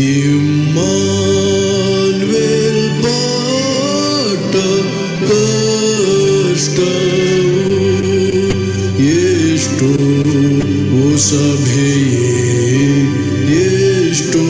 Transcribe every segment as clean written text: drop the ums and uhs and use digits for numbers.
Immanuel ಪಾಟ ಕಷ್ಟವು ಎಷ್ಟೋ ಸಭೆಯೇ ಎಷ್ಟೋ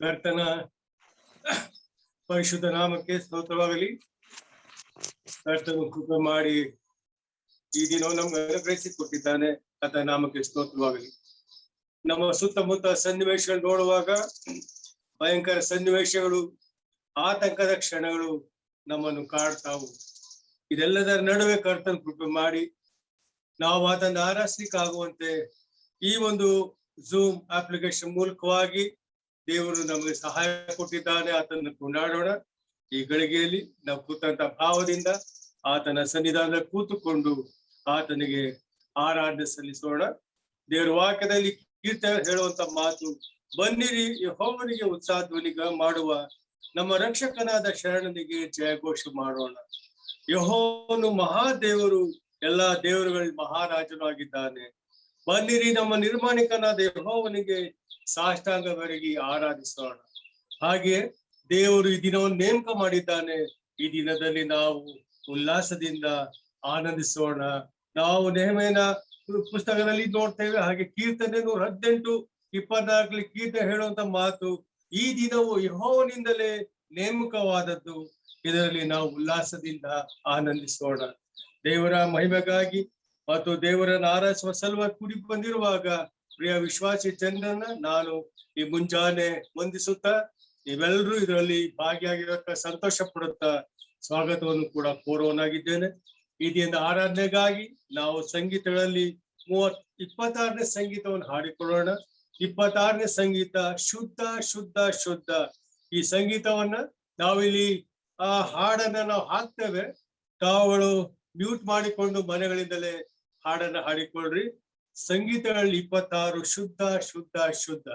ಕರ್ತನ ಪರಿಶುದ್ಧ ನಾಮಕ್ಕೆ ಸ್ತೋತ್ರವಾಗಲಿ. ಕರ್ತನು ಕೃಪೆ ಮಾಡಿ ಈ ದಿನ ನಮ್ಗೆ ಅನುಗ್ರಹಿಸಿಕೊಟ್ಟಿದ್ದಾನೆ. ಕರ್ತನ ನಾಮಕ್ಕೆ ಸ್ತೋತ್ರವಾಗಲಿ. ನಮ್ಮ ಸುತ್ತಮುತ್ತ ಸನ್ನಿವೇಶಗಳು ನೋಡುವಾಗ ಭಯಂಕರ ಸನ್ನಿವೇಶಗಳು, ಆತಂಕದ ಕ್ಷಣಗಳು ನಮ್ಮನ್ನು ಕಾಡ್ತಾವು. ಇದೆಲ್ಲದರ ನಡುವೆ ಕರ್ತನ ಕೃಪೆ ಮಾಡಿ ನಾವು ಅದನ್ನು ಆರಿಸಲಿಕ್ಕಾಗುವಂತೆ ಈ ಒಂದು ಝೂಮ್ ಅಪ್ಲಿಕೇಶನ್ ಮೂಲಕವಾಗಿ ದೇವರು ನಮಗೆ ಸಹಾಯ ಕೊಟ್ಟಿದ್ದಾನೆ. ಆತನನ್ನು ಕೊಂಡಾಡೋಣ. ಈ ಗಳಿಗೆಯಲ್ಲಿ ನಾವು ಕೂತಂತ ಭಾವದಿಂದ ಆತನ ಸನ್ನಿಧಾನದಲ್ಲಿ ಕೂತುಕೊಂಡು ಆತನಿಗೆ ಆರಾಧನೆ ಸಲ್ಲಿಸೋಣ. ದೇವರ ವಾಕ್ಯದಲ್ಲಿ ಕೀರ್ತನೆ ಹೇಳುವಂತ ಮಾತು, ಬನ್ನಿರಿ ಯೆಹೋವನಿಗೆ ಉತ್ಸಾಹಧ್ವನಿ ಮಾಡುವ, ನಮ್ಮ ರಕ್ಷಕನಾದ ಶರಣನಿಗೆ ಜಯಘೋಷ ಮಾಡೋಣ. ಯೆಹೋವನು ಮಹಾದೇವರು, ಎಲ್ಲಾ ದೇವರುಗಳಲ್ಲಿ ಮಹಾರಾಜನು ಆಗಿದ್ದಾನೆ. ಬನ್ನಿರಿ ನಮ್ಮ ನಿರ್ಮಾಣಿಕನಾದ ಯೆಹೋವನಿಗೆ ಸಾಷ್ಟಾಂಗವರೆಗೆ ಆರಾಧಿಸೋಣ. ಹಾಗೆ ದೇವರು ಈ ದಿನವನ್ನು ನೇಮಕ ಮಾಡಿದ್ದಾನೆ. ಈ ದಿನದಲ್ಲಿ ನಾವು ಉಲ್ಲಾಸದಿಂದ ಆನಂದಿಸೋಣ. ನಾವು ನೆಹಮ್ಯನ ಪುಸ್ತಕದಲ್ಲಿ ನೋಡ್ತೇವೆ. ಹಾಗೆ ಕೀರ್ತನೆ 118:24 ಕೀರ್ತನೆ ಹೇಳುವಂತ ಮಾತು, ಈ ದಿನವು ಯೆಹೋವನಿಂದಲೇ ನೇಮಕವಾದದ್ದು, ಇದರಲ್ಲಿ ನಾವು ಉಲ್ಲಾಸದಿಂದ ಆನಂದಿಸೋಣ. ದೇವರ ಮಹಿಮೆಗಾಗಿ ಮತ್ತು ದೇವರನ್ನು ಆರಾಧಿಸುವ ಸಲುವಾಗಿ ಕೂಡಿ ಬಂದಿರುವಾಗ ಪ್ರಿಯ ವಿಶ್ವಾಸಿ ಜನರನ್ನ ನಾನು ಈ ಮುಂಜಾನೆ ವಂದಿಸುತ್ತಾ ನೀವೆಲ್ಲರೂ ಇದರಲ್ಲಿ ಭಾಗಿಯಾಗಿರೋಕ್ಕ ಸಂತೋಷ ಪಡುತ್ತಾ ಸ್ವಾಗತವನ್ನು ಕೂಡ ಕೋರುವನಾಗಿದ್ದೇನೆ. ಈ ದಿನದ ಆರಾಧನೆಗಾಗಿ ನಾವು ಸಂಗೀತಗಳಲ್ಲಿ 26ನೇ ಸಂಗೀತವನ್ನು ಹಾಡಿಕೊಳ್ಳೋಣ. 26ನೇ ಸಂಗೀತ ಶುದ್ಧ ಶುದ್ಧ ಶುದ್ಧ. ಈ ಸಂಗೀತವನ್ನ ನಾವಿಲ್ಲಿ ಆ ಹಾಡನ್ನ ನಾವು ಹಾಕ್ತೇವೆ. ತಾವುಗಳು ಮ್ಯೂಟ್ ಮಾಡಿಕೊಂಡು ಮನೆಗಳಿಂದಲೇ ಹಾಡನ್ನ ಹಾಡಿಕೊಳ್ಳ್ರಿ. ಸಂಗೀತಗಳಲ್ಲಿ 26 ಶುದ್ಧ ಶುದ್ಧ ಶುದ್ಧ.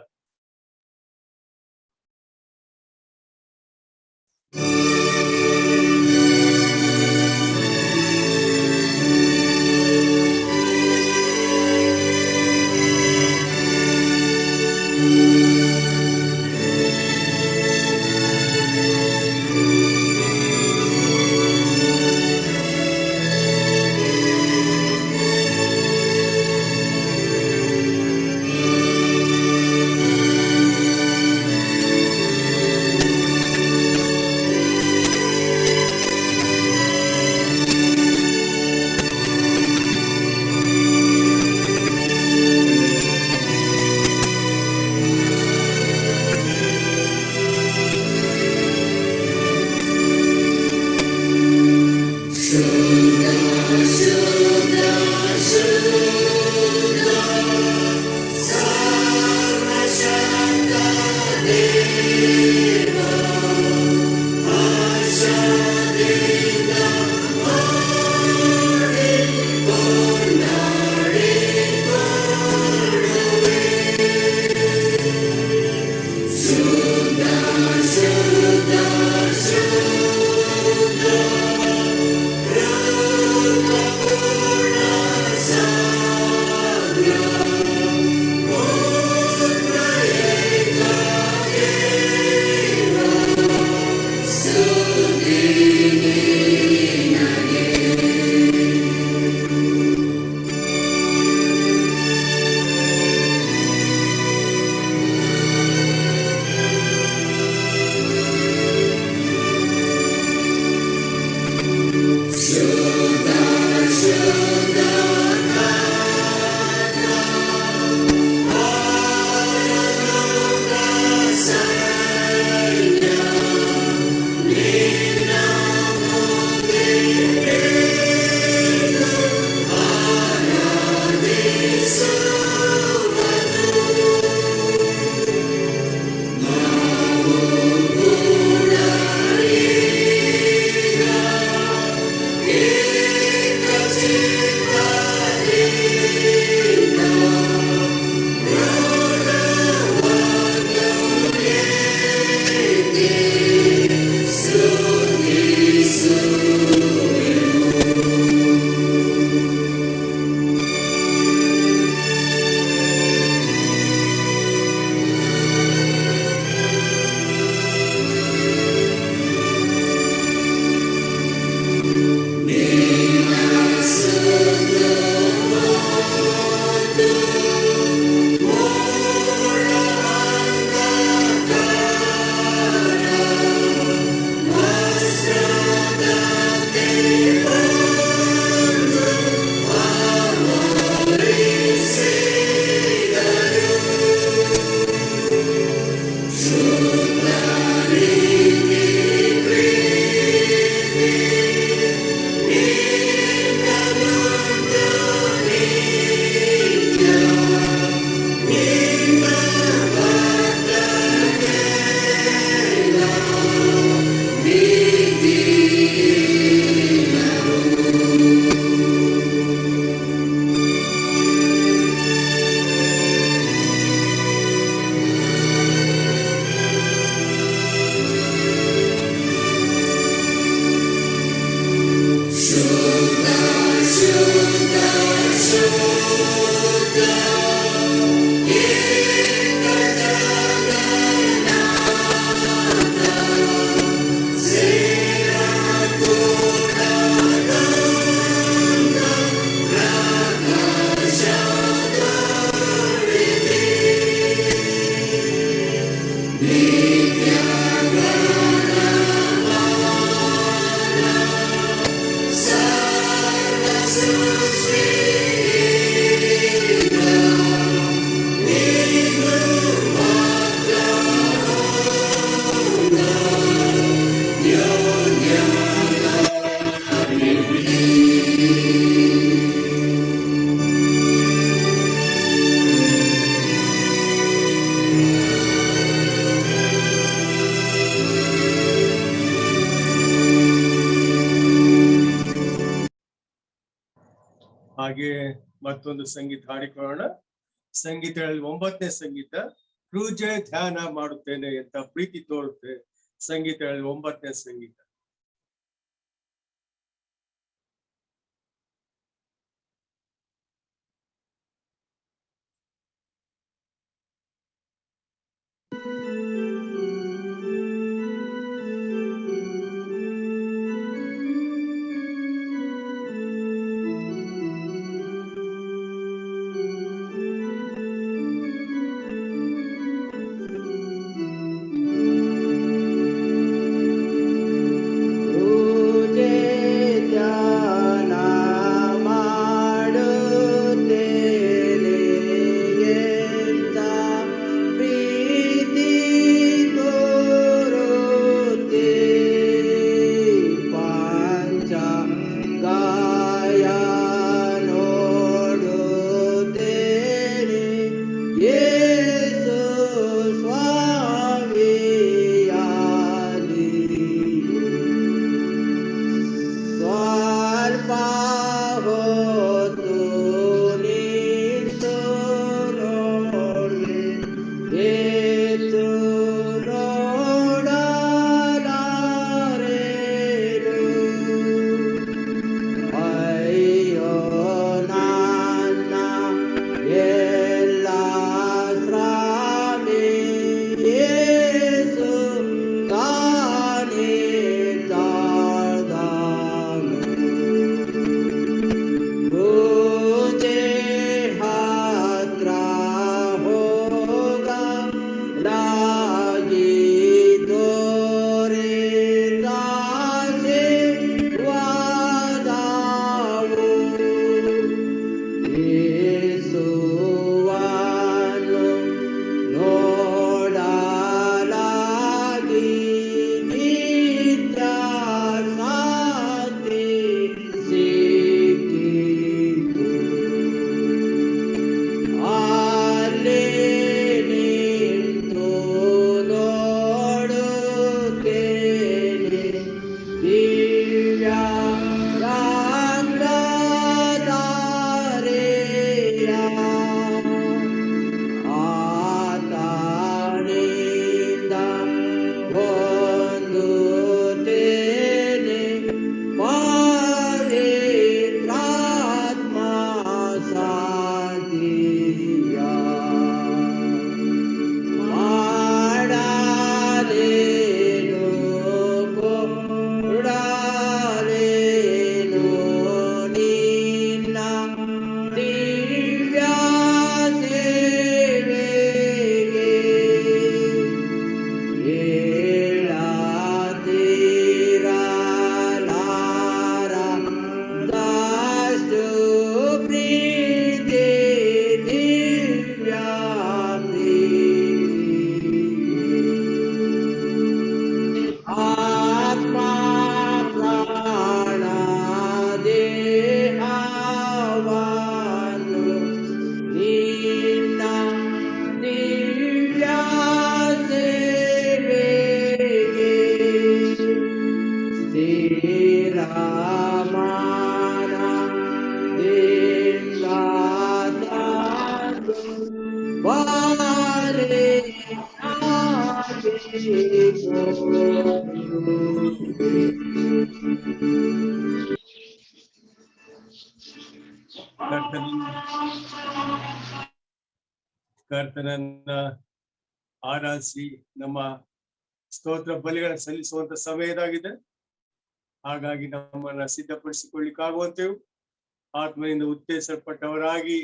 ಹಾಗೆ ಮತ್ತೊಂದು ಸಂಗೀತ ಹಾಡಿಕೊಳ್ಳೋಣ. ಸಂಗೀತ 9ನೇ ಸಂಗೀತ, ಹೃದಯ ಧ್ಯಾನ ಮಾಡುತ್ತೇನೆ ಅಂತ ಪ್ರೀತಿ ತೋರುತ್ತೆ. ಸಂಗೀತ 9ನೇ ಸಂಗೀತ. ಕರ್ತನನ್ನ ಆರಾಧಿಸಿ ನಮ್ಮ ಸ್ತೋತ್ರ ಬಲಿಗಳನ್ನು ಸಲ್ಲಿಸುವಂತ ಸಮಯ ಇದಾಗಿದೆ. ಹಾಗಾಗಿ ನಮ್ಮನ್ನ ಸಿದ್ಧಪಡಿಸಿಕೊಳ್ಳಿಕ್ಕಾಗುವಂತೆಯೂ ಆತ್ಮನಿಂದ ಉತ್ತೇಜಿಸಲ್ಪಟ್ಟವರಾಗಿ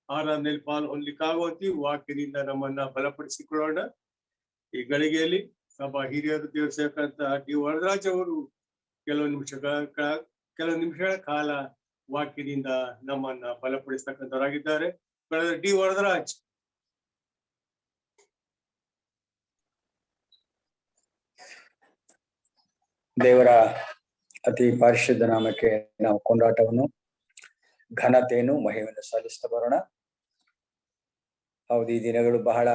ಆರಾಧನೆಯಲ್ಲಿ ಪಾಲ್ಗೊಳ್ಳಿಕ್ಕಾಗುವಂತೆಯೂ ವಾಕ್ಯದಿಂದ ನಮ್ಮನ್ನ ಬಲಪಡಿಸಿಕೊಳ್ಳೋಣ. ಈ ಗಳಿಗೆಯಲ್ಲಿ ಸಭಾ ಹಿರಿಯರು ದೇವರ ಸೇವಕಂತ ಡಿ ವರದರಾಜ್ ಅವರು ಕೆಲವು ನಿಮಿಷಗಳ ಕಾಲ ವಾಕ್ಯದಿಂದ ನಮ್ಮನ್ನ ಬಲಪಡಿಸ್ತಕ್ಕಂಥವರಾಗಿದ್ದಾರೆ. ಡಿ ವರದರಾಜ್. ದೇವರ ಅತಿ ಪರಿಶುದ್ಧ ನಾಮಕ್ಕೆ ನಾವು ಕೊಂಡಾಟವನ್ನು ಘನತೆಯನ್ನು ಮಹಿಮೆಯನ್ನು ಸಲ್ಲಿಸ್ತಾ ಬರೋಣ. ಹೌದು, ಈ ದಿನಗಳು ಬಹಳ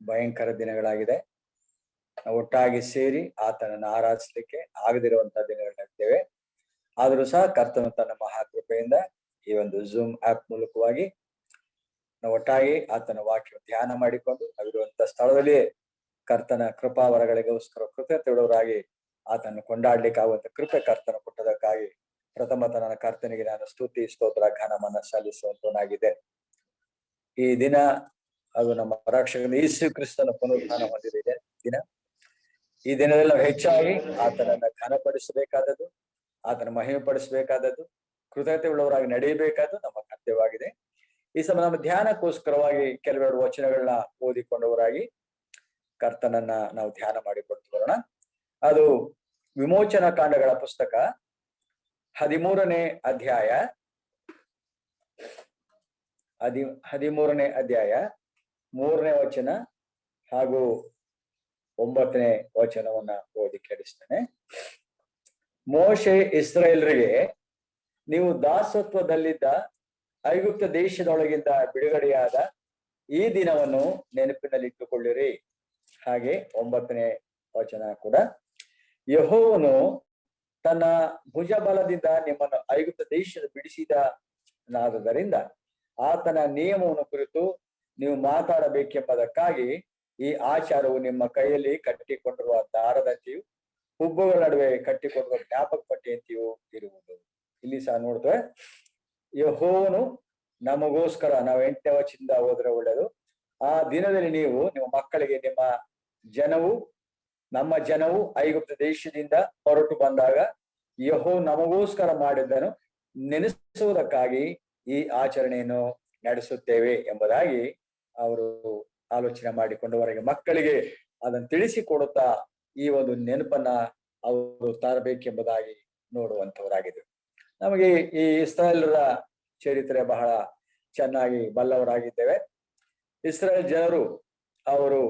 ಭಯಂಕರ ದಿನಗಳಾಗಿದೆ. ನಾವು ಒಟ್ಟಾಗಿ ಸೇರಿ ಆತನನ್ನು ಆರಾಧಿಸಲಿಕ್ಕೆ ಆಗದಿರುವಂತಹ ದಿನಗಳಾಗಿದ್ದೇವೆ. ಆದರೂ ಸಹ ಕರ್ತನು ತನ್ನ ಮಹಾಕೃಪೆಯಿಂದ ಈ ಒಂದು ಝೂಮ್ ಆಪ್ ಮೂಲಕವಾಗಿ ನಾವು ಒಟ್ಟಾಗಿ ಆತನ ವಾಕ್ಯ ಧ್ಯಾನ ಮಾಡಿಕೊಂಡು ನಾವಿರುವಂತಹ ಸ್ಥಳದಲ್ಲಿ ಕರ್ತನ ಕೃಪಾವರಗಳಿಗೋಸ್ಕರ ಕೃತಜ್ಞತೆಯುಳ್ಳವರಾಗಿ ಆತನ್ನು ಕೊಂಡಾಡ್ಲಿಕ್ಕೆ ಆಗುವಂತ ಕೃಪೆ ಕರ್ತನ ಕೊಟ್ಟದಕ್ಕಾಗಿ ಪ್ರಥಮತನ ಕರ್ತನಿಗೆ ನಾನು ಸ್ತುತಿ ಸ್ತೋತ್ರ ಘನಮನ್ನ ಸಲ್ಲಿಸುವಂತನಾಗಿದೆ. ಈ ದಿನ ಅದು ನಮ್ಮ ರಕ್ಷಕನ ಯೇಸು ಕ್ರಿಸ್ತನ ಪುನರುತ್ಥಾನ ಹೊಂದಿದೆ ದಿನ. ಈ ದಿನದಲ್ಲಿ ನಾವು ಹೆಚ್ಚಾಗಿ ಆತನನ್ನ ಘನಪಡಿಸಬೇಕಾದದ್ದು, ಆತನ ಮಹಿಮೆ ಪಡಿಸಬೇಕಾದದ್ದು, ಕೃತಜ್ಞತೆ ಉಳ್ಳವರಾಗಿ ನಡೆಯಬೇಕಾದ್ದು ನಮ್ಮ ಕರ್ತವ್ಯವಾಗಿದೆ. ಈ ಸಮಯ ನಮ್ಮ ಧ್ಯಾನಕ್ಕೋಸ್ಕರವಾಗಿ ಕೆಲವೆರಡು ವಚನಗಳನ್ನ ಓದಿಕೊಂಡವರಾಗಿ ಕರ್ತನನ್ನ ನಾವು ಧ್ಯಾನ ಮಾಡಿಕೊಡ್ತು ಬರೋಣ. ಅದು ವಿಮೋಚನಾ ಕಾಂಡಗಳ ಪುಸ್ತಕ 13ನೇ ಅಧ್ಯಾಯ 13ನೇ ಅಧ್ಯಾಯ 3ನೇ ವಚನ ಹಾಗೂ 9ನೇ ವಚನವನ್ನ ಓದಿ ಕೇಳಿಸ್ತೇನೆ. ಮೋಶೆ ಇಸ್ರಾಯೇಲರಿಗೆ, ನೀವು ದಾಸತ್ವದಲ್ಲಿದ್ದ ಐಗುಪ್ತ ದೇಶದೊಳಗಿಂದ ಬಿಡುಗಡೆಯಾದ ಈ ದಿನವನ್ನು ನೆನಪಿನಲ್ಲಿಟ್ಟುಕೊಳ್ಳಿರಿ. ಹಾಗೆ 9ನೇ ವಚನ ಕೂಡ, ಯೆಹೋವನು ತನ್ನ ಭುಜಬಲದಿಂದ ನಿಮ್ಮನ್ನು ಐಗುಪ್ತ ದೇಶದ ಬಿಡಿಸಿದನಾದುದರಿಂದ ಆತನ ನಿಯಮವನ್ನು ಕುರಿತು ನೀವು ಮಾತಾಡಬೇಕೆಂಬುದಕ್ಕಾಗಿ ಈ ಆಚಾರವು ನಿಮ್ಮ ಕೈಯಲ್ಲಿ ಕಟ್ಟಿಕೊಂಡಿರುವ ದಾರದಂತೆಯೂ ಹುಬ್ಬುಗಳ ನಡುವೆ ಕಟ್ಟಿಕೊಂಡಿರುವ ಜ್ಞಾಪಕ ಪಟ್ಟಿಯಂತೆಯೂ ಇರುವುದು. ಇಲ್ಲಿ ಸಹ ನೋಡಿದ್ರೆ ಯೆಹೋವನು ನಮಗೋಸ್ಕರ, ನಾವು 8ನೇ ವಚನದಿಂದ ಹೋದ್ರೆ ಒಳ್ಳೆಯದು, ಆ ದಿನದಲ್ಲಿ ನೀವು ನಿಮ್ಮ ಮಕ್ಕಳಿಗೆ ನಿಮ್ಮ ಜನವು, ನಮ್ಮ ಜನವು ಐಗುಪ್ತ ದೇಶದಿಂದ ಹೊರಟು ಬಂದಾಗ ಯೆಹೋವನು ನಮಗೋಸ್ಕರ ಮಾಡಿದ್ದನ್ನು ನೆನೆಸುವುದಕ್ಕಾಗಿ ಈ ಆಚರಣೆಯನ್ನು ನಡೆಸುತ್ತೇವೆ ಎಂಬುದಾಗಿ ಅವರು ಆಲೋಚನೆ ಮಾಡಿಕೊಂಡವರಿಗೆ ಮಕ್ಕಳಿಗೆ ಅದನ್ನು ತಿಳಿಸಿಕೊಡುತ್ತಾ ಈ ಒಂದು ನೆನಪನ್ನ ಅವರು ತರಬೇಕೆಂಬುದಾಗಿ ನೋಡುವಂತವರಾಗಿದ್ರು. ನಮಗೆ ಈ ಇಸ್ರಾಯೇಲರ ಚರಿತ್ರೆ ಬಹಳ ಚೆನ್ನಾಗಿ ಬಲ್ಲವರಾಗಿದ್ದೇವೆ. ಇಸ್ರಾಯೇಲ್ ಜನರು ಅವರು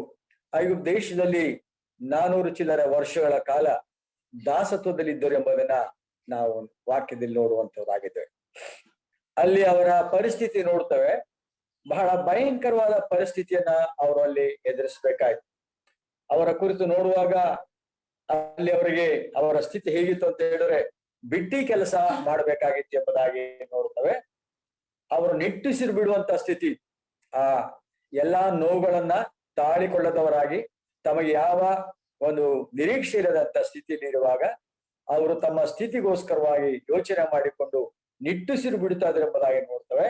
ಐಗುಪ್ತ ದೇಶದಲ್ಲಿ 400 ಚಿಲ್ಲರೆ ವರ್ಷಗಳ ಕಾಲ ದಾಸತ್ವದಲ್ಲಿ ಇದ್ದರು ಎಂಬುದನ್ನ ನಾವು ವಾಕ್ಯದಲ್ಲಿ ನೋಡುವಂತವರಾಗಿದ್ದೇವೆ. ಅಲ್ಲಿ ಅವರ ಪರಿಸ್ಥಿತಿ ನೋಡ್ತೇವೆ, ಬಹಳ ಭಯಂಕರವಾದ ಪರಿಸ್ಥಿತಿಯನ್ನ ಅವರು ಅಲ್ಲಿ ಎದುರಿಸಬೇಕಾಯ್ತು. ಅವರ ಕುರಿತು ನೋಡುವಾಗ ಅಲ್ಲಿ ಅವರಿಗೆ ಅವರ ಸ್ಥಿತಿ ಹೇಗಿತ್ತು ಅಂತ ಹೇಳಿದ್ರೆ ಬಿಟ್ಟಿ ಕೆಲಸ ಮಾಡಬೇಕಾಗಿತ್ತು ಎಂಬುದಾಗಿ ನೋಡ್ತೇವೆ. ಅವರು ನಿಟ್ಟುಸಿರು ಬಿಡುವಂತ ಸ್ಥಿತಿ, ಆ ಎಲ್ಲಾ ನೋವುಗಳನ್ನ ತಾಳಿಕೊಳ್ಳದವರಾಗಿ ತಮಗೆ ಯಾವ ಒಂದು ನಿರೀಕ್ಷೆ ಇರದಂತ ಸ್ಥಿತಿಯಲ್ಲಿರುವಾಗ ಅವರು ತಮ್ಮ ಸ್ಥಿತಿಗೋಸ್ಕರವಾಗಿ ಯೋಚನೆ ಮಾಡಿಕೊಂಡು ನಿಟ್ಟುಸಿರು ಬಿಡುತ್ತಾ ಇದ್ದಾರೆ ಎಂಬುದಾಗಿ ನೋಡ್ತೇವೆ,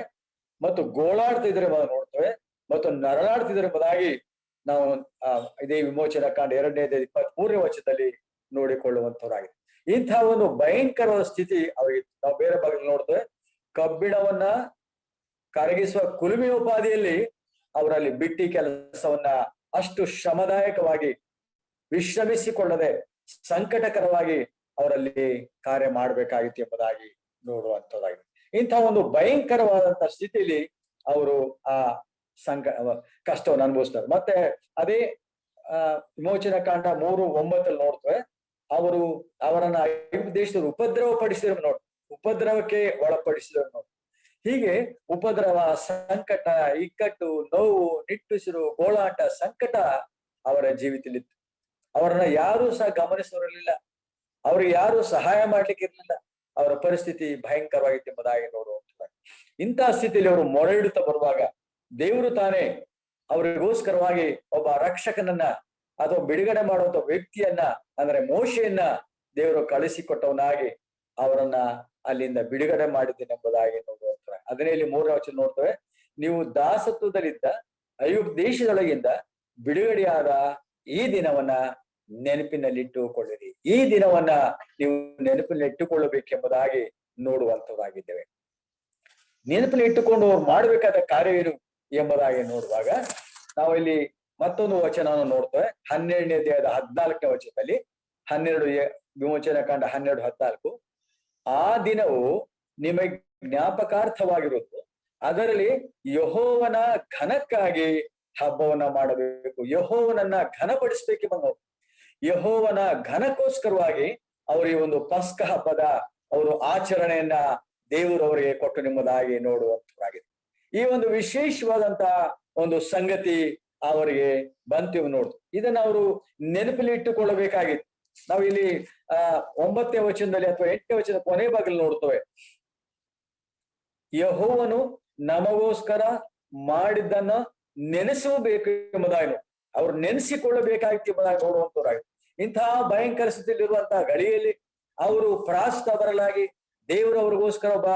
ಮತ್ತು ಗೋಳಾಡ್ತಿದ್ರೆ ಎಂಬುದಾಗಿ ನೋಡ್ತೇವೆ, ಮತ್ತು ನರಳಾಡ್ತಿದ್ರೆ ಎಂಬುದಾಗಿ ನಾವು ಇದೇ ವಿಮೋಚನಾ ಕಾಂಡ 2ನೇ 23ನೇ ವಚನದಲ್ಲಿ ನೋಡಿಕೊಳ್ಳುವಂತವರಾಗಿದೆ. ಇಂತಹ ಒಂದು ಭಯಂಕರವಾದ ಸ್ಥಿತಿ ಅವರಿಗೆ ನಾವು ಬೇರೆ ಭಾಗದಲ್ಲಿ ನೋಡ್ತೇವೆ. ಕಬ್ಬಿಣವನ್ನ ಕರಗಿಸುವ ಕುಲುಮೆಯೋಪಾದಿಯಲ್ಲಿ ಅವರಲ್ಲಿ ಬಿಟ್ಟಿ ಕೆಲಸವನ್ನ ಅಷ್ಟು ಶ್ರಮದಾಯಕವಾಗಿ ವಿಶ್ರಮಿಸಿಕೊಳ್ಳದೆ ಸಂಕಟಕರವಾಗಿ ಅವರಲ್ಲಿ ಕಾರ್ಯ ಮಾಡಬೇಕಾಗಿತ್ತು ಎಂಬುದಾಗಿ ನೋಡುವಂತದ್ದಾಗಿದೆ. ಇಂತಹ ಒಂದು ಭಯಂಕರವಾದಂತಹ ಸ್ಥಿತಿಯಲ್ಲಿ ಅವರು ಆ ಕಷ್ಟವನ್ನು ಅನುಭವಿಸ್ತಾರೆ. ಮತ್ತೆ ಅದೇ ವಿಮೋಚನಾ ಕಾಂಡ 3:9 ನೋಡ್ತೇವೆ, ಅವರು ಅವರನ್ನ ಐಗುಪ್ತ ದೇಶದಲ್ಲಿ ಉಪದ್ರವ ಪಡಿಸಿದ್ರು ನೋಡಿ, ಉಪದ್ರವಕ್ಕೆ ಒಳಪಡಿಸಿದ್ರು ನೋಡಿ. ಹೀಗೆ ಉಪದ್ರವ, ಸಂಕಟ, ಇಕ್ಕಟ್ಟು, ನೋವು, ನಿಟ್ಟುಸಿರು, ಗೋಳಾಟ, ಸಂಕಟ ಅವರ ಜೀವಿತದಲ್ಲಿತ್ತು. ಅವರನ್ನ ಯಾರೂ ಸಹ ಗಮನಿಸಿರಲಿಲ್ಲ, ಅವ್ರಿಗೆ ಯಾರು ಸಹಾಯ ಮಾಡ್ಲಿಕ್ಕೆ ಇರ್ಲಿಲ್ಲ. ಅವರ ಪರಿಸ್ಥಿತಿ ಭಯಂಕರವಾಗಿತ್ತು ಎಂಬುದಾಗಿ ನೋಡುವಂತ ಇಂತಹ ಸ್ಥಿತಿಯಲ್ಲಿ ಅವರು ಮೊರೆ ಇಡುತ್ತಾ ಬರುವಾಗ ದೇವರು ತಾನೇ ಅವರಿಗೋಸ್ಕರವಾಗಿ ಒಬ್ಬ ರಕ್ಷಕನನ್ನ ಅಥವಾ ಬಿಡುಗಡೆ ಮಾಡುವಂತ ವ್ಯಕ್ತಿಯನ್ನ ಅಂದ್ರೆ ಮೋಶೆಯನ್ನ ದೇವರು ಕಳಿಸಿಕೊಟ್ಟವನಾಗಿ ಅವರನ್ನ ಅಲ್ಲಿಂದ ಬಿಡುಗಡೆ ಮಾಡಿದ್ದೇನೆಂಬುದಾಗಿ ನೋಡುವಂತ ಅದನ್ನೇ ಇಲ್ಲಿ 3ನೇ ವಚನ ನೋಡ್ತೇವೆ. ನೀವು ದಾಸತ್ವದಲ್ಲಿದ್ದ ಐಗುಪ್ತ ದೇಶದೊಳಗಿಂದ ಬಿಡುಗಡೆಯಾದ ಈ ದಿನವನ್ನ ನೆನಪಿನಲ್ಲಿಟ್ಟುಕೊಳ್ಳಿರಿ. ಈ ದಿನವನ್ನ ನೀವು ನೆನಪಿನಲ್ಲಿ ಇಟ್ಟುಕೊಳ್ಳಬೇಕೆಂಬುದಾಗಿ ನೋಡುವಂತದ್ದಾಗಿದ್ದೇವೆ. ನೆನಪಿನಲ್ಲಿ ಇಟ್ಟುಕೊಂಡು ಅವ್ರು ಮಾಡಬೇಕಾದ ಕಾರ್ಯವೇನು ಎಂಬುದಾಗಿ ನೋಡುವಾಗ ನಾವು ಇಲ್ಲಿ ಮತ್ತೊಂದು ವಚನವನ್ನು ನೋಡ್ತೇವೆ. 12ನೇ ಅಧ್ಯಾಯದ 14ನೇ ವಚನದಲ್ಲಿ 12 ವಿಮೋಚನಾ ಕಾಂಡ 12:14 ಆ ದಿನವು ನಿಮಗೆ ಜ್ಞಾಪಕಾರ್ಥವಾಗಿರುವುದು, ಅದರಲ್ಲಿ ಯೆಹೋವನ ಘನಕ್ಕಾಗಿ ಹಬ್ಬವನ್ನ ಮಾಡಬೇಕು. ಯೆಹೋವನನ್ನ ಘನಪಡಿಸ್ಬೇಕೆಂಬ ಯೆಹೋವನ ಘನಕ್ಕೋಸ್ಕರವಾಗಿ ಅವರು ಈ ಒಂದು ಪಸ್ಕ ಹಬ್ಬದ ಅವರು ಆಚರಣೆಯನ್ನ ದೇವರು ಅವರಿಗೆ ಕೊಟ್ಟು ನಿಮ್ಮದಾಗಿ ನೋಡುವಂತವಾಗಿದೆ. ಈ ಒಂದು ವಿಶೇಷವಾದಂತಹ ಒಂದು ಸಂಗತಿ ಅವರಿಗೆ ಬಂತು ನೋಡು. ಇದನ್ನ ಅವರು ನೆನಪಲ್ಲಿ ಇಟ್ಟುಕೊಳ್ಳಬೇಕಾಗಿತ್ತು. ನಾವು ಇಲ್ಲಿ 9ನೇ ವಚನದಲ್ಲಿ ಅಥವಾ 8ನೇ ವಚನ ಕೊನೆ ಭಾಗದಲ್ಲಿ ನೋಡ್ತೇವೆ. ಯೆಹೋವನು ನಮಗೋಸ್ಕರ ಮಾಡಿದ್ದನ್ನ ನೆನೆಸಬೇಕು ಎಂಬುದಾಗಿ ಅವ್ರು ನೆನೆಸಿಕೊಳ್ಳಬೇಕಾಗಿತ್ತು ಎಂಬುದಾಗಿ ನೋಡುವಂತವ್ರಾಗಿತ್ತು. ಇಂತಹ ಭಯಂಕರ ಸ್ಥಿತಿಯಲ್ಲಿರುವಂತಹ ಗಳಿಯಲ್ಲಿ ಅವರು ಪ್ರಾಸ್ತ ಬರಲಾಗಿ ದೇವರು ಅವ್ರಿಗೋಸ್ಕರ ಒಬ್ಬ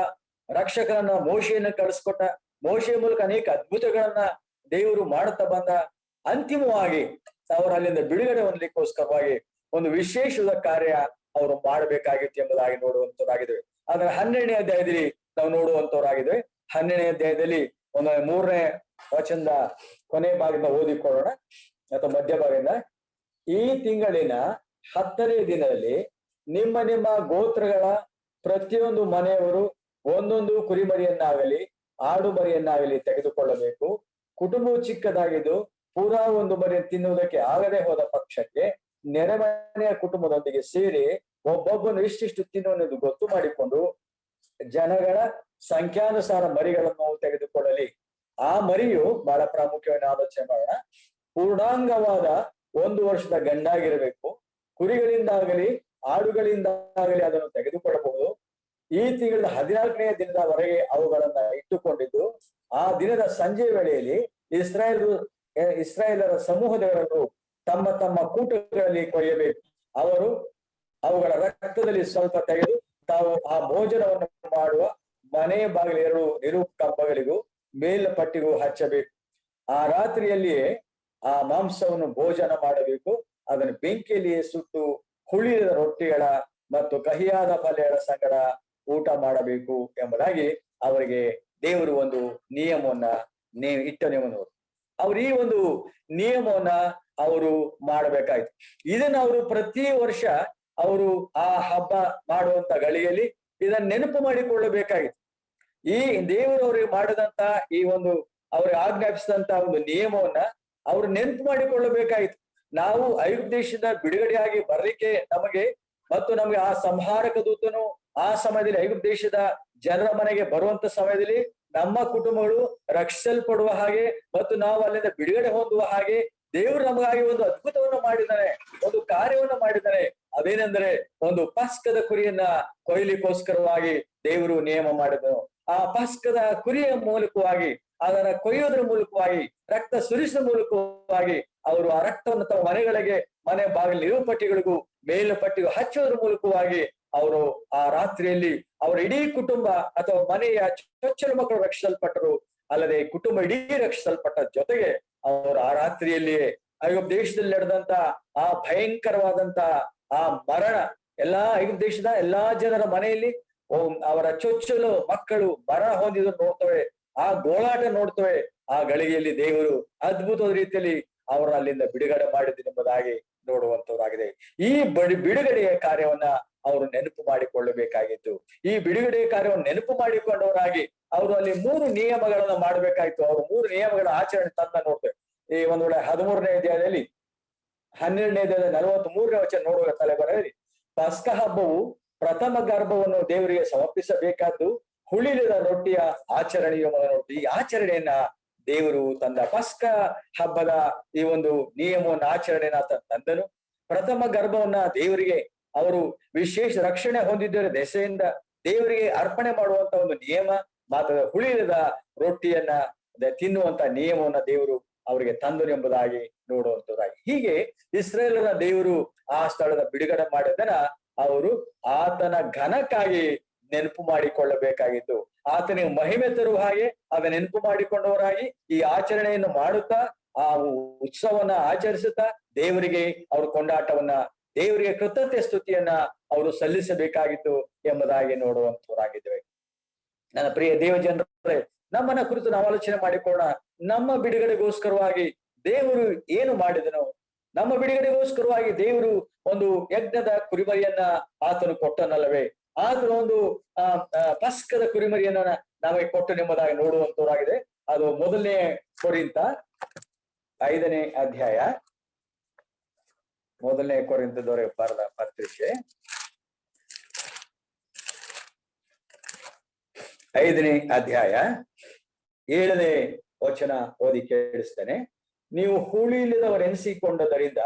ರಕ್ಷಕರನ್ನ ಮೋಶೆಯನ್ನ ಕಳಿಸ್ಕೊಟ್ಟ. ಮೋಶೆಯ ಮೂಲಕ ಅನೇಕ ಅದ್ಭುತಗಳನ್ನ ದೇವರು ಮಾಡುತ್ತಾ ಬಂದ. ಅಂತಿಮವಾಗಿ ಅವರು ಅಲ್ಲಿಂದ ಬಿಡುಗಡೆ ಹೊಂದಲಿಕ್ಕೋಸ್ಕರವಾಗಿ ಒಂದು ವಿಶೇಷದ ಕಾರ್ಯ ಅವರು ಮಾಡಬೇಕಾಗಿತ್ತು ಎಂಬುದಾಗಿ ನೋಡುವಂತವರಾಗಿದ್ದೇವೆ. ಆದ್ರೆ 12ನೇ ಅಧ್ಯಾಯದಲ್ಲಿ ನಾವು ನೋಡುವಂತವರಾಗಿದ್ದೇವೆ. 12ನೇ ಅಧ್ಯಾಯದಲ್ಲಿ 3ನೇ ವಚನದ ಕೊನೆ ಭಾಗದಿಂದ ಓದಿಕೊಳ್ಳೋಣ ಅಥವಾ ಮಧ್ಯ ಭಾಗದಿಂದ. ಈ ತಿಂಗಳಿನ 10ನೇ ದಿನದಲ್ಲಿ ನಿಮ್ಮ ನಿಮ್ಮ ಗೋತ್ರಗಳ ಪ್ರತಿಯೊಂದು ಮನೆಯವರು ಒಂದೊಂದು ಕುರಿಮರಿಯನ್ನಾಗಲಿ ಆಡು ಮರಿಯನ್ನಾಗಲಿ ತೆಗೆದುಕೊಳ್ಳಬೇಕು. ಕುಟುಂಬವು ಚಿಕ್ಕದಾಗಿದ್ದು ಪೂರಾ ಒಂದು ಮರಿ ತಿನ್ನುವುದಕ್ಕೆ ಆಗದೆ ಹೋದ ಪಕ್ಷಕ್ಕೆ ನೆರೆಮನೆಯ ಕುಟುಂಬದೊಂದಿಗೆ ಸೇರಿ ಒಬ್ಬೊಬ್ಬನು ಇಷ್ಟಿಷ್ಟು ತಿನ್ನುವುದು ಗೊತ್ತು ಮಾಡಿಕೊಂಡು ಜನಗಳ ಸಂಖ್ಯಾನುಸಾರ ಮರಿಗಳನ್ನು ತೆಗೆದುಕೊಳ್ಳಲಿ. ಆ ಮರಿಯು ಬಹಳ ಪ್ರಾಮುಖ್ಯವಾಗಿ ಆಲೋಚನೆ ಮಾಡೋಣ. ಪೂರ್ಣಾಂಗವಾದ 1 ವರ್ಷದ ಗಂಡಾಗಿರಬೇಕು. ಕುರಿಗಳಿಂದಾಗಲಿ ಆಡುಗಳಿಂದಾಗಲಿ ಅದನ್ನು ತೆಗೆದುಕೊಳ್ಳಬಹುದು. ಈ ತಿಂಗಳ 14ನೇ ದಿನದವರೆಗೆ ಅವುಗಳನ್ನ ಇಟ್ಟುಕೊಂಡಿದ್ದು ಆ ದಿನದ ಸಂಜೆ ವೇಳೆಯಲ್ಲಿ ಇಸ್ರಾಯೇಲರ ಸಮೂಹದವರನ್ನು ತಮ್ಮ ತಮ್ಮ ಕೂಟಗಳಲ್ಲಿ ಕೊಯ್ಯಬೇಕು. ಅವರು ಅವುಗಳ ರಕ್ತದಲ್ಲಿ ಸ್ವಲ್ಪ ತೆಗೆದು ತಾವು ಆ ಭೋಜನವನ್ನು ಮಾಡುವ ಮನೆಯ ಬಾಗಿಲು 2 ನಿರೂಪ ಕಂಬಗಳಿಗೂ ಮೇಲ್ಪಟ್ಟಿಗೂ ಹಚ್ಚಬೇಕು. ಆ ರಾತ್ರಿಯಲ್ಲಿಯೇ ಆ ಮಾಂಸವನ್ನು ಭೋಜನ ಮಾಡಬೇಕು. ಅದನ್ನು ಬೆಂಕಿಯಲ್ಲಿಯೇ ಸುಟ್ಟು ಹುಳಿದ ರೊಟ್ಟಿಗಳ ಮತ್ತು ಕಹಿಯಾದ ಪಲ್ಯಗಳ ಸಂಗಡ ಊಟ ಮಾಡಬೇಕು ಎಂಬುದಾಗಿ ಅವರಿಗೆ ದೇವರು ಒಂದು ನಿಯಮವನ್ನ ಇಟ್ಟ ನಿಯಮನವರು. ಅವ್ರು ಈ ಒಂದು ನಿಯಮವನ್ನ ಅವರು ಮಾಡಬೇಕಾಯ್ತು. ಇದನ್ನ ಅವರು ಪ್ರತಿ ವರ್ಷ ಅವರು ಆ ಹಬ್ಬ ಮಾಡುವಂತ ಗಳಿಯಲ್ಲಿ ಇದನ್ನ ನೆನಪು ಮಾಡಿಕೊಳ್ಳಬೇಕಾಗಿತ್ತು. ಈ ದೇವರವರಿಗೆ ಮಾಡಿದಂತ ಈ ಒಂದು ಅವ್ರಿಗೆ ಆಜ್ಞಾಪಿಸಿದಂತ ಒಂದು ನಿಯಮವನ್ನ ಅವರು ನೆನಪು ಮಾಡಿಕೊಳ್ಳಬೇಕಾಗಿತ್ತು. ನಾವು ಐಗುಪ್ತ ದೇಶದಿಂದ ಬಿಡುಗಡೆಯಾಗಿ ಬರ್ಲಿಕ್ಕೆ ನಮಗೆ ಆ ಸಂಹಾರಕ ದೂತನು ಆ ಸಮಯದಲ್ಲಿ ಐಗುಪ್ತ ದೇಶದ ಜನರ ಮನೆಗೆ ಬರುವಂತ ಸಮಯದಲ್ಲಿ ನಮ್ಮ ಕುಟುಂಬಗಳು ರಕ್ಷಿಸಲ್ಪಡುವ ಹಾಗೆ ಮತ್ತು ನಾವು ಅಲ್ಲಿಂದ ಬಿಡುಗಡೆ ಹೊಂದುವ ಹಾಗೆ ದೇವರು ನಮಗಾಗಿ ಒಂದು ಅದ್ಭುತವನ್ನು ಮಾಡಿದ್ದಾನೆ, ಒಂದು ಕಾರ್ಯವನ್ನು ಮಾಡಿದ್ದಾನೆ. ಅದೇನೆಂದರೆ ಒಂದು ಪಸ್ಕದ ಕುರಿಯನ್ನ ಕೊಯ್ಲಿಕ್ಕೋಸ್ಕರವಾಗಿ ದೇವರು ನಿಯಮ ಮಾಡಿದನು. ಆ ಪಸ್ಕದ ಕುರಿಯ ಮೂಲಕವಾಗಿ ಅದನ್ನ ಕೊಯ್ಯೋದ್ರ ಮೂಲಕವಾಗಿ ರಕ್ತ ಸುರಿಸುವ ಮೂಲಕವಾಗಿ ಅವರು ಆ ರಕ್ತವನ್ನು ತಮ್ಮ ಮನೆಗಳಿಗೆ ಮನೆ ಬಾಗಿಲು ನಿರೂಪಟ್ಟಿಗಳಿಗೂ ಮೇಲ್ಪಟ್ಟಿಗೂ ಹಚ್ಚೋದ್ರ ಮೂಲಕವಾಗಿ ಅವರು ಆ ರಾತ್ರಿಯಲ್ಲಿ ಅವರ ಇಡೀ ಕುಟುಂಬ ಅಥವಾ ಮನೆಯ ಚೊಚ್ಚಲ ಮಕ್ಕಳು ರಕ್ಷಿಸಲ್ಪಟ್ಟರು. ಅಲ್ಲದೆ ಕುಟುಂಬ ಇಡೀ ರಕ್ಷಿಸಲ್ಪಟ್ಟ ಜೊತೆಗೆ ಅವರು ಆ ರಾತ್ರಿಯಲ್ಲಿಯೇ ಐಗುಪ್ತ ದೇಶದಲ್ಲಿ ನಡೆದಂತ ಆ ಭಯಂಕರವಾದಂತ ಆ ಮರಣ ಐಗುಪ್ತ ದೇಶದ ಎಲ್ಲಾ ಜನರ ಮನೆಯಲ್ಲಿ ಅವರ ಚೊಚ್ಚಲು ಮಕ್ಕಳು ಮರಣ ಹೊಂದಿದ್ದು ನೋಡ್ತವೆ. ಆ ಗೋಳಾಟ ನೋಡ್ತವೆ. ಆ ಗಳಿಗೆಯಲ್ಲಿ ದೇವರು ಅದ್ಭುತವಾದ ರೀತಿಯಲ್ಲಿ ಅವರ ಅಲ್ಲಿಂದ ಬಿಡುಗಡೆ ಮಾಡಿದ್ದೆಂಬುದಾಗಿ ನೋಡುವಂತವರಾಗಿದೆ. ಈ ಬಿಡುಗಡೆಯ ಕಾರ್ಯವನ್ನ ಅವರು ನೆನಪು ಮಾಡಿಕೊಳ್ಳಬೇಕಾಗಿತ್ತು. ಈ ಬಿಡುಗಡೆಯ ಕಾರ್ಯವನ್ನು ನೆನಪು ಮಾಡಿಕೊಂಡವರಾಗಿ ಅವರು ಅಲ್ಲಿ 3 ನಿಯಮಗಳನ್ನ ಮಾಡಬೇಕಾಯ್ತು. ಅವರು 3 ನಿಯಮಗಳ ಆಚರಣೆ ತಂದ ನೋಡ್ತೇವೆ. ಈ ಒಂದು ವೇಳೆ 13ನೇ ಅಧ್ಯಾಯದಲ್ಲಿ 12ನೇ ಅಧ್ಯಾಯದ 43ನೇ ವಚನ ನೋಡುವ ತಲೆಬರಲ್ಲಿ ಪಸ್ಕ ಹಬ್ಬವು ಪ್ರಥಮ ಗರ್ಭವನ್ನು ದೇವರಿಗೆ ಸಮರ್ಪಿಸಬೇಕಾದ್ದು ಹುಳಿಲಿದ ರೊಟ್ಟಿಯ ಆಚರಣೆಯ ನೋಡ್ತೀವಿ. ಈ ಆಚರಣೆಯನ್ನ ದೇವರು ತಂದ. ಪಸ್ಕ ಹಬ್ಬದ ಈ ಒಂದು ನಿಯಮವನ್ನು ಆಚರಣೆಯನ್ನ ತಂದನು. ಪ್ರಥಮ ಗರ್ಭವನ್ನ ದೇವರಿಗೆ ಅವರು ವಿಶೇಷ ರಕ್ಷಣೆ ಹೊಂದಿದ್ದರೆ ದೆಸೆಯಿಂದ ದೇವರಿಗೆ ಅರ್ಪಣೆ ಮಾಡುವಂತ ಒಂದು ನಿಯಮ, ಮಾತ್ರ ಹುಳಿಲಿದ ರೊಟ್ಟಿಯನ್ನ ತಿನ್ನುವಂತ ನಿಯಮವನ್ನ ದೇವರು ಅವರಿಗೆ ತಂದನು ಎಂಬುದಾಗಿ ನೋಡುವಂತವ್ರಾಗಿ. ಹೀಗೆ ಇಸ್ರೇಲರ ದೇವರು ಆ ಸ್ಥಳದ ಬಿಡುಗಡೆ ಮಾಡಿದನ ಅವರು ಆತನ ಘನಕ್ಕಾಗಿ ನೆನಪು ಮಾಡಿಕೊಳ್ಳಬೇಕಾಗಿತ್ತು. ಆತನಿಗೆ ಮಹಿಮೆ ತರುವ ಹಾಗೆ ಅದ ನೆನಪು ಮಾಡಿಕೊಂಡವರಾಗಿ ಈ ಆಚರಣೆಯನ್ನು ಮಾಡುತ್ತಾ ಆ ಉತ್ಸವವನ್ನ ಆಚರಿಸುತ್ತಾ ದೇವರಿಗೆ ಅವರು ಕೊಂಡಾಟವನ್ನ, ದೇವರಿಗೆ ಕೃತಜ್ಞತೆ ಸ್ತುತಿಯನ್ನ ಅವರು ಸಲ್ಲಿಸಬೇಕಾಗಿತ್ತು ಎಂಬುದಾಗಿ ನೋಡುವಂತವರಾಗಿದ್ದೇವೆ. ನನ್ನ ಪ್ರಿಯ ದೇವ ಜನರೇ, ನಮ್ಮನ್ನ ಕುರಿತು ನಾವು ಆಲೋಚನೆ ಮಾಡಿಕೊಳ್ಳೋಣ. ನಮ್ಮ ಬಿಡುಗಡೆಗೋಸ್ಕರವಾಗಿ ದೇವರು ಏನು ಮಾಡಿದನು? ನಮ್ಮ ಬಿಡುಗಡೆಗೋಸ್ಕರವಾಗಿ ದೇವರು ಒಂದು ಯಜ್ಞದ ಕುರಿಮರಿಯನ್ನ ಆತನು ಕೊಟ್ಟನಲ್ಲವೇ? ಆತನ ಒಂದು ಪಸ್ಕದ ಕುರಿಮರಿಯನ್ನ ನಮಗೆ ಕೊಟ್ಟು ಎಂಬುದಾಗಿ ನೋಡುವಂತವರಾಗಿದೆ. ಅದು ಮೊದಲನೇ ಕೊರಿಂಥ 5ನೇ ಅಧ್ಯಾಯ, ಮೊದಲನೇ ಕೊರಿಂಥದವರೆಗೆ ಬರೆದ ಪತ್ರಿಕೆ 5ನೇ ಅಧ್ಯಾಯ 7ನೇ ವಚನ ಓದಿ ಕೇಳಿಸ್ತೇನೆ. ನೀವು ಹುಳಿ ಇಲ್ಲದವರೆನಿಸಿಕೊಂಡದರಿಂದ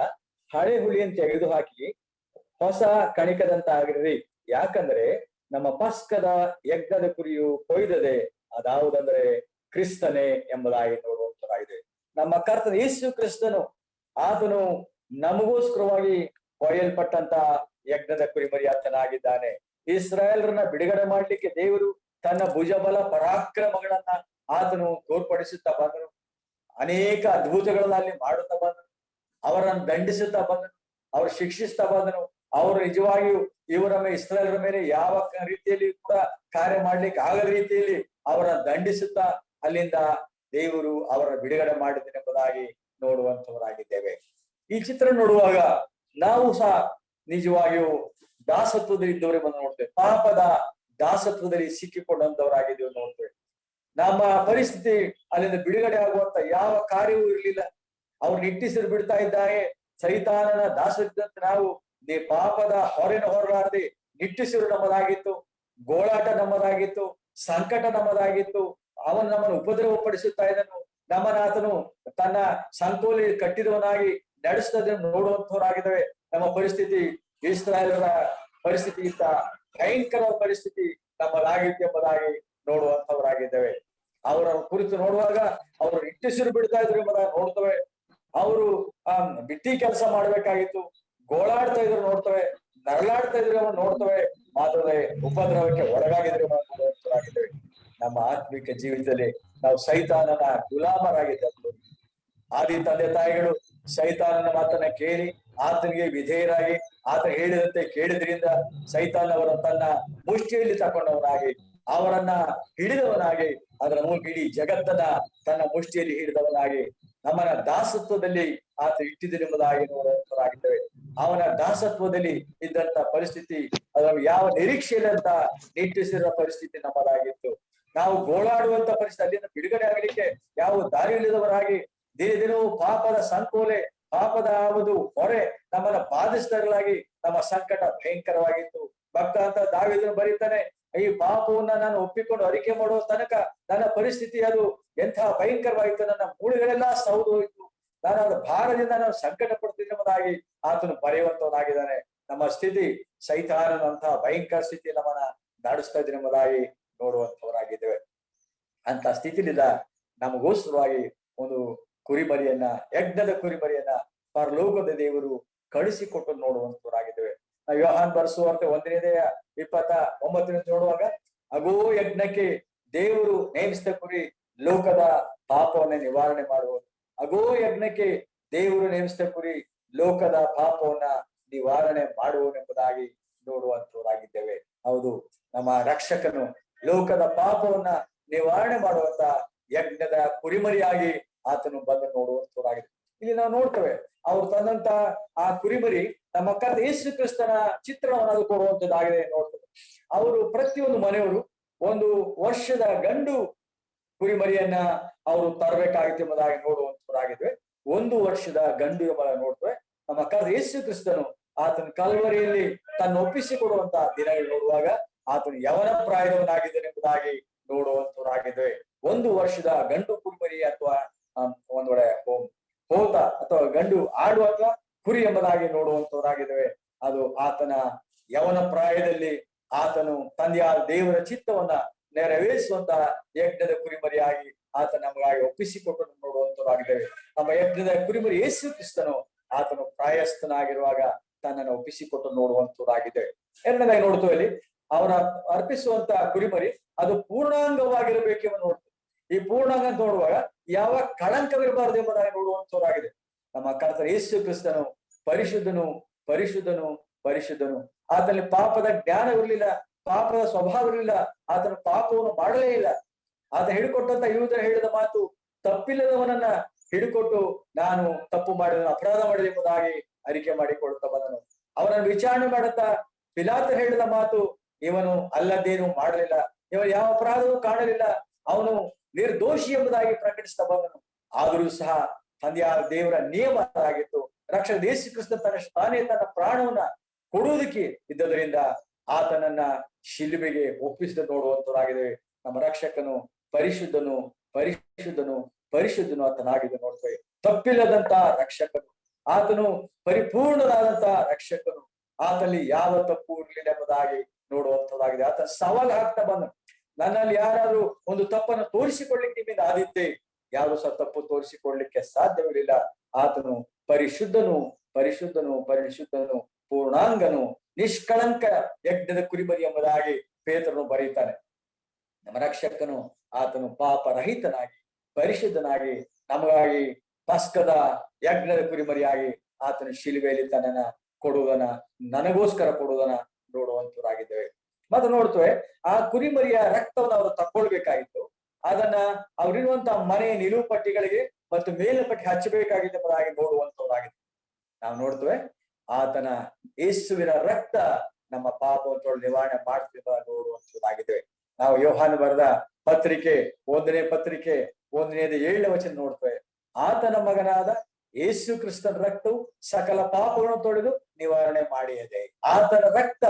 ಹಳೆ ಹುಳಿಯನ್ನು ತೆಗೆದು ಹಾಕಿ ಹೊಸ ಕಣಿಕದಂತಾಗಿರ್ರಿ. ಯಾಕಂದ್ರೆ ನಮ್ಮ ಪಸ್ಕದ ಯಜ್ಞದ ಕುರಿಯು ಕೊಯ್ದದೆ, ಅದಾವುದಂದ್ರೆ ಕ್ರಿಸ್ತನೇ ಎಂಬುದಾಗಿ ನೋಡುವಂತರಾಗಿದೆ. ನಮ್ಮ ಕರ್ತನ ಯೇಸು ಕ್ರಿಸ್ತನು ಆತನು ನಮಗೋಸ್ಕರವಾಗಿ ಕೊಯ್ಯಲ್ಪಟ್ಟಂತ ಯಜ್ಞದ ಕುರಿಮರಿ ಆತನಾಗಿದ್ದಾನೆ. ಇಸ್ರಾಯೇಲರನ್ನ ಬಿಡುಗಡೆ ಮಾಡ್ಲಿಕ್ಕೆ ದೇವರು ತನ್ನ ಭುಜಬಲ ಪರಾಕ್ರಮಗಳನ್ನ ಆತನು ತೋರ್ಪಡಿಸುತ್ತಾ ಬಂದನು. ಅನೇಕ ಅದ್ಭುತಗಳನ್ನ ಅಲ್ಲಿ ಮಾಡುತ್ತಾ ಬಂದನು. ಅವರನ್ನು ದಂಡಿಸುತ್ತಾ ಬಂದನು, ಅವ್ರು ಶಿಕ್ಷಿಸ್ತಾ ಬಂದನು. ಅವರು ನಿಜವಾಗಿಯೂ ಇವರ ಇಸ್ರಾಯೇಲರ ಮೇಲೆ ಯಾವ ರೀತಿಯಲ್ಲಿ ಕೂಡ ಕಾರ್ಯ ಮಾಡ್ಲಿಕ್ಕೆ ಆಗದ ರೀತಿಯಲ್ಲಿ ಅವರ ದಂಡಿಸುತ್ತಾ ಅಲ್ಲಿಂದ ದೇವರು ಅವರ ಬಿಡುಗಡೆ ಮಾಡಿದನೆಂಬುದಾಗಿ ನೋಡುವಂತವರಾಗಿದ್ದೇವೆ. ಈ ಚಿತ್ರ ನೋಡುವಾಗ ನಾವು ಸಹ ನಿಜವಾಗಿಯೂ ದಾಸತ್ವದಲ್ಲಿ ಇದ್ದವರೇ ಬಂದು ನೋಡ್ತೇವೆ. ಪಾಪದ ದಾಸತ್ವದಲ್ಲಿ ಸಿಕ್ಕಿಕೊಂಡಂತವರಾಗಿದ್ದೇವೆ ನೋಡ್ತೇವೆ. ನಮ್ಮ ಪರಿಸ್ಥಿತಿ ಅಲ್ಲಿಂದ ಬಿಡುಗಡೆ ಆಗುವಂತ ಯಾವ ಕಾರ್ಯವೂ ಇರಲಿಲ್ಲ. ಅವ್ರು ನಿಟ್ಟಿಸಿರು ಬಿಡ್ತಾ ಇದ್ದಾರೆ. ಸೈತಾನನ ದಾಸತ್ವದಂತೆ ನಾವು ಪಾಪದ ಹೊರೆನ ಹೊರಲಾರದೆ ನಿಟ್ಟಿಸಿರು ನಮ್ಮದಾಗಿತ್ತು, ಗೋಳಾಟ ನಮ್ಮದಾಗಿತ್ತು, ಸಂಕಟ ನಮ್ಮದಾಗಿತ್ತು. ಅವನು ನಮ್ಮನ್ನು ಉಪದ್ರವ ಪಡಿಸುತ್ತಾ ಇದ್ದನು. ನಮ್ಮನ್ನ ಆತನು ತನ್ನ ಸಂಕೋಲಿ ಕಟ್ಟಿದವನಾಗಿ ನಡೆಸ್ತದನ್ನು ನೋಡುವಂತವರಾಗಿದ್ದೇವೆ. ನಮ್ಮ ಪರಿಸ್ಥಿತಿ ಇಸ್ರಾಯೇಲರ ಪರಿಸ್ಥಿತಿಗಿಂತ ಭಯಂಕರ ಪರಿಸ್ಥಿತಿ ನಮ್ಮದಾಗಿತ್ತು ಎಂಬುದಾಗಿ ನೋಡುವಂತವರಾಗಿದ್ದೇವೆ. ಅವರ ಕುರಿತು ನೋಡುವಾಗ ಅವರು ನಿಟ್ಟಿಸಿರು ಬಿಡ್ತಾ ಇದ್ರು ಎಂಬುದಾಗಿ ನೋಡ್ತವೆ. ಅವರು ಬಿಟ್ಟಿ ಕೆಲಸ ಮಾಡ್ಬೇಕಾಗಿತ್ತು, ಗೋಳಾಡ್ತಾ ಇದ್ರು ನೋಡ್ತವೆ, ನರಳಾಡ್ತಾ ಇದ್ರು ನೋಡ್ತವೆ. ಮಾತ್ರ ಉಪದ್ರವಕ್ಕೆ ಒಳಗಾಗಿದ್ರೆ ನೋಡುವಂತವರಾಗಿದ್ದೇವೆ. ನಮ್ಮ ಆತ್ಮಿಕ ಜೀವಿತದಲ್ಲಿ ನಾವು ಸೈತಾನನ ಗುಲಾಮರಾಗಿದ್ದರು. ಆದಿ ತಂದೆ ತಾಯಿಗಳು ಸೈತಾನನ ಮಾತನ್ನ ಕೇಳಿ ಆತನಿಗೆ ವಿಧೇಯರಾಗಿ ಆತ ಹೇಳಿದಂತೆ ಕೇಳಿದ್ರಿಂದ ಸೈತಾನವರ ತನ್ನ ಮುಷ್ಟಿಯಲ್ಲಿ ತಕೊಂಡವನಾಗಿ ಅವರನ್ನ ಹಿಡಿದವನಾಗಿ ಅದರ ಮೂಲಕ ಇಡೀ ಜಗತ್ತನ್ನ ತನ್ನ ಮುಷ್ಟಿಯಲ್ಲಿ ಹಿಡಿದವನಾಗಿ ನಮ್ಮನ್ನ ದಾಸತ್ವದಲ್ಲಿ ಆತ ಇಟ್ಟಿದ್ದೆಂಬುದಾಗಿ ನೋಡುವಂತರಾಗಿದ್ದೇವೆ. ಅವನ ದಾಸತ್ವದಲ್ಲಿ ಇದ್ದಂತ ಪರಿಸ್ಥಿತಿ, ಅದರ ಯಾವ ನಿರೀಕ್ಷೆಯಿಲ್ಲಂತ ನಿಟ್ಟಿಸಿರುವ ಪರಿಸ್ಥಿತಿ ನಮ್ಮದಾಗಿತ್ತು. ನಾವು ಗೋಳಾಡುವಂತ ಪರಿಸ್ಥಿತಿ, ಅಲ್ಲಿಂದ ಬಿಡುಗಡೆ ಆಗಲಿಕ್ಕೆ ಯಾವ ದಾರಿ ಇಲ್ಲದವರಾಗಿ ದಿನ ದಿನವೂ ಪಾಪದ ಸಂಕೋಲೆ, ಪಾಪದ ಒಂದು ಹೊರೆ ನಮ್ಮನ್ನ ಬಾಧಿಸಿದಾಗಲಾಗಿ ನಮ್ಮ ಸಂಕಟ ಭಯಂಕರವಾಗಿತ್ತು. ಭಕ್ತ ಅಂತ ದಾವೀದನು ಬರೀತಾನೆ, ಈ ಪಾಪವನ್ನ ನಾನು ಒಪ್ಪಿಕೊಂಡು ಅರಿಕೆ ಮಾಡುವ ತನಕ ನನ್ನ ಪರಿಸ್ಥಿತಿ ಅದು ಎಂಥ ಭಯಂಕರವಾಗಿತ್ತು. ನನ್ನ ಮೂಳೆಗಳೆಲ್ಲ ಸೌದು ಹೋಯ್ತು, ನಾನು ಅದ್ರ ಭಾರದಿಂದ ನಾನು ಸಂಕಟ ಪಡ್ತೀನಿ ಎಂಬುದಾಗಿ ಆತನು ಬರೆಯುವಂತವನಾಗಿದ್ದಾನೆ. ನಮ್ಮ ಸ್ಥಿತಿ ಸೈತಾನನಂತಹ ಭಯಂಕರ ಸ್ಥಿತಿ ನಮ್ಮನ್ನ ನಡೆಸ್ತಾ ಇದ್ದೀನಿ ಎಂಬುದಾಗಿ ನೋಡುವಂತವರಾಗಿದ್ದೇವೆ. ಅಂತ ಸ್ಥಿತಿಲಿಂದ ನಮಗೋಸ್ಕರವಾಗಿ ಒಂದು ಕುರಿಮರಿಯನ್ನ, ಯಜ್ಞದ ಕುರಿಮರಿಯನ್ನ ಪರಲೋಕದ ದೇವರು ಕಳಿಸಿಕೊಟ್ಟು ನೋಡುವಂತವರಾಗಿದ್ದೇವೆ. ನಾವು ಯೋಹಾನ್ ಬರೆಸುವಂತೆ 1:29 ನೋಡುವಾಗ, ಅಗೋ ಯಜ್ಞಕ್ಕೆ ದೇವರು ನೇಮಿಸಿದ ಕುರಿ ಲೋಕದ ಪಾಪವನ್ನ ನಿವಾರಣೆ ಮಾಡುವುದು. ಅಗೋ ಯಜ್ಞಕ್ಕೆ ದೇವರು ನೇಮಿಸಿದ ಕುರಿ ಲೋಕದ ಪಾಪವನ್ನ ನಿವಾರಣೆ ಮಾಡುವನೆಂಬುದಾಗಿ ನೋಡುವಂತವರಾಗಿದ್ದೇವೆ. ಹೌದು, ನಮ್ಮ ರಕ್ಷಕನು ಲೋಕದ ಪಾಪವನ್ನ ನಿವಾರಣೆ ಮಾಡುವಂತ ಯಜ್ಞದ ಕುರಿಮರಿಯಾಗಿ ಆತನು ಬಂದು ನೋಡುವಂತವರಾಗಿದೆ. ಇಲ್ಲಿ ನಾವು ನೋಡ್ತೇವೆ, ಅವ್ರು ತಂದಂತ ಆ ಕುರಿಮರಿ ನಮ್ಮ ಕರ್ತ ಯೇಸು ಕ್ರಿಸ್ತನ ಚಿತ್ರಣವನ್ನು ಅದು ಕೊಡುವಂತದ್ದಾಗಿದೆ ನೋಡ್ತೇವೆ. ಅವರು ಪ್ರತಿಯೊಂದು ಮನೆಯವರು ಒಂದು ವರ್ಷದ ಗಂಡು ಕುರಿಮರಿಯನ್ನ ಅವರು ತರಬೇಕಾಗಿತ್ತು ಎಂಬುದಾಗಿ ನೋಡುವಂತವರಾಗಿದ್ವಿ. 1 ವರ್ಷದ ಗಂಡು ಎಂಬುದಾಗಿ ನೋಡ್ತೇವೆ. ನಮ್ಮ ಕರ್ತ ಯೇಸು ಕ್ರಿಸ್ತನು ಆತನ ಕಲ್ವರಿಯಲ್ಲಿ ತನ್ನ ಒಪ್ಪಿಸಿಕೊಡುವಂತ ದಿನಗಳು ನೋಡುವಾಗ ಆತನು ಯವನ ಪ್ರಾಯದವನಾಗಿದ್ದಾನೆ ಎಂಬುದಾಗಿ ನೋಡುವಂತವರಾಗಿದ್ದೇವೆ. 1 ವರ್ಷದ ಗಂಡು ಕುರಿಮರಿ ಅಥವಾ ಒಂದ್ ವೇಳೆ ಹೋತ ಅಥವಾ ಗಂಡು ಆಡು ಅಥವಾ ಕುರಿ ಎಂಬುದಾಗಿ ನೋಡುವಂತವರಾಗಿದ್ದೇವೆ. ಅದು ಆತನ ಯವನ ಪ್ರಾಯದಲ್ಲಿ ಆತನು ತಂದೆಯಾದ ದೇವರ ಚಿತ್ತವನ್ನ ನೆರವೇರಿಸುವಂತ ಯಜ್ಞದ ಕುರಿಮರಿಯಾಗಿ ಆತ ನಮಗಾಗಿ ಒಪ್ಪಿಸಿಕೊಟ್ಟು ನೋಡುವಂತರಾಗಿದ್ದೇವೆ. ನಮ್ಮ ಯಜ್ಞದ ಕುರಿಮರಿ ಯೇಸು ಕ್ರಿಸ್ತನು ಆತನು ಪ್ರಾಯಸ್ಥನಾಗಿರುವಾಗ ತನ್ನನ್ನು ಒಪ್ಪಿಸಿಕೊಟ್ಟು ನೋಡುವಂತರಾಗಿದ್ದೇವೆ. ಎರಡನೇದಾಗಿ ನೋಡ್ತೇವೆ ಇಲ್ಲಿ ಅವನ ಅರ್ಪಿಸುವಂತ ಕುರಿಮರಿ ಅದು ಪೂರ್ಣಾಂಗವಾಗಿರಬೇಕೆಂಬ ನೋಡ್ತೇವೆ. ಈ ಪೂರ್ಣಾಂಗ ನೋಡುವಾಗ ಯಾವ ಕಳಂಕವಿರಬಾರದು ಎಂಬುದಾಗಿ ನೋಡುವಂತವರಾಗಿದೆ. ನಮ್ಮ ಕರ್ತನ ಯೇಸು ಕ್ರಿಸ್ತನು ಪರಿಶುದ್ಧನು ಪರಿಶುದ್ಧನು ಪರಿಶುದ್ಧನು. ಆತನಲ್ಲಿ ಪಾಪದ ಜ್ಞಾನವಿರಲಿಲ್ಲ, ಪಾಪದ ಸ್ವಭಾವ ಇರಲಿಲ್ಲ, ಆತನ ಪಾಪವನ್ನು ಮಾಡಲೇ ಇಲ್ಲ. ಆತ ಹಿಡಿಕೊಟ್ಟಂತ ಯೂದನು ಹೇಳಿದ ಮಾತು, ತಪ್ಪಿಲ್ಲದವನನ್ನ ಹಿಡಿಕೊಟ್ಟು ನಾನು ತಪ್ಪು ಮಾಡಿದ ಅಪರಾಧ ಮಾಡಿದೆ ಎಂಬುದಾಗಿ ಅರಿಕೆ ಮಾಡಿಕೊಳ್ಳುತ್ತಾ ಬಂದನು. ಅವನನ್ನು ವಿಚಾರಣೆ ಮಾಡುತ್ತಾ ಪಿಲಾತ ಹೇಳಿದ ಮಾತು, ಇವನು ಅಲ್ಲದೇನು ಮಾಡಲಿಲ್ಲ, ಇವನು ಯಾವ ಅಪರಾಧವೂ ಕಾಣಲಿಲ್ಲ, ಅವನು ನಿರ್ದೋಷಿ ಎಂಬುದಾಗಿ ಪ್ರಕಟಿಸ್ತಾ ಬಂದನು. ಆದರೂ ಸಹ ತಂದೆಯ ದೇವರ ನಿಯಮ ಆಗಿತ್ತು. ರಕ್ಷಕ ಯೇಸು ಕ್ರಿಸ್ತ ತಾನೇ ತನ್ನ ಪ್ರಾಣವನ್ನ ಕೊಡುವುದಕ್ಕೆ ಇದ್ದದರಿಂದ ಆತನನ್ನ ಶಿಲುಬೆಗೆ ಒಪ್ಪಿಸಿದ ನೋಡುವಂತರಾಗಿದ್ದೇವೆ. ನಮ್ಮ ರಕ್ಷಕನು ಪರಿಶುದ್ಧನು ಪರಿಶುದ್ಧನು ಪರಿಶುದ್ಧನು ಆತನಾಗಿದೆ ನೋಡ್ತೇವೆ. ತಪ್ಪಿಲ್ಲದಂತ ರಕ್ಷಕನು, ಆತನು ಪರಿಪೂರ್ಣನಾದಂತ ರಕ್ಷಕನು, ಆತನಲ್ಲಿ ಯಾವ ತಪ್ಪು ಇರಲಿಲ್ಲ ಎಂಬುದಾಗಿ ನೋಡುವಂತದಾಗಿದೆ. ಆತ ಸವಾಲು ಹಾಕ್ತಾ ಬಂದನು, ನನ್ನಲ್ಲಿ ಯಾರಾದ್ರೂ ಒಂದು ತಪ್ಪನ್ನು ತೋರಿಸಿಕೊಳ್ಳಿಕ್ಕೆ ನಿಮ್ಮಿಂದ ಆದಿದ್ದೆ, ಯಾರು ಸಹ ತಪ್ಪು ತೋರಿಸಿಕೊಳ್ಳಲಿಕ್ಕೆ ಸಾಧ್ಯವಿರಲಿಲ್ಲ. ಆತನು ಪರಿಶುದ್ಧನು ಪರಿಶುದ್ಧನು ಪರಿಶುದ್ಧನು ಪೂರ್ಣಾಂಗನು ನಿಷ್ಕಳಂಕ ಯಜ್ಞದ ಕುರಿಮರಿ ಎಂಬುದಾಗಿ ಪೇತ್ರನು ಬರೀತಾನೆ. ನಮ್ಮ ರಕ್ಷಕನು ಆತನು ಪಾಪರಹಿತನಾಗಿ ಪರಿಶುದ್ಧನಾಗಿ ನಮಗಾಗಿ ಪಸ್ಕದ ಯಜ್ಞದ ಕುರಿಮರಿಯಾಗಿ ಆತನು ಶಿಲುಬೆಯಲ್ಲಿ ತನ್ನನ್ನ ಕೊಡುವುದನ್ನ ನನಗೋಸ್ಕರ ಕೊಡುವುದನ್ನ ನೋಡುವಂತರಾಗಿದ್ದೇವೆ. ಮತ್ತೆ ನೋಡ್ತೇವೆ ಆ ಕುರಿಮರಿಯ ರಕ್ತವನ್ನು ಅವರು ತಕ್ಕೊಳ್ಬೇಕಾಗಿತ್ತು. ಅದನ್ನ ಅವರಿರುವಂತಹ ಮನೆ ನಿಲುಪಟ್ಟಿಗಳಿಗೆ ಮತ್ತು ಮೇಲುಪಟ್ಟಿ ಹಚ್ಚಬೇಕಾಗಿದೆ ಎಂಬುದಾಗಿ ನೋಡುವಂತವರಾಗಿದೆ. ನಾವು ನೋಡ್ತೇವೆ ಆತನ ಯೇಸುವಿನ ರಕ್ತ ನಮ್ಮ ಪಾಪವನ್ನು ನಿವಾರಣೆ ಮಾಡ್ತಿದ್ದ ನೋಡುವಂತದ್ದಾಗಿದ್ದೇವೆ. ನಾವು ಯೋಹಾನ ಬರೆದ ಪತ್ರಿಕೆ 1ನೇ ಪತ್ರಿಕೆ 1ನೇ ವಚನ ನೋಡ್ತೇವೆ. ಆತನ ಮಗನಾದ ಯೇಸು ಕ್ರಿಸ್ತನ ರಕ್ತವು ಸಕಲ ಪಾಪಗಳನ್ನು ತೊಳೆದು ನಿವಾರಣೆ ಮಾಡಿದೆ. ಆತನ ರಕ್ತ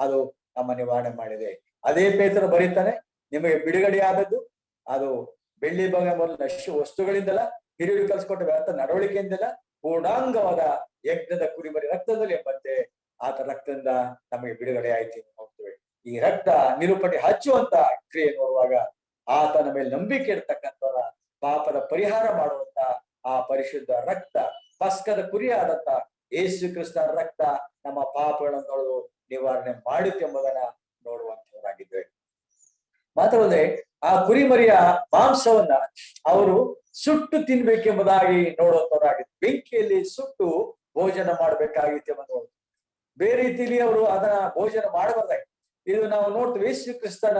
ಅದು ನಮ್ಮ ನಿವಾರಣೆ ಮಾಡಿದೆ. ಅದೇ ಪೇತ್ರನು ಬರೀತಾನೆ, ನಿಮಗೆ ಬಿಡುಗಡೆಯಾದದ್ದು ಅದು ಬೆಳ್ಳಿ ಬಂಗಾರ ಮೊದಲು ನಶ್ಯ ವಸ್ತುಗಳಿಂದಲ್ಲ, ಹಿರಿಯರು ಕಲ್ಸ್ಕೊಟ್ಟ ವ್ಯರ್ಥ ನಡವಳಿಕೆಯಿಂದಲ್ಲ, ಪೂರ್ಣಾಂಗವಾದ ಯಜ್ಞದ ಕುರಿಮರಿ ರಕ್ತದಲ್ಲಿ ಎಂಬಂತೆ ಆತ ರಕ್ತದಿಂದ ನಮಗೆ ಬಿಡುಗಡೆ ಆಯ್ತು ನೋಡ್ತೇವೆ. ಈ ರಕ್ತ ನಿರೂಪಣೆ ಹಚ್ಚುವಂತ ಕ್ರಿಯೆ ನೋಡುವಾಗ ಆತನ ಮೇಲೆ ನಂಬಿಕೆ ಇರ್ತಕ್ಕಂಥವರ ಪಾಪದ ಪರಿಹಾರ ಮಾಡುವಂತ ಆ ಪರಿಶುದ್ಧ ರಕ್ತ, ಪಸ್ಕದ ಕುರಿಯಾದಂತ ಯೇಸು ಕ್ರಿಸ್ತನ ರಕ್ತ ನಮ್ಮ ಪಾಪಗಳನ್ನು ನಿವಾರಣೆ ಮಾಡುತ್ತೆ ಎಂಬುದನ್ನ ನೋಡುವಂತವರಾಗಿದ್ದೇವೆ. ಮಾತ್ರವಲ್ಲದೆ ಆ ಕುರಿಮರಿಯ ಮಾಂಸವನ್ನ ಅವರು ಸುಟ್ಟು ತಿನ್ಬೇಕೆಂಬುದಾಗಿ ನೋಡುವಂತವರಾಗಿತ್ತು. ಬೆಂಕಿಯಲ್ಲಿ ಸುಟ್ಟು ಭೋಜನ ಮಾಡ್ಬೇಕಾಗಿತ್ತು ಎಂಬುದು. ಬೇರೆ ರೀತಿಯಲ್ಲಿ ಅವರು ಅದನ್ನ ಭೋಜನ ಮಾಡಬಾರ್ದಾಗಿತ್ತು. ಇದು ನಾವು ನೋಡ್ತೇವೆ. ಯೇಸು ಕ್ರಿಸ್ತನ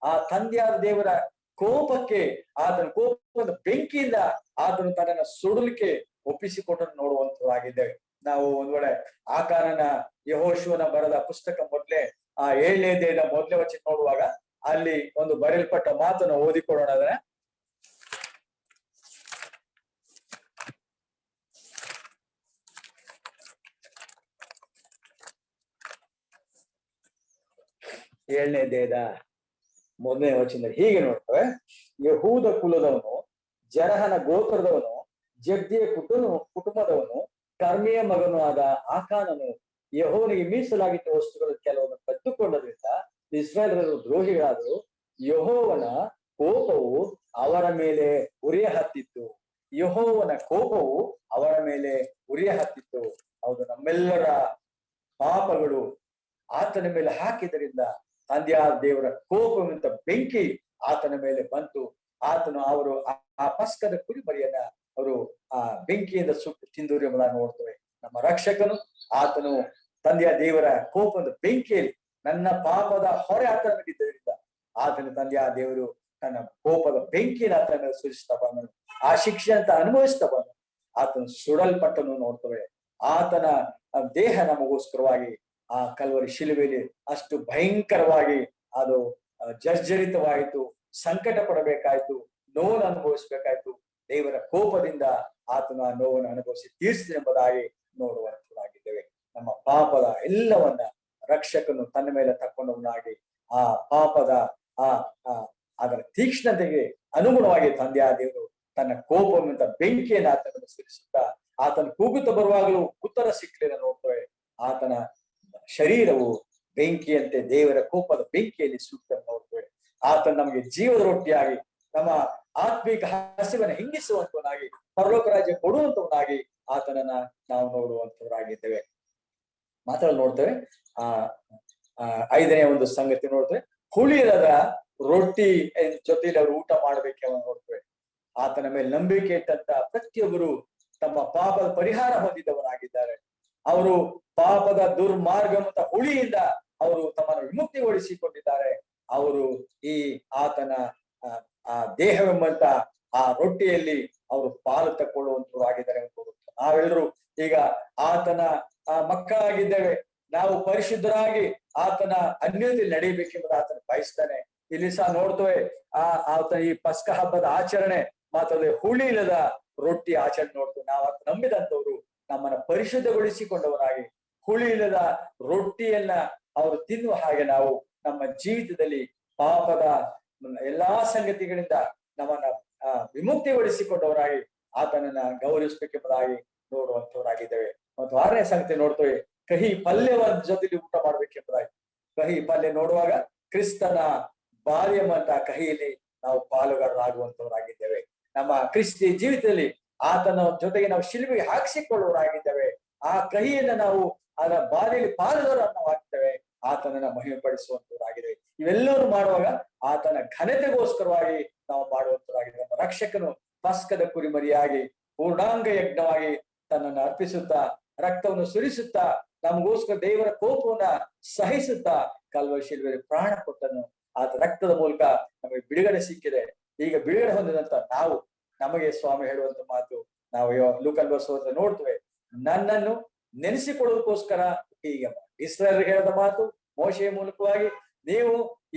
ಆ ತಂದೆಯಾದ ದೇವರ ಕೋಪಕ್ಕೆ, ಆತನ ಕೋಪದ ಬೆಂಕಿಯಿಂದ ಆತನು ತನ್ನನ್ನ ಸುಡಲಿಕ್ಕೆ ಒಪ್ಪಿಸಿಕೊಟ್ಟನ್ನು ನೋಡುವಂತವಾಗಿದ್ದೇವೆ. ನಾವು ಒಂದ್ ವೇಳೆ ಆಕಾರನ ಯೆಹೋಶುವನ ಬರೆದ ಪುಸ್ತಕ ಮೊದಲೇ ಆ 7ನೇ ಅಧ್ಯಾಯದ ಮೊದಲನೇ ವಚನ ನೋಡುವಾಗ ಅಲ್ಲಿ ಒಂದು ಬರೆಯಲ್ಪಟ್ಟ ಮಾತನ್ನು ಓದಿಕೊಳ್ಳೋಣ. ಅದನ್ನ ಏಳನೇ ಅಧ್ಯಾಯದ ಮೊದಲನೇ ವಚನದಲ್ಲಿ ಹೀಗೆ ನೋಡ್ತೇವೆ. ಯಹೂದ ಕುಲದವನು, ಜರಹನ ಗೋತ್ರದವನು, ಜಗ್ದಿಯ ಕುಟುಂಬದವನು, ಕರ್ಮಿಯ ಮಗನು ಆದ ಆಕಾನನು ಯೆಹೋವನಿಗೆ ಮೀಸಲಾಗಿದ್ದ ವಸ್ತುಗಳ ಕೆಲವನ್ನು ಕದ್ದುಕೊಂಡದ್ರಿಂದ ಇಸ್ರಾಯೇಲರು ದ್ರೋಹಿಗಳಾದರು. ಯೆಹೋವನ ಕೋಪವು ಅವರ ಮೇಲೆ ಉರಿಯ ಹತ್ತಿತ್ತು. ಯೆಹೋವನ ಕೋಪವು ಅವರ ಮೇಲೆ ಉರಿಯ ಹತ್ತಿತ್ತು. ಹೌದು, ನಮ್ಮೆಲ್ಲರ ಪಾಪಗಳು ಆತನ ಮೇಲೆ ಹಾಕಿದರಿಂದ ತಂದೆಯಾದ ದೇವರ ಕೋಪವಂತ ಬೆಂಕಿ ಆತನ ಮೇಲೆ ಬಂತು. ಆತನು ಅವರು ಆ ಪಸ್ಕದ ಕುರಿಮರಿಯನ್ನ ಅವರು ಆ ಬೆಂಕಿಯಿಂದ ಸುಟ್ಟು ತಿಂದೂರು ಎಂಬುದಾಗಿ ನೋಡ್ತೇವೆ. ನಮ್ಮ ರಕ್ಷಕನು ಆತನು ತಂದೆಯ ದೇವರ ಕೋಪದ ಬೆಂಕಿಯಲ್ಲಿ ನನ್ನ ಪಾಪದ ಹೊರೆ ಆತನ ಮೇಲೆ ಇದ್ದರಿಂದ ಆತನ ತಂದೆಯ ದೇವರು ತನ್ನ ಕೋಪದ ಬೆಂಕಿಯನ್ನು ಆತನ ಮೇಲೆ ಸುರಿಸ್ತಾ ಬಂದನು. ಆ ಶಿಕ್ಷೆ ಅಂತ ಅನುಭವಿಸ್ತಾ ಬಂದನು. ಆತನು ಸುಡಲ್ಪಟ್ಟನು ನೋಡ್ತೇವೆ. ಆತನ ದೇಹ ನಮಗೋಸ್ಕರವಾಗಿ ಆ ಕಲ್ವರಿ ಶಿಲುಬೆಯಲ್ಲಿ ಅಷ್ಟು ಭಯಂಕರವಾಗಿ ಅದು ಜರ್ಜರಿತವಾಯಿತು, ಸಂಕಟ ಪಡಬೇಕಾಯ್ತು, ನೋವನ್ನು ಅನುಭವಿಸ್ಬೇಕಾಯ್ತು. ದೇವರ ಕೋಪದಿಂದ ಆತನ ಆ ನೋವನ್ನು ಅನುಭವಿಸಿ ತೀರಿಸಿದೆ ಎಂಬುದಾಗಿ ನೋಡುವಂತರಾಗಿದ್ದೇವೆ. ನಮ್ಮ ಪಾಪದ ಎಲ್ಲವನ್ನ ರಕ್ಷಕನು ತನ್ನ ಮೇಲೆ ತಕ್ಕೊಂಡವನಾಗಿ ಆ ಪಾಪದ ಅದರ ತೀಕ್ಷ್ಣತೆಗೆ ಅನುಗುಣವಾಗಿ ತಂದೆಯ ದೇವರು ತನ್ನ ಕೋಪವಂತ ಬೆಂಕಿಯನ್ನು ಆತನನ್ನು ಸುರಿಸುತ್ತಾ ಆತನ ಕೂಗುತ್ತ ಬರುವಾಗಲೂ ಉತ್ತರ ಸಿಕ್ಕಲಿಲ್ಲ ನೋಡ್ತೇವೆ. ಆತನ ಶರೀರವು ಬೆಂಕಿಯಂತೆ ದೇವರ ಕೋಪದ ಬೆಂಕಿಯಲ್ಲಿ ಸುತ್ತ ನೋಡ್ತೇವೆ. ಆತನ ನಮಗೆ ಜೀವದ ರೊಟ್ಟಿಯಾಗಿ ನಮ್ಮ ಆತ್ಮಿಕ ಹಸಿವನ್ನು ಹಿಂಗಿಸುವಂತವನಾಗಿ ಪರಲೋಕ ರಾಜ್ಯ ಕೊಡುವಂತವನಾಗಿ ಆತನನ್ನ ನಾವು ನೋಡುವಂತವರಾಗಿದ್ದೇವೆ. ಮಾತಾಡಿ ನೋಡ್ತೇವೆ. ಐದನೇ ಒಂದು ಸಂಗತಿ ನೋಡ್ತೇವೆ, ಹುಳಿಯಿಲ್ಲದ ರೊಟ್ಟಿ ಜೊತೆಲಿ ಅವರು ಊಟ ಮಾಡ್ಬೇಕೆ ನೋಡ್ತೇವೆ. ಆತನ ಮೇಲೆ ನಂಬಿಕೆ ಇಟ್ಟಂತ ಪ್ರತಿಯೊಬ್ಬರು ತಮ್ಮ ಪಾಪದ ಪರಿಹಾರ ಹೊಂದಿದವರಾಗಿದ್ದಾರೆ. ಅವರು ಪಾಪದ ದುರ್ಮಾರ್ಗ ಮತ್ತು ಹುಳಿಯಿಂದ ಅವರು ತಮ್ಮನ್ನು ವಿಮುಕ್ತಿಗೊಳಿಸಿಕೊಂಡಿದ್ದಾರೆ. ಅವರು ಈ ಆತನ ಆ ದೇಹವೆಂಬಂತ ಆ ರೊಟ್ಟಿಯಲ್ಲಿ ಅವರು ಪಾಲು ತಕ್ಕೊಳ್ಳುವಂತವರಾಗಿದ್ದಾರೆ. ನಾವೆಲ್ಲರೂ ಈಗ ಆತನ ಮಕ್ಕಳಾಗಿದ್ದೇವೆ. ನಾವು ಪರಿಶುದ್ಧರಾಗಿ ಆತನ ಅನ್ಯದಲ್ಲಿ ನಡೆಯಬೇಕೆಂಬುದು ಆತನ ಬಯಸ್ತಾನೆ. ಇಲ್ಲಿ ಸಹ ನೋಡ್ತೇವೆ ಆತನ ಈ ಪಸ್ಕ ಹಬ್ಬದ ಆಚರಣೆ ಮಾತ್ರ ಹುಳಿ ಇಲ್ಲದ ರೊಟ್ಟಿ ಆಚರಣೆ ನೋಡ್ತೇವೆ. ನಾವು ಆತ ನಂಬಿದಂತವ್ರು ನಮ್ಮನ್ನ ಪರಿಶುದ್ಧಗೊಳಿಸಿಕೊಂಡವರಾಗಿ ಹುಳಿ ಇಲ್ಲದ ರೊಟ್ಟಿಯನ್ನ ಅವರು ತಿನ್ನುವ ಹಾಗೆ ನಾವು ನಮ್ಮ ಜೀವಿತದಲ್ಲಿ ಪಾಪದ ಎಲ್ಲಾ ಸಂಗತಿಗಳಿಂದ ನಮ್ಮನ್ನ ವಿಮುಕ್ತಿಗೊಳಿಸಿಕೊಂಡವರಾಗಿ ಆತನನ್ನ ಗೌರವಿಸ್ಬೇಕೆಂಬುದಾಗಿ ನೋಡುವಂತವರಾಗಿದ್ದೇವೆ. ಮತ್ತು 6ನೇ ಸಂಗತಿ ನೋಡ್ತೇವೆ, ಕಹಿ ಪಲ್ಯವ ಜೊತೆಲಿ ಊಟ ಮಾಡ್ಬೇಕೆಂಬುದಾಗಿ. ಕಹಿ ಪಲ್ಯ ನೋಡುವಾಗ ಕ್ರಿಸ್ತನ ಬಾಲ್ಯವಂತ ಕಹಿಯಲ್ಲಿ ನಾವು ಪಾಲುಗಾರರಾಗುವಂತವರಾಗಿದ್ದೇವೆ. ನಮ್ಮ ಕ್ರಿಸ್ತಿ ಜೀವಿತದಲ್ಲಿ ಆತನ ಜೊತೆಗೆ ನಾವು ಶಿಲುಬೆಗೆ ಹಾಕಿಸಿಕೊಳ್ಳುವರಾಗಿದ್ದೇವೆ. ಆ ಕಹಿಯನ್ನ ನಾವು ಅದರ ಬಾಧೆಯಲ್ಲಿ ಪಾಲುಗಾರರಾಗ್ತೇವೆ. ಆತನನ್ನ ಮಹಿಮೆ ಪಡಿಸುವಂತವರಾಗಿದ್ದೇವೆ. ಇವೆಲ್ಲರೂ ಮಾಡುವಾಗ ಆತನ ಘನತೆಗೋಸ್ಕರವಾಗಿ ನಾವು ಮಾಡುವಂತವರಾಗಿದೆ. ನಮ್ಮ ರಕ್ಷಕನು ಪಸ್ಕದ ಕುರಿಮರಿಯಾಗಿ ಪೂರ್ಣಾಂಗ ಯಜ್ಞವಾಗಿ ತನ್ನನ್ನು ಅರ್ಪಿಸುತ್ತಾ ರಕ್ತವನ್ನು ಸುರಿಸುತ್ತಾ ನಮಗೋಸ್ಕರ ದೇವರ ಕೋಪವನ್ನ ಸಹಿಸುತ್ತಾ ಕಲ್ವರಿ ಶಿಲುಬೆಯಲ್ಲಿ ಪ್ರಾಣ ಕೊಟ್ಟನು. ಆತ ರಕ್ತದ ಮೂಲಕ ನಮಗೆ ಬಿಡುಗಡೆ ಸಿಕ್ಕಿದೆ. ಈಗ ಬಿಡುಗಡೆ ಹೊಂದಿದಂತ ನಾವು ನಮಗೆ ಸ್ವಾಮಿ ಹೇಳುವಂತ ಮಾತು ನಾವು ಲೂಕನ್ ಬಸವತ್ರ ನೋಡ್ತೇವೆ, ನನ್ನನ್ನು ನೆನೆಸಿಕೊಳ್ಳೋದಕ್ಕೋಸ್ಕರ ಹೀಗೆ ಇಸ್ರಾಯೇಲ್ರಿಗೆ ಹೇಳಿದ ಮಾತು ಮೋಶೆಯ ಮೂಲಕವಾಗಿ, ನೀವು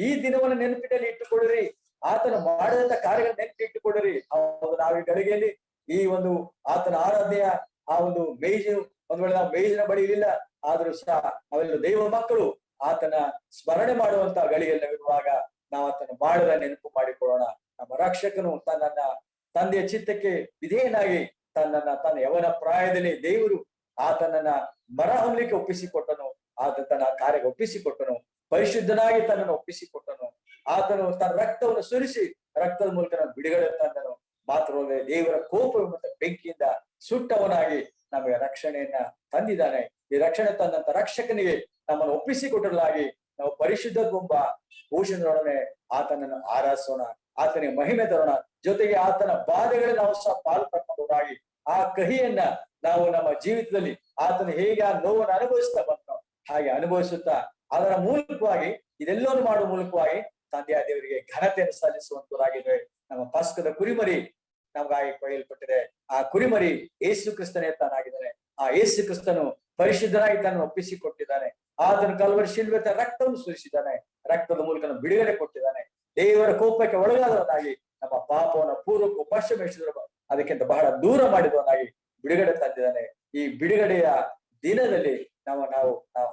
ಈ ದಿನವನ್ನು ನೆನಪಿನಲ್ಲಿ ಇಟ್ಟುಕೊಳ್ಳಿರಿ, ಆತನ ಮಾಡಿದಂತ ಕಾರ್ಯಗಳ ನೆನಪಿಟ್ಟುಕೊಳ್ಳಿರಿ. ನಾವು ಈ ಗಳಿಗೆಯಲ್ಲಿ ಈ ಒಂದು ಆತನ ಆರಾಧನೆಯ ಆ ಒಂದು ಮೇಜು ಒಂದ್ ವೇಳೆ ನಾವು ಮೇಜಿನ ಬಳಿ ಇಲ್ಲ ಆದ್ರೂ ಸಹ ನಾವೆಲ್ಲ ದೈವ ಮಕ್ಕಳು ಆತನ ಸ್ಮರಣೆ ಮಾಡುವಂತ ಗಳಿಗೆಲ್ಲವಿರುವಾಗ ನಾವು ಆತನ ಮಾಡದ ನೆನಪು ಮಾಡಿಕೊಳ್ಳೋಣ. ನಮ್ಮ ರಕ್ಷಕನು ತನ್ನನ್ನ ತಂದೆಯ ಚಿತ್ತಕ್ಕೆ ವಿಧೇಯನಾಗಿ ತನ್ನ ಯವನ ಪ್ರಾಯದಲ್ಲಿ ದೇವರು ಆತನನ್ನ ಮರ ಹೊಂದಲಿಕ್ಕೆ ಒಪ್ಪಿಸಿಕೊಟ್ಟನು. ಆತ ತನ್ನ ಕಾರ್ಯಕ್ಕೆ ಒಪ್ಪಿಸಿಕೊಟ್ಟನು. ಪರಿಶುದ್ಧನಾಗಿ ತನ್ನನ್ನು ಒಪ್ಪಿಸಿಕೊಟ್ಟನು. ಆತನು ತನ್ನ ರಕ್ತವನ್ನು ಸುರಿಸಿ ರಕ್ತದ ಮೂಲಕ ಬಿಡುಗಡೆ ತಂದನು. ಮಾತ್ರವಲ್ಲದೆ ದೇವರ ಕೋಪ ಮತ್ತು ಬೆಂಕಿಯಿಂದ ಸುಟ್ಟವನಾಗಿ ನಮಗೆ ರಕ್ಷಣೆಯನ್ನ ತಂದಿದ್ದಾನೆ. ಈ ರಕ್ಷಣೆ ತಂದಂತ ರಕ್ಷಕನಿಗೆ ನಮ್ಮನ್ನು ಒಪ್ಪಿಸಿಕೊಟ್ಟಲಾಗಿ ನಾವು ಪರಿಶುದ್ಧವೆಂಬ ಭೂಷಣದೊಡನೆ ಆತನನ್ನು ಆರಾಧಿಸೋಣ, ಆತನಿಗೆ ಮಹಿಮೆ ತರೋಣ. ಜೊತೆಗೆ ಆತನ ಬಾಧೆಗಳಲ್ಲಿ ನಾವು ಸಹ ಪಾಲು ತಕ್ಕೊಂಡವರಾಗಿ ಆ ಕಹಿಯನ್ನ ನಾವು ನಮ್ಮ ಜೀವಿತದಲ್ಲಿ ಆತನ ಹೇಗೆ ಆ ನೋವನ್ನು ಅನುಭವಿಸ್ತಾ ಬಂದೋ ಹಾಗೆ ಅನುಭವಿಸುತ್ತಾ ಅದರ ಮೂಲಕವಾಗಿ ಇದೆಲ್ಲವನ್ನು ಮಾಡುವ ಮೂಲಕವಾಗಿ ತಂದೆಯ ದೇವರಿಗೆ ಘನತೆಯನ್ನು ಸಲ್ಲಿಸುವಂತವರಾಗಿದ್ದೇವೆ. ನಮ್ಮ ಪಸ್ಕದ ಕುರಿಮರಿ ನಮಗಾಗಿ ಕೊಯ್ಯಲ್ಪಟ್ಟಿದೆ. ಆ ಕುರಿಮರಿ ಯೇಸು ಕ್ರಿಸ್ತನೇ ತಾನಾಗಿದ್ದಾನೆ. ಆ ಯೇಸು ಕ್ರಿಸ್ತನು ಪರಿಶುದ್ಧನಾಗಿ ತನ್ನನ್ನು ಒಪ್ಪಿಸಿಕೊಟ್ಟಿದ್ದಾನೆ. ಆತನು ಕಲ್ವರಿ ಶಿಲುಬೆ ರಕ್ತವನ್ನು ಸುರಿಸಿದ್ದಾನೆ. ರಕ್ತದ ಮೂಲಕ ಬಿಡುಗಡೆ ಕೊಟ್ಟಿದ್ದಾನೆ. ದೇವರ ಕೋಪಕ್ಕೆ ಒಳಗಾದವನಾಗಿ ನಮ್ಮ ಪಾಪವನ್ನು ಪೂರ್ವಕ್ಕೂ ಪಶ್ಚಿಮೇಶ್ವರ ಅದಕ್ಕಿಂತ ಬಹಳ ದೂರ ಮಾಡಿದವನಾಗಿ ಬಿಡುಗಡೆ ತಂದಿದ್ದಾನೆ. ಈ ಬಿಡುಗಡೆಯ ದಿನದಲ್ಲಿ ನಾವು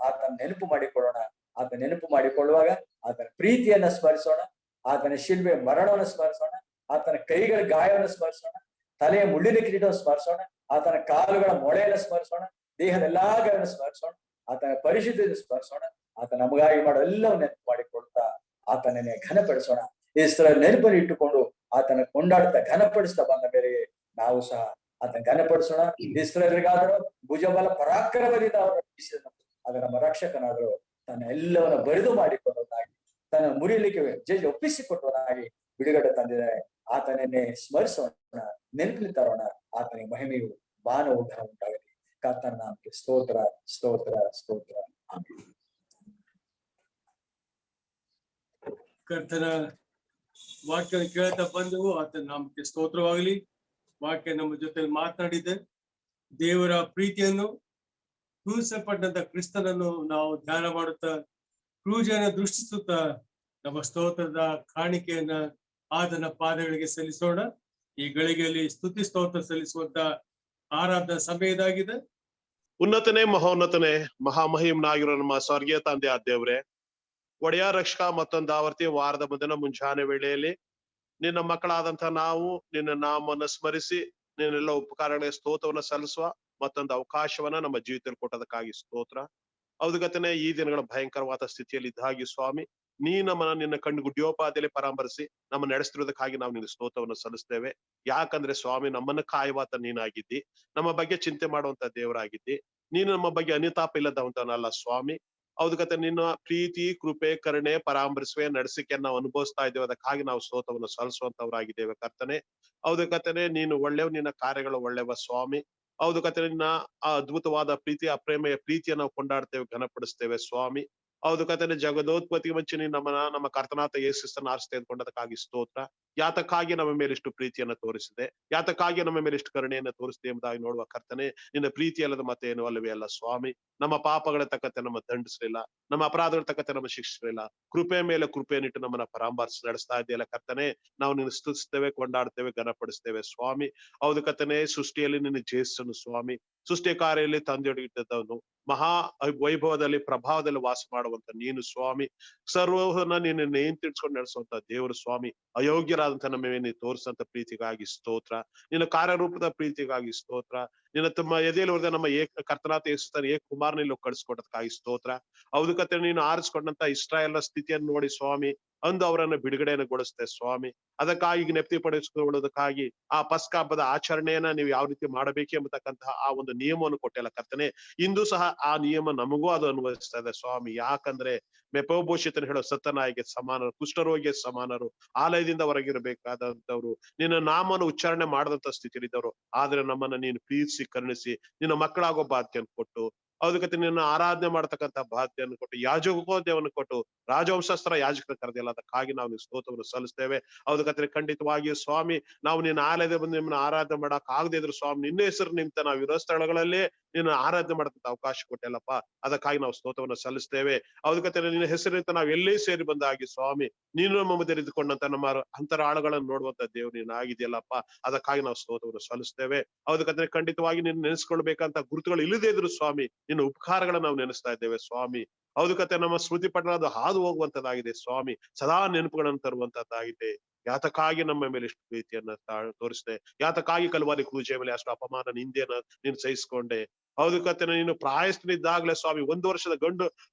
ಆತನ ನೆನಪು ಮಾಡಿಕೊಳ್ಳೋಣ. ಆತನ ನೆನಪು ಮಾಡಿಕೊಳ್ಳುವಾಗ ಆತನ ಪ್ರೀತಿಯನ್ನ ಸ್ಮರಿಸೋಣ, ಆತನ ಶಿಲ್ಬೆ ಮರಣವನ್ನು ಸ್ಮರಿಸೋಣ, ಆತನ ಕೈಗಳ ಗಾಯವನ್ನು ಸ್ಮರಿಸೋಣ, ತಲೆಯ ಮುಳ್ಳಿನ ಕಿರೀಟವನ್ನು ಸ್ಮರಿಸೋಣ, ಆತನ ಕಾಲುಗಳ ಮೊಳೆಯನ್ನು ಸ್ಮರಿಸೋಣ, ದೇಹದ ಎಲ್ಲಾ ಗಾಯವನ್ನು ಸ್ಮರಿಸೋಣ, ಆತನ ಪರಿಶುದ್ಧಿಯನ್ನು ಸ್ಮರಿಸೋಣ. ಆತ ನಮಗಾಗಿ ಮಾಡೋ ಎಲ್ಲವೂ ನೆನಪು ಮಾಡಿಕೊಳ್ತಾ ಆತನನ್ನೇ ಘನಪಡಿಸೋಣ. ಇಸ್ರಾಯೇಲ್ ನೆನಪನ್ನು ಇಟ್ಟುಕೊಂಡು ಆತನ ಕೊಂಡಾಡ್ತಾ ಘನಪಡಿಸ್ತಾ ಬಂದ ಮೇರೆಗೆ ನಾವು ಸಹ ಆತನ ಘನಪಡಿಸೋಣ. ಇಸ್ರಾಯೇಲ್ರಿಗಾದರೂ ಭುಜಬಲ ಪರಾಕ್ರಮದಿಂದ ಅವರು ರಕ್ಷಿಸಿದನು. ಅದು ನಮ್ಮ ರಕ್ಷಕನಾದರೂ ತನ್ನ ಎಲ್ಲವನ್ನ ಬರಿದು ಮಾಡಿಕೊಂಡವನಾಗಿ ತನ್ನ ಮುರಿಯಲಿಕ್ಕೆ ಜೈಲು ಒಪ್ಪಿಸಿಕೊಟ್ಟವನಾಗಿ ಬಿಡುಗಡೆ ತಂದಿದ್ದಾರೆ. ಆತನನ್ನೇ ಸ್ಮರಿಸೋಣ, ನೆನಪಲ್ಲಿ ತರೋಣ. ಆತನಿಗೆ ಮಹಿಮೆಯು ಮಾನವ ಘನ ಉಂಟಾಗಲಿ. ಕರ್ತನ ನಾಮಕ್ಕೆ ಸ್ತೋತ್ರ ಸ್ತೋತ್ರ ಸ್ತೋತ್ರ. ಕರ್ತನ ವಾಕ್ಯ ಕೇಳ್ತಾ ಬಂದೆವು. ಆತನ ನಾಮಕ್ಕೆ ಸ್ತೋತ್ರವಾಗಲಿ. ವಾಕ್ಯ ನಮ್ಮ ಜೊತೆ ಮಾತನಾಡಿದೆ. ದೇವರ ಪ್ರೀತಿಯನ್ನು, ಕ್ರೂಸಲ್ಪಟ್ಟಂತ ಕ್ರಿಸ್ತನನ್ನು ನಾವು ಧ್ಯಾನ ಮಾಡುತ್ತಾ ಕ್ರೂಜನ್ನು ದೃಷ್ಟಿಸುತ್ತಾ ನಮ್ಮ ಸ್ತೋತ್ರದ ಕಾಣಿಕೆಯನ್ನ ಆತನ ಪಾದಗಳಿಗೆ ಸಲ್ಲಿಸೋಣ. ಈ ಗಳಿಗೆಯಲ್ಲಿ ಸ್ತುತಿ ಸ್ತೋತ್ರ ಸಲ್ಲಿಸುವಂತ ಆರಾಧನಾ ಸಮಯದಾಗಿದೆ. ಉನ್ನತನೇ ಮಹೋನ್ನತನೇ ಮಹಾಮಹಿಮ್ನಾಗಿರೋ ನಮ್ಮ ಸ್ವರ್ಗೀಯ ತಂದೆ ದೇವ್ರೆ, ಒಡೆಯ ರಕ್ಷಕ ಮತ್ತೊಂದು ಆವರ್ತಿ ವಾರದ ಮುಂದಿನ ಮುಂಜಾನೆ ವೇಳೆಯಲ್ಲಿ ನಿನ್ನ ಮಕ್ಕಳಾದಂತ ನಾವು ನಿನ್ನ ನಾಮವನ್ನು ಸ್ಮರಿಸಿ ನಿನ್ನೆಲ್ಲ ಉಪಕಾರಗಳಿಗೆ ಸ್ತೋತ್ರವನ್ನ ಸಲ್ಲಿಸುವ ಮತ್ತೊಂದು ಅವಕಾಶವನ್ನ ನಮ್ಮ ಜೀವಿತದಲ್ಲಿ ಕೊಟ್ಟದಕ್ಕಾಗಿ ಸ್ತೋತ್ರ. ಹೌದು ಗತನೆ ಈ ದಿನಗಳ ಭಯಂಕರವಾದ ಸ್ಥಿತಿಯಲ್ಲಿ ಇದ್ದಾಗಿ ಸ್ವಾಮಿ ನೀ ನಮ್ಮನ್ನ ನಿನ್ನ ಕಣ್ಣು ಗುಡ್ಯೋಪಾದಿಯಲ್ಲಿ ಪರಾಮರಿಸಿ ನಮ್ಮ ನಡೆಸ್ತಿರೋದಕ್ಕಾಗಿ ನಾವು ನಿನ್ನ ಸ್ತೋತ್ರವನ್ನು ಸಲ್ಲಿಸ್ತೇವೆ. ಯಾಕಂದ್ರೆ ಸ್ವಾಮಿ, ನಮ್ಮನ್ನ ಕಾಯುವಾತ ನೀನಾಗಿದ್ದಿ, ನಮ್ಮ ಬಗ್ಗೆ ಚಿಂತೆ ಮಾಡುವಂತ ದೇವರಾಗಿದ್ದಿ. ನೀನು ನಮ್ಮ ಬಗ್ಗೆ ಅನಿತಾಪ ಇಲ್ಲದವಂತನಲ್ಲ ಸ್ವಾಮಿ. ಹೌದು ಕತೆ, ನಿನ್ನ ಪ್ರೀತಿ, ಕೃಪೆ, ಕರುಣೆ, ಪರಾಮರಿಸುವೆ, ನಡೆಸಿಕೆಯನ್ನು ನಾವು ಅನುಭವಿಸ್ತಾ ಇದ್ದೇವೆ. ಅದಕ್ಕಾಗಿ ನಾವು ಸ್ತೋತ್ರವನ್ನು ಸಲ್ಲಿಸುವಂತವರಾಗಿದ್ದೇವೆ ಕರ್ತನೆ. ಹೌದು ಕರ್ತನೆ, ನೀನು ಒಳ್ಳೆಯವ, ನಿನ್ನ ಕಾರ್ಯಗಳು ಒಳ್ಳೆಯವ ಸ್ವಾಮಿ. ಹೌದು ಕರ್ತನೆ, ನಿನ್ನ ಆ ಅದ್ಭುತವಾದ ಪ್ರೀತಿ, ಅಪ್ರೇಮೆಯ ಪ್ರೀತಿಯನ್ನು ನಾವು ಕೊಂಡಾಡ್ತೇವೆ, ಘನಪಡಿಸ್ತೇವೆ ಸ್ವಾಮಿ. ಹೌದು ಕರ್ತನೆ, ಜಗದೋತ್ಪತ್ತಿಗೆ ಮುಂಚೆ ನೀನು ನಮ್ಮ ಕರ್ತನಾಥ ಯೇಸುಕ್ರಿಸ್ತನ ಆರಿಸಿ ತೆಗೆದುಕೊಂಡದಕ್ಕಾಗಿ ಸ್ತೋತ್ರ. ಯಾತಕ್ಕಾಗಿ ನಮ್ಮ ಮೇಲೆ ಇಷ್ಟು ಪ್ರೀತಿಯನ್ನು ತೋರಿಸಿದೆ, ಯಾತಕ್ಕಾಗಿ ನಮ್ಮ ಮೇಲೆ ಇಷ್ಟು ಕರುಣೆಯನ್ನು ತೋರಿಸಿದೆ ಎಂಬುದಾಗಿ ನೋಡುವ ಕರ್ತನೆ, ನಿನ್ನ ಪ್ರೀತಿ ಅಲ್ಲದ ಮತ್ತೆ ಏನು ಅಲ್ಲವೇ ಅಲ್ಲ ಸ್ವಾಮಿ. ನಮ್ಮ ಪಾಪಗಳ ತಕ್ಕಂತೆ ನಮ್ಮ ದಂಡಿಸಲಿಲ್ಲ, ನಮ್ಮ ಅಪರಾಧಗಳ ತಕ್ಕಂತೆ ನಮ್ಮ ಶಿಕ್ಷಿಸಲಿಲ್ಲ. ಕೃಪೆ ಮೇಲೆ ಕೃಪೆಯನ್ನಿಟ್ಟು ನಮ್ಮನ್ನ ಪರಾಮರ್ಶಿ ನಡೆಸ್ತಾ ಇದೆಯಲ್ಲ ಕರ್ತನೆ, ನಾವು ನಿನ್ನ ಸ್ತುತಿಸ್ತೇವೆ, ಕೊಂಡಾಡ್ತೇವೆ, ಘನಪಡಿಸ್ತೇವೆ ಸ್ವಾಮಿ. ಹೌದು ಕರ್ತನೆ, ಸೃಷ್ಟಿಯಲ್ಲಿ ನಿನ್ನ ಜೇಸನು ಸ್ವಾಮಿ, ಸೃಷ್ಟಿಯ ಕಾರ್ಯದಲ್ಲಿ ತಂದೆಯೊಡಗಿದ್ದವನು, ಮಹಾ ವೈಭವದಲ್ಲಿ ಪ್ರಭಾವದಲ್ಲಿ ವಾಸ ಮಾಡುವಂತ ನೀನು ಸ್ವಾಮಿ. ಸರ್ವವನ್ನ ನೀನು ನಿಯಂತ್ರಿಸಿಕೊಂಡು ನಡೆಸುವಂತ ದೇವರು ಸ್ವಾಮಿ. ಅಯೋಗ್ಯರಾದಂತ ನಮ್ಮ ಮೇಲೆ ನೀನು ತೋರಿಸಂತ ಪ್ರೀತಿಗಾಗಿ ಸ್ತೋತ್ರ, ನಿನ್ನ ಕಾರ್ಯರೂಪದ ಪ್ರೀತಿಗಾಗಿ ಸ್ತೋತ್ರ. ನಿನ್ನ ತಮ್ಮ ಎದೆಯಲ್ಲಿ ಹೊಡೆದ ನಮ್ಮ ಕರ್ತನಾಥ ಯೇಸುಕ್ರಿಸ್ತನ ಕುಮಾರನಲ್ಲಿ ಕಳಿಸ್ಕೊಟ್ಟದಕ್ಕಾಗಿ ಸ್ತೋತ್ರ. ಹೌದು ಕರ್ತನೆ, ನೀನು ಆರಿಸ್ಕೊಂಡಂತ ಇಸ್ರಾಯೇಲ್ನ ಸ್ಥಿತಿಯನ್ನು ನೋಡಿ ಸ್ವಾಮಿ, ಅಂದು ಅವರನ್ನು ಬಿಡುಗಡೆಯನ್ನು ಗೊಳಿಸುತ್ತೆ ಸ್ವಾಮಿ. ಅದಕ್ಕಾಗಿ ನೆಪ್ತಿ ಪಡಿಸಿಕೊಳ್ಳೋದಕ್ಕಾಗಿ ಆ ಪಸ್ಕ ಹಬ್ಬದ ಆಚರಣೆಯನ್ನ ನೀವು ಯಾವ ರೀತಿ ಮಾಡಬೇಕು ಎಂಬತಕ್ಕಂತಹ ಆ ಒಂದು ನಿಯಮವನ್ನು ಕೊಟ್ಟೆಲ್ಲ ಕರ್ತನೆ. ಇಂದು ಸಹ ಆ ನಿಯಮ ನಮಗೂ ಅದು ಅನ್ವಯಿಸ್ತಾ ಇದೆ ಸ್ವಾಮಿ. ಯಾಕಂದ್ರೆ ಮೆಪೋಭೂಷಿತನ ಹೇಳೋ ಸತ್ತನಾಯಿಗೆ ಸಮಾನರು, ಕುಷ್ಠರೋಗಿಗೆ ಸಮಾನರು, ಆಲಯದಿಂದ ಹೊರಗಿರಬೇಕಾದಂತವ್ರು, ನಿನ್ನ ನಾಮವನ್ನು ಉಚ್ಚಾರಣೆ ಮಾಡದಂತ ಸ್ಥಿತಿಲಿದ್ದವರು. ಆದ್ರೆ ನಮ್ಮನ್ನ ನೀನು ಪ್ರೀತಿಸಿ ಕರುಣಿಸಿ ನಿನ್ನ ಮಕ್ಕಳಾಗೋ ಬಾಧ್ಯವನ್ನು ಕೊಟ್ಟು, ಅದಕ್ಕೆ ನಿನ್ನ ಆರಾಧನೆ ಮಾಡ್ತಕ್ಕಂಥ ಬಾಧ್ಯವನ್ನು ಕೊಟ್ಟು, ಯಾಜಕೋದ್ಯವನ್ನು ಕೊಟ್ಟು, ರಾಜವಂಶಸ್ತ್ರ ಯಾಜಕರ ಕರೆದಿಲ್ಲ. ಅದಕ್ಕಾಗಿ ನಾವು ನಿನ್ನ ಸ್ತೋತ್ರವನ್ನು ಸಲ್ಲಿಸ್ತೇವೆ. ಅದಕ್ಕೆ ಖಂಡಿತವಾಗಿಯೂ ಸ್ವಾಮಿ, ನಾವು ನಿನ್ನ ಆಲಯದ ಬಂದು ನಿಮ್ಮನ್ನ ಆರಾಧನೆ ಮಾಡಕ್ ಆಗದೆ ಇದ್ರು ಸ್ವಾಮಿ, ನಿನ್ನ ಹೆಸರು ನಿಂತ ನಾವು ಇರೋ ಸ್ಥಳಗಳಲ್ಲೇ ನಿನ್ನ ಆರಾಧನೆ ಮಾಡತಕ್ಕಂಥ ಅವಕಾಶ ಕೊಟ್ಟೆಲ್ಲಪ್ಪ. ಅದಕ್ಕಾಗಿ ನಾವು ಸ್ತೋತ್ರವನ್ನು ಸಲ್ಲಿಸ್ತೇವೆ. ಅದಕ್ಕೆ ನಿನ್ನ ಹೆಸರಿನಿಂದ ನಾವು ಎಲ್ಲೇ ಸೇರಿ ಬಂದಾಗಿ ಸ್ವಾಮಿ, ನೀನು ನಮ್ಮ ಮಧ್ಯೆ ಇದ್ದುಕೊಂಡಂತ ನಮ್ಮ ಅಂತರಾಳಗಳನ್ನು ನೋಡುವಂತ ದೇವ್ರು ನೀನು ಆಗಿದೆಯಲ್ಲಪ್ಪ. ಅದಕ್ಕಾಗಿ ನಾವು ಸ್ತೋತ್ರವನ್ನು ಸಲ್ಲಿಸ್ತೇವೆ. ಅದಕ್ಕೆ ಖಂಡಿತವಾಗಿ ನೀನು ನೆನೆಸ್ಕೊಳ್ಬೇಕಂತ ಗುರುತುಗಳು ಇಲ್ಲದೇ ಇದ್ರು ಸ್ವಾಮಿ, ನಿನ್ನ ಉಪಕಾರಗಳನ್ನ ನಾವು ನೆನೆಸ್ತಾ ಇದ್ದೇವೆ ಸ್ವಾಮಿ. ಹೌದಕತೆ, ನಮ್ಮ ಸ್ಮೃತಿ ಪಟ್ಟಣ ಅದು ಹಾದು ಹೋಗುವಂತದ್ದಾಗಿದೆ ಸ್ವಾಮಿ, ಸದಾ ನೆನಪುಗಳನ್ನು ತರುವಂತದ್ದಾಗಿದೆ. ಯಾತಕ್ಕಾಗಿ ನಮ್ಮ ಮೇಲೆ ಇಷ್ಟು ಪ್ರೀತಿಯನ್ನ ತೋರಿಸಿದೆ, ಯಾತಕ್ಕಾಗಿ ಕಲ್ವಾರಿ ಕ್ರೂಜೆ ಮೇಲೆ ಅಷ್ಟು ಅಪಮಾನ ನಿಂದೆಯನ್ನ ನೀನು ಸಹಿಸ್ಕೊಂಡೆ. ಹೌದಕತೆ, ನೀನು ಪ್ರಾಯಸ್ಥನಿದ್ದಾಗ್ಲೇ ಸ್ವಾಮಿ 1 ವರ್ಷದ ಗಂಡು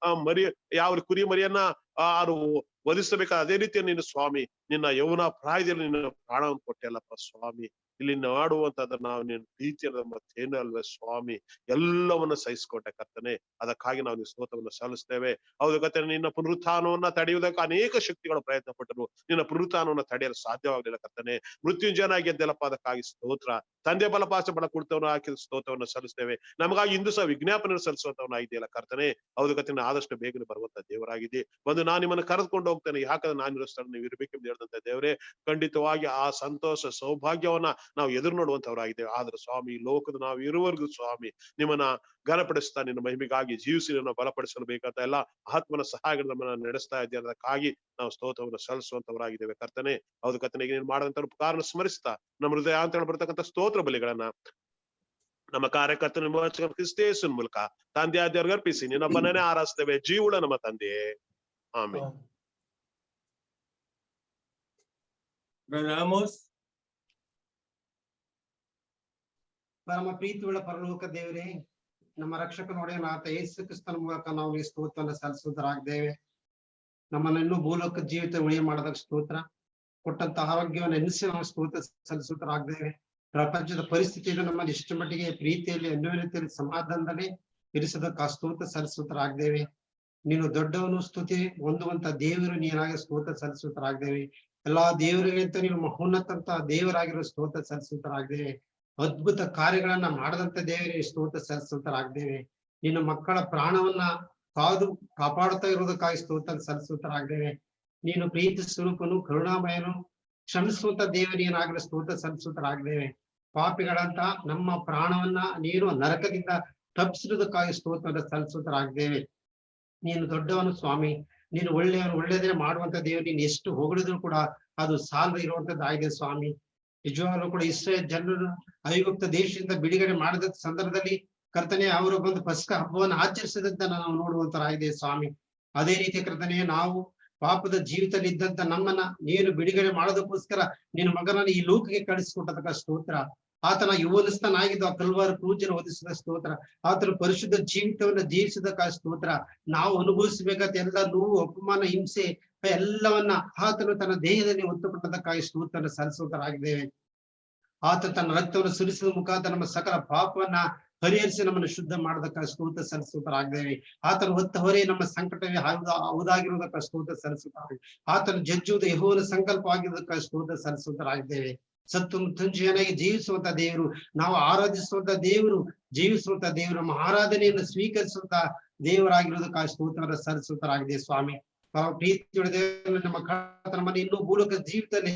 ಮರಿ, ಯಾವ ಕುರಿ ಮರಿಯನ್ನ ವಧಿಸಬೇಕಾದ ಅದೇ ರೀತಿಯ ನೀನು ಸ್ವಾಮಿ ನಿನ್ನ ಯೌವನ ಪ್ರಾಯದಲ್ಲಿ ನಿನ್ನ ಪ್ರಾಣವನ್ನು ಕೊಟ್ಟೆಲ್ಲಪ್ಪ ಸ್ವಾಮಿ. ಇಲ್ಲಿ ನಾಡುವಂತದ ನಾವು ನಿನ್ನ ಪ್ರೀತಿಯನ್ನ ಮತ್ತೇನು ಅಲ್ವೇ ಸ್ವಾಮಿ, ಎಲ್ಲವನ್ನ ಸಹಿಸ್ಕೊಟ್ಟೆ ಕರ್ತನೆ. ಅದಕ್ಕಾಗಿ ನಾವು ನಿನ್ನ ಸ್ತೋತ್ರವನ್ನು ಸಲ್ಲಿಸ್ತೇವೆ. ಹೌದು ಕರ್ತನೆ, ನಿನ್ನ ಪುನರುತ್ಥಾನವನ್ನ ತಡೆಯುವುದಕ್ಕೆ ಅನೇಕ ಶಕ್ತಿಗಳು ಪ್ರಯತ್ನ ಪಟ್ಟರು, ನಿನ್ನ ಪುನರುತ್ಥಾನವನ್ನ ತಡೆಯಲು ಸಾಧ್ಯವಾಗಲಿಲ್ಲ ಕರ್ತನೆ. ಮೃತ್ಯುಂಜಯನಾಗಿ ಗೆದ್ದೆಲ್ಲಪ್ಪ, ಅದಕ್ಕಾಗಿ ಸ್ತೋತ್ರ. ತಂದೆ ಬಲಪಾಸ ಬಲ ಕುಡಿತವನ್ನ ಹಾಕಿದ ಸ್ತೋತ್ರವನ್ನು ಸಲ್ಲಿಸ್ತೇವೆ. ನಮಗಾಗಿ ಇಂದು ಸಹ ವಿಜ್ಞಾಪನೆ ಸಲ್ಲಿಸುವಂತವನಾಗಿದೆಯಲ್ಲ ಕರ್ತನೆ. ಹೌದು ಕರ್ತನೆ, ಆದಷ್ಟು ಬೇಗನೆ ಬರುವಂತ ದೇವರಾಗಿದೆ. ಒಂದು ನಾನು ನಿಮ್ಮನ್ನು ಕರೆದುಕೊಂಡು ಹೋಗ್ತೇನೆ, ಯಾಕಂದ್ರೆ ನಾನು ಇರೋ ಸ್ಥಳ ನೀವು ಇರ್ಬೇಕೆಂದು ಹೇಳಿದಂತ ದೇವರೇ, ಖಂಡಿತವಾಗಿ ಆ ಸಂತೋಷ ಸೌಭಾಗ್ಯವನ್ನ ನಾವು ಎದುರು ನೋಡುವಂತವರಾಗಿದ್ದೇವೆ. ಆದ್ರೆ ಸ್ವಾಮಿ, ಲೋಕದ ನಾವು ಇರುವವರೆಗೂ ಸ್ವಾಮಿ ನಿಮ್ಮನ್ನ ಘನಪಡಿಸ್ತಾ ನಿನ್ನ ಮಹಿಮೆಗಾಗಿ ಜೀವಿಸಿ ನಿನ್ನ ಬಲಪಡಿಸಲು ಬೇಕಾದ ಎಲ್ಲ ಆತ್ಮನ ಸಹಾಯಗಳು ನಮ್ಮನ್ನ ನಡೆಸ್ತಾ ಇದ್ದೇವೆ. ಅದಕ್ಕಾಗಿ ನಾವು ಸ್ತೋತ್ರವನ್ನು ಸಲ್ಲಿಸುವಂತವರಾಗಿದ್ದೇವೆ ಕರ್ತನೆ. ಹೌದು ಕರ್ತನೆ, ನೀನು ಮಾಡಿದಂತ ಉಪಕಾರನ ಸ್ಮರಿಸ್ತಾ ನಮ್ಮ ಹೃದಯ ಅಂತ ಬರ್ತಕ್ಕಂಥ ಸ್ತೋತ್ರ ಬಲಿಗಳನ್ನ ನಮ್ಮ ಕಾರ್ಯಕರ್ತನ ಕ್ರಿಸ್ತೇಸುವಿನ ಮೂಲಕ ತಂದೆ ಆದ್ಯವ್ರಿಗೆ ಅರ್ಪಿಸಿ ನಿನ್ನ ಬನ್ನನೆ ಆರಾಧಿಸ್ತೇವೆ, ಜೀವುಳ ನಮ್ಮ ತಂದೆಯೇ, ಆಮೆನ್. ಪರಮ ಪ್ರೀತಿಯುಳ್ಳ ಪರಲೋಕ ದೇವರೇ, ನಮ್ಮ ರಕ್ಷಕನೊಡೆಯನಾದ ಯೇಸು ಕ್ರಿಸ್ತನ ಮೂಲಕ ನಾವು ಈ ಸ್ತೋತ್ರವನ್ನು ಸಲ್ಲಿಸುವುದರಾಗಿದ್ದೇವೆ. ನಮ್ಮನ್ನು ಇನ್ನೂ ಭೂಲೋಕ ಜೀವಿತ ಉಳಿಯ ಮಾಡದ ಸ್ತೋತ್ರ, ಕೊಟ್ಟಂತ ಆರೋಗ್ಯವನ್ನು ಎನಿಸಿ ನಾವು ಸ್ತೋತ್ರ ಸಲ್ಲಿಸುವುದರಾಗಿದ್ದೇವೆ. ಪ್ರಪಂಚದ ಪರಿಸ್ಥಿತಿಯನ್ನು ನಮ್ಮನ್ನು ಇಷ್ಟ ಮಟ್ಟಿಗೆ ಪ್ರೀತಿಯಲ್ಲಿ ಅನ್ಯೋನ್ಯತೆಯಲ್ಲಿ ಸಮಾಧಾನದಲ್ಲಿ ಇರಿಸೋದಕ್ಕೆ ಆ ಸ್ತೋತ್ರ ಸಲ್ಲಿಸುವುದರಾಗಿದ್ದೇವೆ. ನೀನು ದೊಡ್ಡವನು, ಸ್ತುತಿ ಹೊಂದುವಂತ ದೇವರು ನೀನಾಗಿ ಸ್ತೋತ್ರ ಸಲ್ಲಿಸುವುದರಾಗಿದ್ದೇವೆ. ಎಲ್ಲಾ ದೇವರಿಗಿಂತ ನೀನು ಮಹೋನ್ನತ ದೇವರಾಗಿರೋ ಸ್ತೋತ್ರ ಸಲ್ಲಿಸುವುದರಾಗಿದ್ದೇವೆ. ಅದ್ಭುತ ಕಾರ್ಯಗಳನ್ನ ಮಾಡದಂತ ದೇವರೇ ಸ್ತೋತ್ರ ಸಲ್ಲಿಸುತ್ತರಾಗಿದ್ದೇವೆ. ನಿನ್ನ ಮಕ್ಕಳ ಪ್ರಾಣವನ್ನ ಕಾದು ಕಾಪಾಡುತ್ತಾ ಇರುವುದಕ್ಕಾಗಿ ಸ್ತೋತ್ರ ಸಲ್ಲಿಸುತ್ತರಾಗಿದ್ದೇವೆ. ನೀನು ಪ್ರೀತಿ ಸ್ವರೂಪನು, ಕರುಣಾಮಯನು, ಕ್ಷಮಿಸುವಂತ ದೇವರೇನಾಗಲು ಸ್ತೋತ್ರ ಸಲ್ಲಿಸುತ್ತರಾಗಿದ್ದೇವೆ. ಪಾಪಿಗಳಂತ ನಮ್ಮ ಪ್ರಾಣವನ್ನ ನೀನು ನರಕದಿಂದ ತಪ್ಪಿಸಿರುವುದಕ್ಕಾಗಿ ಸ್ತೋತ್ರ ಸಲ್ಲಿಸುತ್ತರಾಗಿದ್ದೇವೆ. ನೀನು ದೊಡ್ಡವನು ಸ್ವಾಮಿ, ನೀನು ಒಳ್ಳೆಯವನು, ಒಳ್ಳೆಯದೇ ಮಾಡುವಂತ ದೇವರು. ನೀನು ಎಷ್ಟು ಹೊಗಳಿದ್ರು ಕೂಡ ಅದು ಸಾಲದ ಇರುವಂತದ್ದಾಗಿದೆ ಸ್ವಾಮಿ. ನಿಜವಾಗ್ಲೂ ಕೂಡ ಇಸ್ರಾಯೇಲ್ ಜನರು ಐಗುಪ್ತ ದೇಶದಿಂದ ಬಿಡುಗಡೆ ಮಾಡಿದ ಸಂದರ್ಭದಲ್ಲಿ ಕರ್ತನೆ ಅವರು ಬಂದು ಪಸ್ಕ ಹಬ್ಬವನ್ನು ಆಚರಿಸಿದಂತ ನಾವು ನೋಡುವಂತರಾಗಿದೆ ಸ್ವಾಮಿ. ಅದೇ ರೀತಿ ಕರ್ತನೆ, ನಾವು ಪಾಪದ ಜೀವಿತದಲ್ಲಿ ಇದ್ದಂತ ನಮ್ಮನ್ನ ನೀನು ಬಿಡುಗಡೆ ಮಾಡೋದಕ್ಕೋಸ್ಕರ ನಿನ್ನ ಮಗನನ್ನು ಈ ಲೋಕಕ್ಕೆ ಕಳಿಸಿಕೊಟ್ಟದಕ್ಕ ಸ್ತೋತ್ರ. ಆತನ ಯುವನಸ್ಥನಾಗಿದ್ದು ಆ ಕಲ್ವಾರ ಕ್ರೂಜನ್ನು ಒದಿಸಿದ ಸ್ತೋತ್ರ. ಆತನ ಪರಿಶುದ್ಧ ಜೀವಿತವನ್ನ ಜೀವಿಸಿದಕ್ಕ ಸ್ತೋತ್ರ. ನಾವು ಅನುಭವಿಸಬೇಕಾದ ಎಲ್ಲ ನೋವು, ಅಪಮಾನ, ಹಿಂಸೆ, ಎಲ್ಲವನ್ನ ಆತನು ತನ್ನ ದೇಹದಲ್ಲಿ ಹೊತ್ತುಕೊಂಡದಕ್ಕಾಗಿ ಸ್ತೋತ್ರ ಸಲ್ಲಿಸುವುದರಾಗಿದ್ದೇವೆ. ಆತ ತನ್ನ ರಕ್ತವನ್ನು ಸುರಿಸಿದ ಮುಖಾಂತರ ನಮ್ಮ ಸಕಲ ಪಾಪವನ್ನ ಪರಿಹರಿಸಿ ನಮ್ಮನ್ನು ಶುದ್ಧ ಮಾಡೋದಕ್ಕಾಗಿ ಸ್ತೋತ್ರ ಸಲ್ಲಿಸುವುದರಾಗಿದ್ದೇವೆ. ಆತನು ಹೊತ್ತ ಹೊರೆ ನಮ್ಮ ಸಂಕಟವೇ ಹೌದಾಗಿರುವುದಕ್ಕಾಗಿ ಸ್ತೋತ್ರ ಸಲ್ಲಿಸುತ್ತಾರೆ. ಆತನು ಜಜ್ಜುವುದು ಯೆಹೋವನ ಸಂಕಲ್ಪವಾಗಿರುವುದಕ್ಕಾಗಿ ಸ್ತೋತ್ರ ಸಲ್ಲಿಸುವುದರಾಗಿದ್ದೇವೆ. ಸತ್ತು ಮೃತ್ಯುಂಜಯನಾಗಿ ಜೀವಿಸುವಂತ ದೇವರು, ನಾವು ಆರಾಧಿಸುವಂತ ದೇವರು, ಜೀವಿಸುವಂತ ದೇವರು, ನಮ್ಮ ಆರಾಧನೆಯನ್ನು ಸ್ವೀಕರಿಸುವಂತ ದೇವರಾಗಿರುವುದಕ್ಕಾಗಿ ಸ್ತೋತ್ರ ಸಲ್ಲಿಸುವುದರಾಗಿದೆ ಸ್ವಾಮಿ. ಪ್ರೀತಿಯೊಳಗೆ ನಮ್ಮ ನಮ್ಮನ್ನು ಇನ್ನೂ ಭೂಲೋಕ ಜೀವಿತದಲ್ಲಿ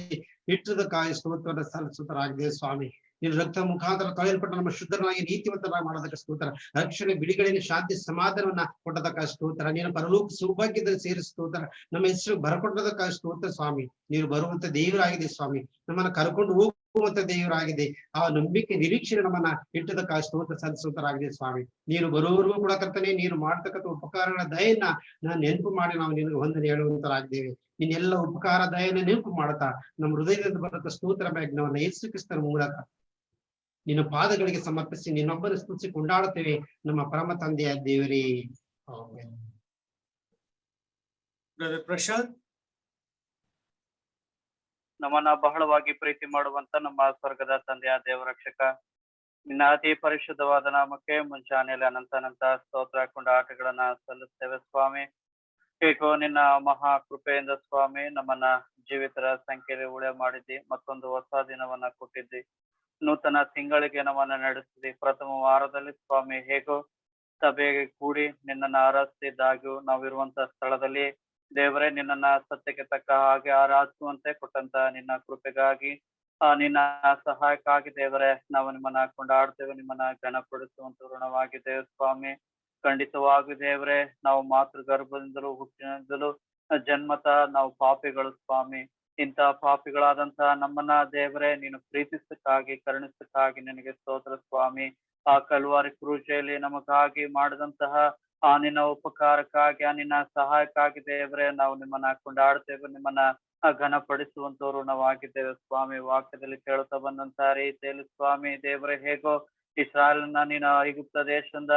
ಇಟ್ಟುದಕ್ಕಾಗಿ ಸ್ತೋತ್ರವನ್ನು ಸಲ್ಲಿಸುವುದರಾಗಿದೆ ಸ್ವಾಮಿ. ನೀನು ರಕ್ತ ಮುಖಾಂತರ ತೊಳೆಯಲ್ಪಟ್ಟ ನಮ್ಮ ಶುದ್ಧರಾಗಿ ನೀತಿವಂತರಾಗಿ ಮಾಡೋದಕ್ಕೆ ಸ್ತೋತ್ರ. ರಕ್ಷಣೆ, ಬಿಡುಗಡೆಯನ್ನು, ಶಾಂತಿ, ಸಮಾಧಾನವನ್ನ ಕೊಟ್ಟದಕ್ಕಾಗಿ ಸ್ತೋತ್ರ. ನೀನು ಪರಲೋಕ ಸೌಭಾಗ್ಯದಲ್ಲಿ ಸೇರಿಸಿ ಸ್ತೋತ್ರ. ನಮ್ಮ ಹೆಸರು ಬರಕೊಟ್ಟದಕ್ಕಾಗಿ ಸ್ತೋತ್ರ ಸ್ವಾಮಿ. ನೀನು ಬರುವಂತ ದೇವರಾಗಿದೆ ಸ್ವಾಮಿ. ನಮ್ಮನ್ನ ಕರ್ಕೊಂಡು ಹೋಗುವಂತ ದೇವರಾಗಿದೆ. ಆ ನಂಬಿಕೆ, ನಿರೀಕ್ಷೆ ನಮ್ಮನ್ನ ಇಟ್ಟದಕ್ಕಾಗಿ ಸ್ತೋತ್ರ ಸಲ್ಲಿಸುವುದರಾಗಿದೆ ಸ್ವಾಮಿ. ನೀನು ಬರುವವರೆಗೂ ಕೂಡ ಕರ್ತನೆ, ನೀನು ಮಾಡ್ತಕ್ಕಂಥ ಉಪಕಾರಗಳ ದಯೆಯನ್ನ ನಾನು ನೆನಪು ಮಾಡಿ ನಾವು ನಿನಗೆ ವಂದನೆ ಹೇಳುವಂತರಾಗಿದ್ದೇವೆ. ನಿನ್ನೆಲ್ಲ ಉಪಕಾರ ದಯೆಯನ್ನು ನೆನಪು ಮಾಡುತ್ತಾ ನಮ್ಮ ಹೃದಯದಿಂದ ಬರುತ್ತ ಸ್ತೋತ್ರ ಮ್ಯಾಜ್ಞವನ್ನ ಯೇಸು ಕ್ರಿಸ್ತನ ಮೂಲಕ ನಿನ್ನ ಪಾದಗಳಿಗೆ ಸಮರ್ಪಿಸಿ ನಿನ್ನೊಬ್ಬನ ಸ್ತುತಿಸಿ ಕೊಂಡಾಡುತ್ತೇವೆ ನಮ್ಮ ಪರಮ ತಂದೆಯ ದೇವರೇ. ಆಮೆನ್. ಬ್ರದರ್ ಪ್ರಶಾಂತ್. ನಮ್ಮನ್ನ ಬಹಳವಾಗಿ ಪ್ರೀತಿ ಮಾಡುವಂತ ನಮ್ಮ ಸ್ವರ್ಗದ ತಂದೆಯ ದೇವರಕ್ಷಕ, ನಿನ್ನ ಅತಿ ಪರಿಶುದ್ಧವಾದ ನಾಮಕ್ಕೆ ಮುಂಚಾನೆಯಲ್ಲಿ ಅನಂತ ಸ್ತೋತ್ರ ಕೊಂಡಾಟಗಳನ್ನ ಸಲ್ಲಿಸ್ತೇವೆ ಸ್ವಾಮಿ. ಹೇಗೋ ನಿನ್ನ ಮಹಾ ಕೃಪೆಯಿಂದ ಸ್ವಾಮಿ ನಮ್ಮನ್ನ ಜೀವಿತರ ಸಂಖ್ಯೆಯಲ್ಲಿ ಉಳೆ ಮಾಡಿದ್ದಿ, ಮತ್ತೊಂದು ಹೊಸ ದಿನವನ್ನ ಕೊಟ್ಟಿದ್ದಿ, ನೂತನ ತಿಂಗಳಿಗೆ ನಮ್ಮನ್ನ ನಡೆಸಿದ್ದಿ. ಪ್ರಥಮ ವಾರದಲ್ಲಿ ಸ್ವಾಮಿ ಹೇಗೋ ಸಭೆಗೆ ಕೂಡಿ ನಿನ್ನನ್ನ ಆರಾಧಿಸಿದ್ದಾಗ್ಯೂ ನಾವಿರುವಂತ ಸ್ಥಳದಲ್ಲಿ ದೇವರೇ ನಿನ್ನನ್ನ ಸತ್ಯಕ್ಕೆ ತಕ್ಕ ಹಾಗೆ ಆರಾಧಿಸುವಂತೆ ಕೊಟ್ಟಂತ ನಿನ್ನ ಕೃಪೆಗಾಗಿ, ನಿನ್ನ ಸಹಾಯಕ್ಕಾಗಿ ದೇವರೇ ನಾವು ನಿಮ್ಮನ್ನ ಕೊಂಡಾಡ್ತೇವೆ, ನಿಮ್ಮನ್ನ ಘನಪಡಿಸುವಂತ ಋಣವಾಗಿದ್ದೇವೆ ಸ್ವಾಮಿ. ಖಂಡಿತವಾಗಿ ದೇವರೇ, ನಾವು ಮಾತೃ ಗರ್ಭದಿಂದಲೂ ಹುಟ್ಟಿನಿಂದಲೂ ಜನ್ಮತ ನಾವು ಪಾಪಿಗಳು ಸ್ವಾಮಿ. ಇಂಥ ಪಾಪಿಗಳಾದಂತ ನಮ್ಮನ್ನ ದೇವರೇ ನೀನು ಪ್ರೀತಿಸಕ್ಕಾಗಿ, ಕರುಣಿಸಕ್ಕಾಗಿ ನಿನಗೆ ಸ್ತೋತ್ರ ಸ್ವಾಮಿ. ಆ ಕಲ್ವಾರಿ ಕ್ರೂಜೆಯಲ್ಲಿ ನಮಗಾಗಿ ಮಾಡಿದಂತಹ ಆ ನಿನ್ನ ಉಪಕಾರಕ್ಕಾಗಿ, ಆ ನಿನ್ನ ಸಹಾಯಕ್ಕಾಗಿ ದೇವರೇ ನಾವು ನಿಮ್ಮನ್ನ ಕೊಂಡಾಡ್ತೇವೆ, ನಿಮ್ಮನ್ನ ಘನಪಡಿಸುವಂತವ್ರು ನಾವಾಗಿದ್ದೇವೆ ಸ್ವಾಮಿ. ವಾಕ್ಯದಲ್ಲಿ ಕೇಳುತ್ತಾ ಬಂದಂತ ರೀತಿಯಲ್ಲಿ ಸ್ವಾಮಿ ದೇವರೇ ಹೇಗೋ ಇಸ್ರಾಯೇಲನ್ನ ನೀನು ಐಗುಪ್ತ ದೇಶದಿಂದ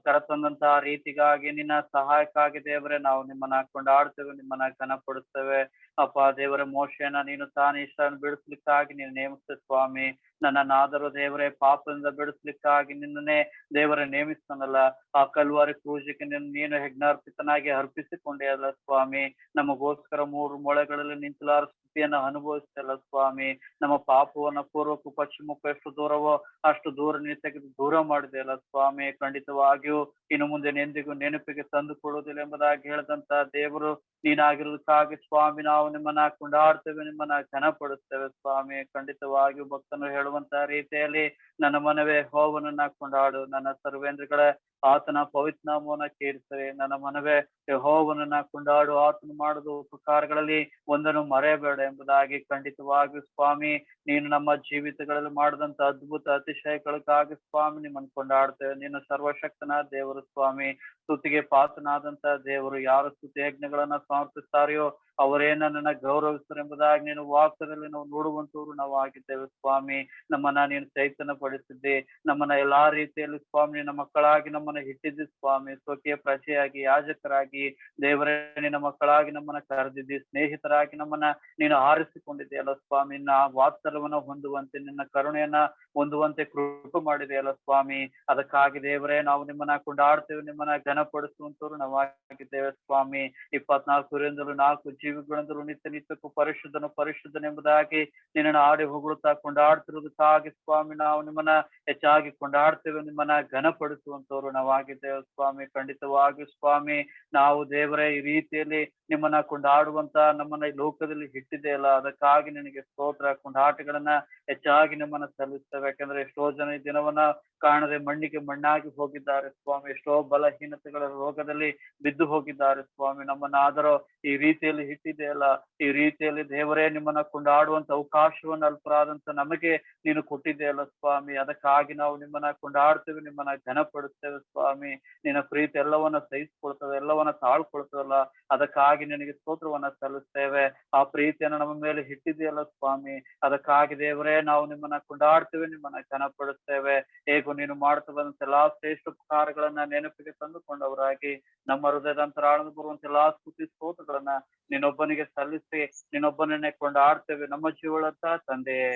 ಕರತಂದಂತಹ ರೀತಿಗಾಗಿ ನಿನ್ನ ಸಹಾಯಕ್ಕಾಗಿ ದೇವರೇ ನಾವು ನಿಮ್ಮನ್ನ ಕೊಂಡಾಡ್ತೇವೆ, ನಿಮ್ಮನ್ನ ಘನಪಡಿಸ್ತೇವೆ. ಅಪ್ಪ ದೇವರ ಮೋಶೆಯನ್ನ ನೀನು ತಾನು ಇಸ್ರಾಯೇಲ್ ಬಿಡಿಸ್ಲಿಕ್ಕಾಗಿ ನೀನು ನೇಮಿಸಿದ ಸ್ವಾಮಿ. ನನ್ನನ್ನಾದರೂ ದೇವರೇ ಪಾಪದಿಂದ ಬಿಡಿಸ್ಲಿಕ್ಕಾಗಿ ನಿನ್ನನ್ನೇ ದೇವರೇ ನೇಮಿಸ್ತಾನಲ್ಲ, ಆ ಕಲ್ವಾರಿ ಪೂಜೆಗೆ ನೀನು ಯಜ್ಞಾರ್ಪಿತನಾಗಿ ಅರ್ಪಿಸಿಕೊಂಡೆಯಲ್ಲ ಸ್ವಾಮಿ. ನಮಗೋಸ್ಕರ 3 ಮೊಳೆಗಳಲ್ಲಿ ನಿಂತಲಾರ ಸ್ಥಿತಿಯನ್ನ ಅನುಭವಿಸ್ತಲ್ಲ ಸ್ವಾಮಿ. ನಮ್ಮ ಪಾಪವನ್ನ ಪೂರ್ವಕ್ಕೂ ಪಶ್ಚಿಮಕ್ಕೂ ಎಷ್ಟು ದೂರವೋ ಅಷ್ಟು ದೂರ ನೀನು ತೆಗೆದು ದೂರ ಮಾಡಿದೆಯಲ್ಲ ಸ್ವಾಮಿ. ಖಂಡಿತವಾಗಿಯೂ ಇನ್ನು ಮುಂದೆ ಎಂದಿಗೂ ನೆನಪಿಗೆ ತಂದು ಕೊಡುವುದಿಲ್ಲ ಎಂಬುದಾಗಿ ಹೇಳಿದಂತ ದೇವರು ನೀನಾಗಿರುವುದಕ್ಕಾಗಿ ಸ್ವಾಮಿ ನಾವು ನಿಮ್ಮನ್ನ ಕೊಂಡಾಡ್ತೇವೆ, ನಿಮ್ಮನ್ನ ಘನಪಡಿಸ್ತೇವೆ ಸ್ವಾಮಿ. ಖಂಡಿತವಾಗಿಯೂ ಭಕ್ತನು ಹೇಳುವಂತ ರೀತಿಯಲ್ಲಿ ನನ್ನ ಮನವೇ ಯೆಹೋವನನ್ನ ಕೊಂಡಾಡು, ನನ್ನ ಸರ್ವೇಂದ್ರಗಳೇ ಆತನ ಪವಿತ್ರ ನಾಮವನ್ನ ಕೀರ್ತಿಸವೆ. ನನ್ನ ಮನವೇ ಯೆಹೋವನನ್ನ ಕೊಂಡಾಡು, ಆತನು ಮಾಡಿದ ಉಪಕಾರಗಳಲ್ಲಿ ಒಂದನ್ನು ಮರೆಯಬೇಡ ಎಂಬುದಾಗಿ ಖಂಡಿತವಾಗಿಯೂ ಸ್ವಾಮಿ ನೀನು ನಮ್ಮ ಜೀವಿತಗಳಲ್ಲಿ ಮಾಡಿದಂತ ಅದ್ಭುತ ಅತಿಶಯಗಳಿಗಾಗಿ ಸ್ವಾಮಿ ನಿಮ್ಮನ್ನು ಕೊಂಡಾಡ್ತೇವೆ. ನೀನು ಸರ್ವಶಕ್ತನ ದೇವರು ಸ್ವಾಮಿ, ಸ್ತುತಿಗೆ ಪಾತ್ರನಾದಂತ ದೇವರು. ಯಾರು ಸ್ತುತಿ ಯಜ್ಞಗಳನ್ನ ಸಮರ್ಪಿಸ್ತಾರೆಯೋ ಅವರೇ ನನ್ನನ್ನ ಗೌರವಿಸ್ತಾರೆ ಎಂಬುದಾಗಿ ನೀನು ವಾಕ್ಯದಲ್ಲಿ ನಾವು ನೋಡುವಂತವ್ರು ನಾವು ಆಗಿದ್ದೇವೆ ಸ್ವಾಮಿ. ನಮ್ಮನ್ನ ನೀನು ಚೈತನ್ಯ ಪಡಿಸಿದ್ದಿ, ನಮ್ಮನ್ನ ಎಲ್ಲಾ ರೀತಿಯಲ್ಲಿ ಸ್ವಾಮಿ ನಿನ್ನ ಮಕ್ಕಳಾಗಿ ನಮ್ಮನ್ನ ಇಟ್ಟಿದ್ದಿ ಸ್ವಾಮಿ. ಸ್ವಕೀಯ ಪ್ರಜೆಯಾಗಿ, ಯಾಜಕರಾಗಿ ದೇವರೇ ನಿನ್ನ ಮಕ್ಕಳಾಗಿ ನಮ್ಮನ್ನ ಕರೆದಿದ್ದಿ, ಸ್ನೇಹಿತರಾಗಿ ನಮ್ಮನ್ನ ನೀನು ಆರಿಸಿಕೊಂಡಿದೆಯಲ್ಲ ಸ್ವಾಮಿ. ನಿನ್ನ ವಾತ್ಸಲ್ಯವನ್ನ ಹೊಂದುವಂತೆ, ನಿನ್ನ ಕರುಣೆಯನ್ನ ಹೊಂದುವಂತೆ ಕೃಪೆ ಮಾಡಿದೆಯಲ್ಲ ಸ್ವಾಮಿ. ಅದಕ್ಕಾಗಿ ದೇವರೇ ನಾವು ನಿಮ್ಮನ್ನ ಕೊಂಡಾಡ್ತೇವೆ, ನಿಮ್ಮನ್ನ ಘನಪಡಿಸುವಂತವ್ರು ನಾವಾಗಿದ್ದೇವೆ ಸ್ವಾಮಿ. 24 4 ಜೀವಿಗಳಿಂದಲೂ ನಿತ್ಯಕ್ಕೂ ಪರಿಶುದ್ಧನೆಂಬುದಾಗಿ ನಿನ್ನನ್ನು ಆಡಿ ಹೊಗಳುತ್ತಾ ಕೊಂಡಾಡ್ತಿರುವುದಕ್ಕಾಗಿ ಸ್ವಾಮಿ ನಾವು ನಿಮ್ಮನ್ನ ಹೆಚ್ಚಾಗಿ ಕೊಂಡಾಡ್ತೇವೆ, ನಿಮ್ಮನ್ನ ಘನಪಡಿಸುವಂತವ್ರು ನಾವಾಗಿದ್ದೇವೆ ಸ್ವಾಮಿ. ಖಂಡಿತವಾಗಿ ಸ್ವಾಮಿ ನಾವು ದೇವರೇ ಈ ರೀತಿಯಲ್ಲಿ ನಿಮ್ಮನ್ನ ಕೊಂಡಾಡುವಂತ ನಮ್ಮನ್ನ ಈ ಲೋಕದಲ್ಲಿ ಇಟ್ಟಿದೆಯಲ್ಲ, ಅದಕ್ಕಾಗಿ ನಿನಗೆ ಸ್ತೋತ್ರ. ಕೊಂಡಾಟಗಳನ್ನ ಹೆಚ್ಚಾಗಿ ನಿಮ್ಮನ್ನ ಸಲ್ಲಿಸ್ತೇವೆ. ಯಾಕಂದ್ರೆ ಎಷ್ಟೋ ಜನ ಈ ದಿನವನ್ನ ಕಾಣದೆ ಮಣ್ಣಿಗೆ ಮಣ್ಣಾಗಿ ಹೋಗಿದ್ದಾರೆ ಸ್ವಾಮಿ. ಎಷ್ಟೋ ಬಲಹೀನತೆಗಳ ರೋಗದಲ್ಲಿ ಬಿದ್ದು ಹೋಗಿದ್ದಾರೆ ಸ್ವಾಮಿ. ನಮ್ಮನ್ನ ಆದರೂ ಈ ರೀತಿಯಲ್ಲಿ ಇಟ್ಟಿದೆಯಲ್ಲ, ಈ ರೀತಿಯಲ್ಲಿ ದೇವರೇ ನಿಮ್ಮನ್ನ ಕೊಂಡಾಡುವಂತ ಅವಕಾಶವನ್ನು ಅಲ್ಪರಾದಂತ ನಮಗೆ ನೀನು ಕೊಟ್ಟಿದೆಯಲ್ಲ ಸ್ವಾಮಿ. ಅದಕ್ಕಾಗಿ ನಾವು ನಿಮ್ಮನ್ನ ಕೊಂಡಾಡ್ತೇವೆ, ನಿಮ್ಮನ್ನ ಘನಪಡಿಸ್ತೇವೆ ಸ್ವಾಮಿ. ನಿನ್ನ ಪ್ರೀತಿ ಎಲ್ಲವನ್ನ ಸಹಿಸ್ಕೊಳ್ತದೆ, ಎಲ್ಲವನ್ನ ತಾಳ್ಕೊಳ್ತದಲ್ಲ, ಅದಕ್ಕಾಗಿ ನಿನಗೆ ಸ್ತೋತ್ರವನ್ನ ಸಲ್ಲಿಸ್ತೇವೆ. ಆ ಪ್ರೀತಿಯನ್ನು ನಮ್ಮ ಮೇಲೆ ಇಟ್ಟಿದೆಯಲ್ಲ ಸ್ವಾಮಿ, ಅದಕ್ಕಾಗಿ ದೇವರೇ ನಾವು ನಿಮ್ಮನ್ನ ಕೊಂಡಾಡ್ತೇವೆ, ನಿಮ್ಮನ್ನ ಘನಪಡಿಸ್ತೇವೆ. ಹೇಗೂ ನೀನು ಮಾಡ್ತಾ ಬಂದಂತ ಎಲ್ಲಾ ಶ್ರೇಷ್ಠ ಉಪಕಾರಗಳನ್ನ ನೆನಪಿಗೆ ತಂದುಕೊಂಡವರಾಗಿ ನಮ್ಮ ಹೃದಯದ ಅಂತರಾಳದಿಂದ ಬರುವಂತ ಎಲ್ಲಾ ಸ್ತುತಿ ಸ್ತೋತ್ರಗಳನ್ನ ನಿನ್ನೊಬ್ಬನಿಗೆ ಸಲ್ಲಿಸಿ ನಿನ್ನೊಬ್ಬನನ್ನೇ ಕೊಂಡಾಡ್ತೇವೆ ನಮ್ಮ ಜೀವಳಂತ ತಂದೆಯೇ,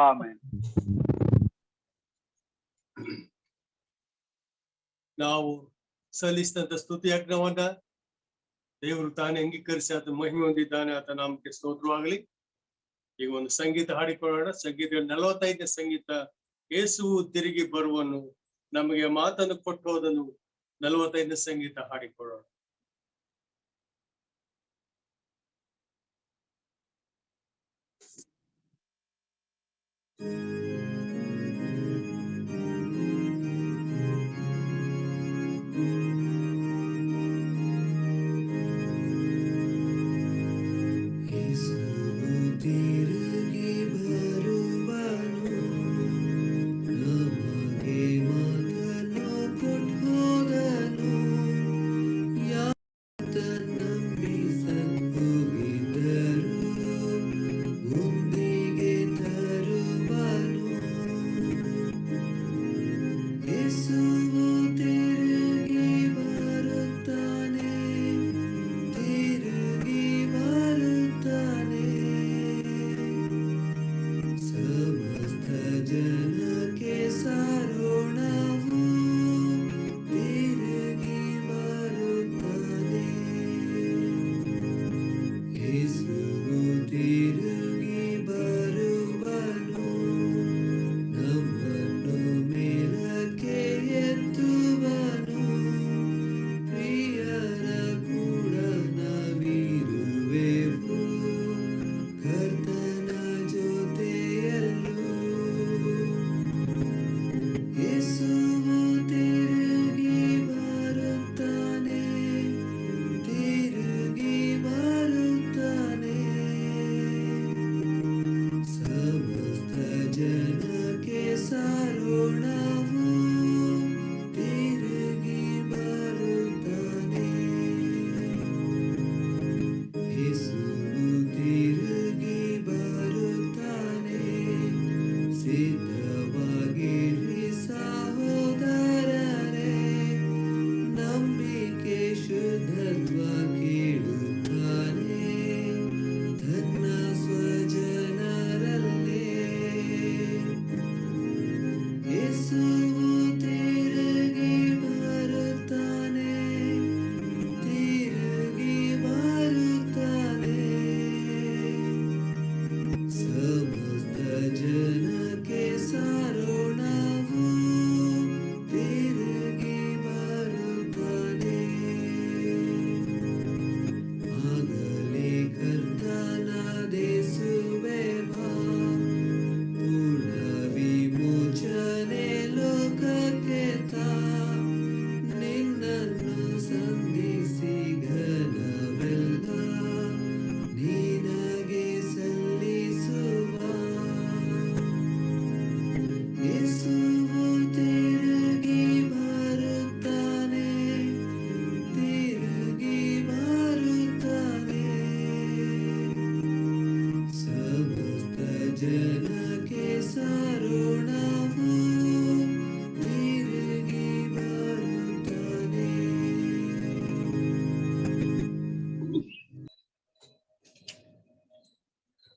ಆಮೆನ್. ನಾವು ಸಲ್ಲಿಸಿದಂತ ಸ್ತುತಿ ಯಜ್ಞವನ್ನ ದೇವರು ತಾನೇ ಅಂಗೀಕರಿಸಿ ಆತ ಮಹಿಮೆ ಹೊಂದಿದ್ದಾನೆ, ಆತ ನಾಮಕ್ಕೆ ಸ್ತೋತ್ರವಾಗಲಿ. ಈಗ ಒಂದು ಸಂಗೀತ ಹಾಡಿಕೊಳ್ಳೋಣ. ಸಂಗೀತ 45ನೇ ಸಂಗೀತ, ಯೇಸುವು ತಿರುಗಿ ಬರುವನು, ನಮಗೆ ಮಾತನ್ನು ಕೊಟ್ಟು ಹೋದನು. 45ನೇ ಸಂಗೀತ ಹಾಡಿಕೊಳ್ಳೋಣ.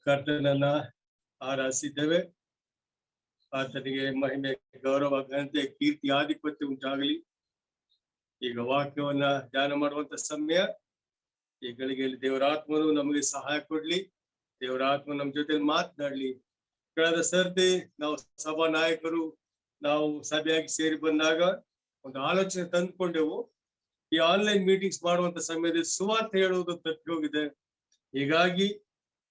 ಕರ್ತನನ್ನ ಆರಾಧಿಸಿದ್ದೇವೆ. ಆತನಿಗೆ ಮಹಿಮೆ, ಗೌರವ, ಘನತೆ, ಕೀರ್ತಿ, ಆಧಿಪತ್ಯ ಉಂಟಾಗಲಿ. ಈಗ ವಾಕ್ಯವನ್ನ ಧ್ಯಾನ ಮಾಡುವಂತ ಸಮಯ. ಈ ಗಳಿಗೆಯಲ್ಲಿ ದೇವರಾತ್ಮನು ನಮಗೆ ಸಹಾಯ ಕೊಡ್ಲಿ. ದೇವರಾತ್ಮ ನಮ್ಮ ಜೊತೆ ಮಾತನಾಡ್ಲಿ. ಕಳೆದ ಸರ್ತಿ ನಾವು ಸಭಾ ನಾಯಕರು ನಾವು ಸಭೆಯಾಗಿ ಸೇರಿ ಬಂದಾಗ ಒಂದು ಆಲೋಚನೆ ತಂದುಕೊಂಡೆವು. ಈ ಆನ್ಲೈನ್ ಮೀಟಿಂಗ್ಸ್ ಮಾಡುವಂತ ಸಮಯದಲ್ಲಿ ಸುವಾರ್ತೆ ಹೇಳುವುದು ತಪ್ಪಿ ಹೋಗಿದೆ. ಹೀಗಾಗಿ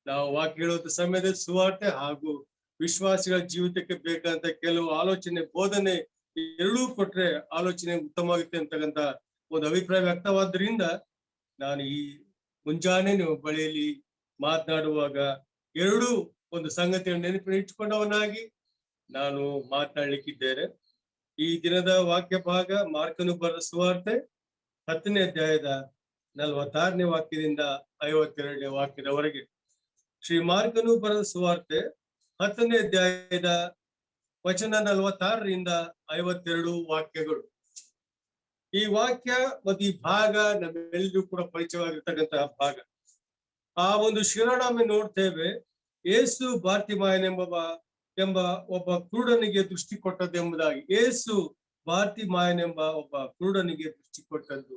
ನಾವು ವಾಕ್ಯ ಹೇಳುವಂತ ಸಮಯದಲ್ಲಿ ಸುವಾರ್ತೆ ಹಾಗೂ ವಿಶ್ವಾಸಿಗಳ ಜೀವಿತಕ್ಕೆ ಬೇಕಾದಂತ ಕೆಲವು ಆಲೋಚನೆ, ಬೋಧನೆ ಎರಡೂ ಕೊಟ್ರೆ ಆಲೋಚನೆ ಉತ್ತಮವಾಗುತ್ತೆ ಅಂತಕ್ಕಂಥ ಒಂದು ಅಭಿಪ್ರಾಯ ವ್ಯಕ್ತವಾದ್ರಿಂದ ನಾನು ಈ ಮುಂಜಾನೆ ನೀವು ಬಳಿಯಲ್ಲಿ ಮಾತನಾಡುವಾಗ ಎರಡೂ ಒಂದು ಸಂಗತಿಯನ್ನು ನೆನಪಿನಿಟ್ಟುಕೊಂಡವನಾಗಿ ನಾನು ಮಾತನಾಡ್ಲಿಕ್ಕಿದ್ದೇನೆ. ಈ ದಿನದ ವಾಕ್ಯ ಭಾಗ ಮಾರ್ಕನು ಬರೆದ ಸುವಾರ್ತೆ 10ನೇ ಅಧ್ಯಾಯದ 46ನೇ ವಾಕ್ಯದಿಂದ 52ನೇ ವಾಕ್ಯದವರೆಗೆ. ಶ್ರೀ ಮಾರ್ಕನು ಬರೆದ ಸುವಾರ್ತೆ 10ನೇ ಅಧ್ಯಾಯದ ವಚನ 46ರಿಂದ 52 ವಾಕ್ಯಗಳು. ಈ ವಾಕ್ಯ ಮತ್ತು ಈ ಭಾಗ ನಮ್ಮೆಲ್ಲರಿಗೂ ಕೂಡ ಪರಿಚಯವಾಗಿರ್ತಕ್ಕಂತಹ ಭಾಗ. ಆ ಒಂದು ಶಿರೋನಾಮೆ ನೋಡ್ತೇವೆ, ಯೇಸು ಎಂಬ ಒಬ್ಬ ಕುರುಡನಿಗೆ ದೃಷ್ಟಿ ಕೊಟ್ಟದ್ದೆಂಬುದಾಗಿ. ಯೇಸು ಬಾರ್ತಿಮಾಯನೆಂಬ ಒಬ್ಬ ಕುರುಡನಿಗೆ ದೃಷ್ಟಿ ಕೊಟ್ಟದ್ದು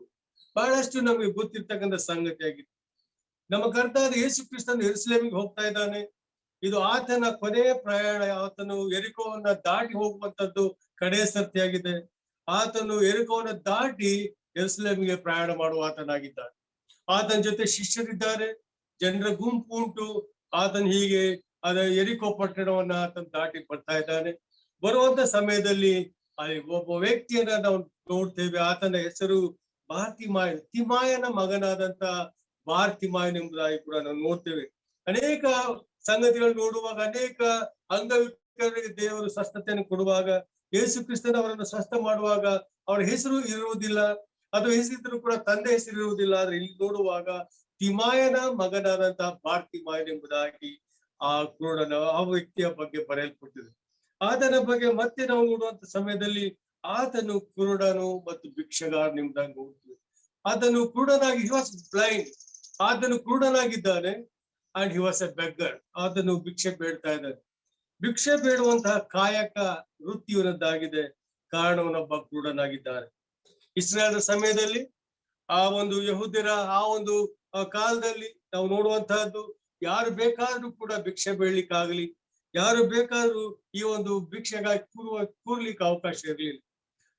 ಬಹಳಷ್ಟು ನಮಗೆ ಗೊತ್ತಿರ್ತಕ್ಕಂಥ ಸಂಗತಿಯಾಗಿದೆ. ನಮ್ಮ ಕರ್ತಾದ ಯೇಸು ಕ್ರಿಸ್ತನು ಯೆರೂಸಲೇಮಿಗೆ ಹೋಗ್ತಾ ಇದ್ದಾನೆ. ಇದು ಆತನ ಕೊನೆಯ ಪ್ರಯಾಣ. ಆತನು ಯೆರಿಕೋವನ್ನ ದಾಟಿ ಹೋಗುವಂತದ್ದು ಕಡೆಯ ಸರ್ತಿಯಾಗಿದೆ. ಆತನು ಯೆರಿಕೋವನ್ನ ದಾಟಿ ಯೆರೂಸಲೇಮಿಗೆ ಪ್ರಯಾಣ ಮಾಡುವ ಆತನಾಗಿದ್ದಾನೆ. ಆತನ ಜೊತೆ ಶಿಷ್ಯರಿದ್ದಾರೆ, ಜನರ ಗುಂಪು ಉಂಟು. ಆತನ ಹೀಗೆ ಯೆರಿಕೋ ಪಟ್ಟಣವನ್ನ ಆತನ ದಾಟಿ ಬರ್ತಾ ಇದ್ದಾನೆ. ಬರುವಂತ ಸಮಯದಲ್ಲಿ ಅಲ್ಲಿ ಒಬ್ಬ ವ್ಯಕ್ತಿಯನ್ನ ನಾವು ನೋಡ್ತೇವೆ. ಆತನ ಹೆಸರು ಬಾರ್ತಿಮಾಯನ್, ತಿಮಾಯನ ಮಗನಾದಂತ ಬಾರ್ತಿಮಾಯನ್ ಎಂಬುದಾಗಿ ಕೂಡ ನಾವು ನೋಡ್ತೇವೆ. ಅನೇಕ ಸಂಗತಿಗಳು ನೋಡುವಾಗ, ಅನೇಕ ಅಂಗವಿಕಲರಿಗೆ ದೇವರು ಸ್ವಸ್ಥತೆಯನ್ನು ಕೊಡುವಾಗ, ಯೇಸು ಕ್ರಿಸ್ತನವರನ್ನು ಸ್ವಸ್ಥ ಮಾಡುವಾಗ ಅವರ ಹೆಸರು ಇರುವುದಿಲ್ಲ, ಅದು ಹೆಸರಿದ್ರು ಕೂಡ ತಂದೆ ಹೆಸರು ಇರುವುದಿಲ್ಲ. ಆದ್ರೆ ಇಲ್ಲಿ ನೋಡುವಾಗ ತಿಮಾಯನ ಮಗನಾದಂತಹ ಬಾರ್ತಿಮಾಯನ್ ಎಂಬುದಾಗಿ ಆ ಕುರುಡನ ಆ ವ್ಯಕ್ತಿಯ ಬಗ್ಗೆ ಬರೆಯಲ್ಪಟ್ಟಿದೆ. ಆತನ ಬಗ್ಗೆ ಮತ್ತೆ ನಾವು ನೋಡುವಂತ ಸಮಯದಲ್ಲಿ ಆತನು ಕುರುಡನು ಮತ್ತು ಭಿಕ್ಷಗಾರನೆಂಬುದಾಗಿ ನೋಡ್ತೀವಿ. ಆತನು ಕುರುಡನಾಗಿ, ಹಿ ವಾಸ್ ಬ್ಲೈಂಡ್, ಆತನು ಕುರುಡನಾಗಿದ್ದಾನೆ. And he was a beggar, ಆತನು ಭಿಕ್ಷೆ ಬೇಡ್ತಾ ಇದ್ದಾನೆ. ಭಿಕ್ಷೆ ಬೇಡುವಂತಹ ಕಾಯಕ ವೃತ್ತಿಯವರದ್ದಾಗಿದೆ. ಕಾರಣವನೊಬ್ಬ ಕುರುಡನಾಗಿದ್ದಾರೆ. ಇಸ್ರಾಯೇಲ್ ಸಮಯದಲ್ಲಿ ಆ ಒಂದು ಯಹೂದ್ಯರ ಆ ಒಂದು ಕಾಲದಲ್ಲಿ ನಾವು ನೋಡುವಂತಹದ್ದು, ಯಾರು ಬೇಕಾದ್ರೂ ಕೂಡ ಭಿಕ್ಷೆ ಬೇಡ್ಲಿಕ್ಕಾಗ್ಲಿ, ಯಾರು ಬೇಕಾದ್ರೂ ಈ ಒಂದು ಭಿಕ್ಷೆಗಾಗಿ ಕೂರ್ಲಿಕ್ಕೆ ಅವಕಾಶ ಇರಲಿಲ್ಲ.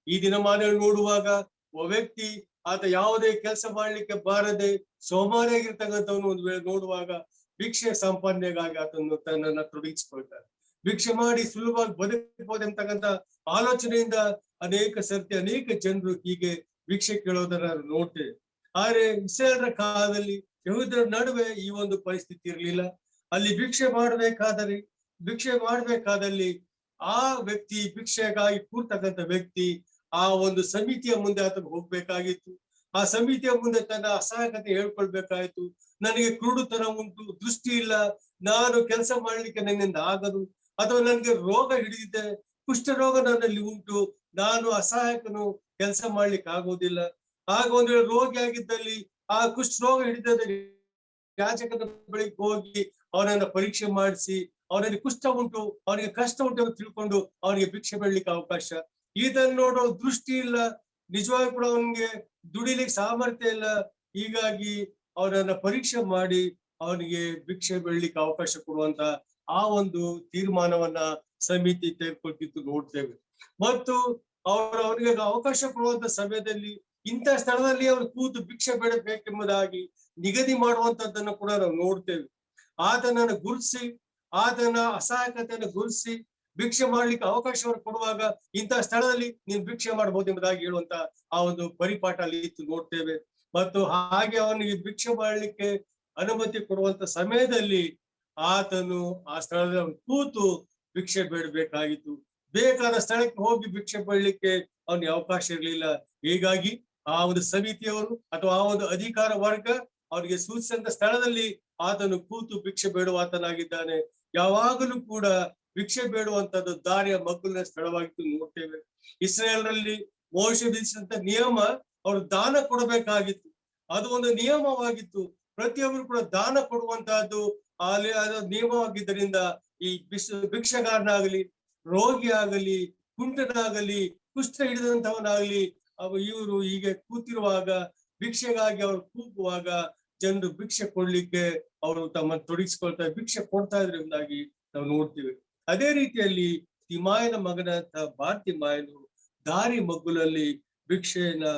ಈ ದಿನಮಾನಗಳು ನೋಡುವಾಗ ಒಬ್ಬ ವ್ಯಕ್ತಿ ಆತ ಯಾವುದೇ ಕೆಲಸ ಮಾಡ್ಲಿಕ್ಕೆ ಬಾರದೆ ಸೋಮಾರಿಯಾಗಿರ್ತಕ್ಕಂಥವನು ಒಂದು ವೇಳೆ ನೋಡುವಾಗ ಭಿಕ್ಷೆ ಸಂಪಾದನೆಗಾಗಿ ಆತನು ತನ್ನನ್ನ ತೊಡಗಿಸಿಕೊಳ್ತಾರೆ. ಭಿಕ್ಷೆ ಮಾಡಿ ಸುಲಭವಾಗಿ ಬದುಕಬಹುದು ಎಂತಕ್ಕಂಥ ಆಲೋಚನೆಯಿಂದ ಅನೇಕ ಸರ್ತಿ ಅನೇಕ ಜನರು ಹೀಗೆ ಭಿಕ್ಷೆ ಕೇಳೋದನ್ನ ನೋಡ್ತೇವೆ. ಆದ್ರೆ ಇಸ್ರಾಯೇಲರ ಕಾಲದಲ್ಲಿ ಯಹೂದ್ಯರ ನಡುವೆ ಈ ಒಂದು ಪರಿಸ್ಥಿತಿ ಇರಲಿಲ್ಲ. ಅಲ್ಲಿ ಭಿಕ್ಷೆ ಮಾಡ್ಬೇಕಾದಲ್ಲಿ ಆ ವ್ಯಕ್ತಿ, ಭಿಕ್ಷೆಗಾಗಿ ಕೂರ್ತಕ್ಕಂಥ ವ್ಯಕ್ತಿ ಆ ಒಂದು ಸಮಿತಿಯ ಮುಂದೆ ಆತನು ಹೋಗ್ಬೇಕಾಗಿತ್ತು. ಆ ಸಮಿತಿಯ ಮುಂದೆ ತನ್ನ ಅಸಹಾಯಕತೆ ಹೇಳ್ಕೊಳ್ಬೇಕಾಯ್ತು. ನನಗೆ ಕುರುಡುತನ ಉಂಟು, ದೃಷ್ಟಿ ಇಲ್ಲ, ನಾನು ಕೆಲಸ ಮಾಡ್ಲಿಕ್ಕೆ ನನ್ನಿಂದ ಆಗದು, ಅಥವಾ ನನಗೆ ರೋಗ ಹಿಡಿದಿದೆ, ಕುಷ್ಠರೋಗ ನನ್ನಲ್ಲಿ ಉಂಟು, ನಾನು ಅಸಹಾಯಕನು, ಕೆಲಸ ಮಾಡ್ಲಿಕ್ಕೆ ಆಗೋದಿಲ್ಲ. ಆಗ ಒಂದು ವೇಳೆ ರೋಗಿ ಆಗಿದ್ದಲ್ಲಿ ಆ ಕುಷ್ಠರೋಗ ಹಿಡಿದ ಯಾಜಕನ ಬಳಿಗೆ ಹೋಗಿ ಅವನನ್ನ ಪರೀಕ್ಷೆ ಮಾಡಿಸಿ, ಅವನಲ್ಲಿ ಕುಷ್ಠ ಉಂಟು, ಅವನಿಗೆ ಕಷ್ಟ ಉಂಟು ಅಂತ ತಿಳ್ಕೊಂಡು ಅವನಿಗೆ ಭಿಕ್ಷೆ ಬೇಡ್ಲಿಕ್ಕೆ ಅವಕಾಶ. ಇದನ್ನು ನೋಡೋ ದೃಷ್ಟಿ ಇಲ್ಲ, ನಿಜವಾಗಿ ಕೂಡ ಅವನಿಗೆ ದುಡಿಲಿಕ್ಕೆ ಸಾಮರ್ಥ್ಯ ಇಲ್ಲ. ಹೀಗಾಗಿ ಅವನನ್ನ ಪರೀಕ್ಷೆ ಮಾಡಿ ಅವನಿಗೆ ಭಿಕ್ಷೆ ಬೇಡ್ಲಿಕ್ಕೆ ಅವಕಾಶ ಕೊಡುವಂತ ಆ ಒಂದು ತೀರ್ಮಾನವನ್ನ ಸಮಿತಿ ತೆಗೆದುಕೊಳ್ತಿತ್ತು ನೋಡ್ತೇವೆ. ಮತ್ತು ಅವನಿಗೆ ಅವಕಾಶ ಕೊಡುವಂತ ಸಮಯದಲ್ಲಿ ಇಂಥ ಸ್ಥಳದಲ್ಲಿ ಅವರು ಕೂತು ಭಿಕ್ಷೆ ಬೇಡಬೇಕೆಂಬುದಾಗಿ ನಿಗದಿ ಮಾಡುವಂತದ್ದನ್ನು ಕೂಡ ನಾವು ನೋಡ್ತೇವೆ. ಆತನನ್ನು ಗುರುತಿಸಿ, ಆತನ ಅಸಹಾಯಕತೆಯನ್ನು ಗುರುತಿಸಿ ಭಿಕ್ಷೆ ಮಾಡ್ಲಿಕ್ಕೆ ಅವಕಾಶವನ್ನು ಕೊಡುವಾಗ ಇಂತಹ ಸ್ಥಳದಲ್ಲಿ ನೀನು ಭಿಕ್ಷೆ ಮಾಡಬಹುದು ಎಂಬುದಾಗಿ ಹೇಳುವಂತ ಆ ಒಂದು ಪರಿಪಾಠ ಅಲ್ಲಿ ಇತ್ತು ನೋಡ್ತೇವೆ. ಮತ್ತು ಹಾಗೆ ಅವನಿಗೆ ಭಿಕ್ಷೆ ಮಾಡ್ಲಿಕ್ಕೆ ಅನುಮತಿ ಕೊಡುವಂತ ಸಮಯದಲ್ಲಿ ಆತನು ಆ ಸ್ಥಳದಲ್ಲಿ ಕೂತು ಭಿಕ್ಷೆ ಬೇಡಬೇಕಾಗಿತ್ತು. ಬೇಕಾದ ಸ್ಥಳಕ್ಕೆ ಹೋಗಿ ಭಿಕ್ಷೆ ಬೇಡಲಿಕ್ಕೆ ಅವನಿಗೆ ಅವಕಾಶ ಇರಲಿಲ್ಲ. ಹೀಗಾಗಿ ಆ ಒಂದು ಸಮಿತಿಯವರು ಅಥವಾ ಆ ಒಂದು ಅಧಿಕಾರ ವರ್ಗ ಅವರಿಗೆ ಸೂಚಿಸಿದಂತ ಸ್ಥಳದಲ್ಲಿ ಆತನು ಕೂತು ಭಿಕ್ಷೆ ಬೇಡುವ ಆತನಾಗಿದ್ದಾನೆ. ಯಾವಾಗಲೂ ಕೂಡ ಭಿಕ್ಷೆ ಬೇಡುವಂತದ್ದು ದಾರಿಯ ಮಗ್ಗುಲಿನ ಸ್ಥಳವಾಗಿತ್ತು ನೋಡ್ತೇವೆ. ಇಸ್ರಾಯೇಲ್ನಲ್ಲಿ ಮೋಶೆ ವಿಧಿಸಿದಂತ ನಿಯಮ, ಅವರು ದಾನ ಕೊಡಬೇಕಾಗಿತ್ತು. ಅದು ಒಂದು ನಿಯಮವಾಗಿತ್ತು. ಪ್ರತಿಯೊಬ್ಬರು ಕೂಡ ದಾನ ಕೊಡುವಂತಹದ್ದು ಅಲ್ಲಿ ನಿಯಮವಾಗಿದ್ದರಿಂದ ಈ ಭಿಕ್ಷಗಾರನಾಗಲಿ, ರೋಗಿ ಆಗಲಿ, ಕುಂಟನಾಗಲಿ, ಕುಷ್ಠ ಹಿಡಿದಂತವನಾಗಲಿ, ಇವರು ಹೀಗೆ ಕೂತಿರುವಾಗ ಭಿಕ್ಷೆಗಾಗಿ ಅವರು ಕೂಗುವಾಗ ಜನರು ಭಿಕ್ಷೆ ಕೊಡ್ಲಿಕ್ಕೆ ಅವರು ತಮ್ಮನ್ನು ತೊಡಗಿಸಿಕೊಳ್ತಾರೆ, ಭಿಕ್ಷೆ ಕೊಡ್ತಾ ಇದ್ರಿಂದಾಗಿ ನಾವು ನೋಡ್ತೀವಿ. ಅದೇ ರೀತಿಯಲ್ಲಿ ತಿಮಾಯನ ಮಗನಂತ ಬಾರ್ತಿಮಾಯನು ದಾರಿ ಮಗ್ಗುಲಲ್ಲಿ ಭಿಕ್ಷೆಯನ್ನ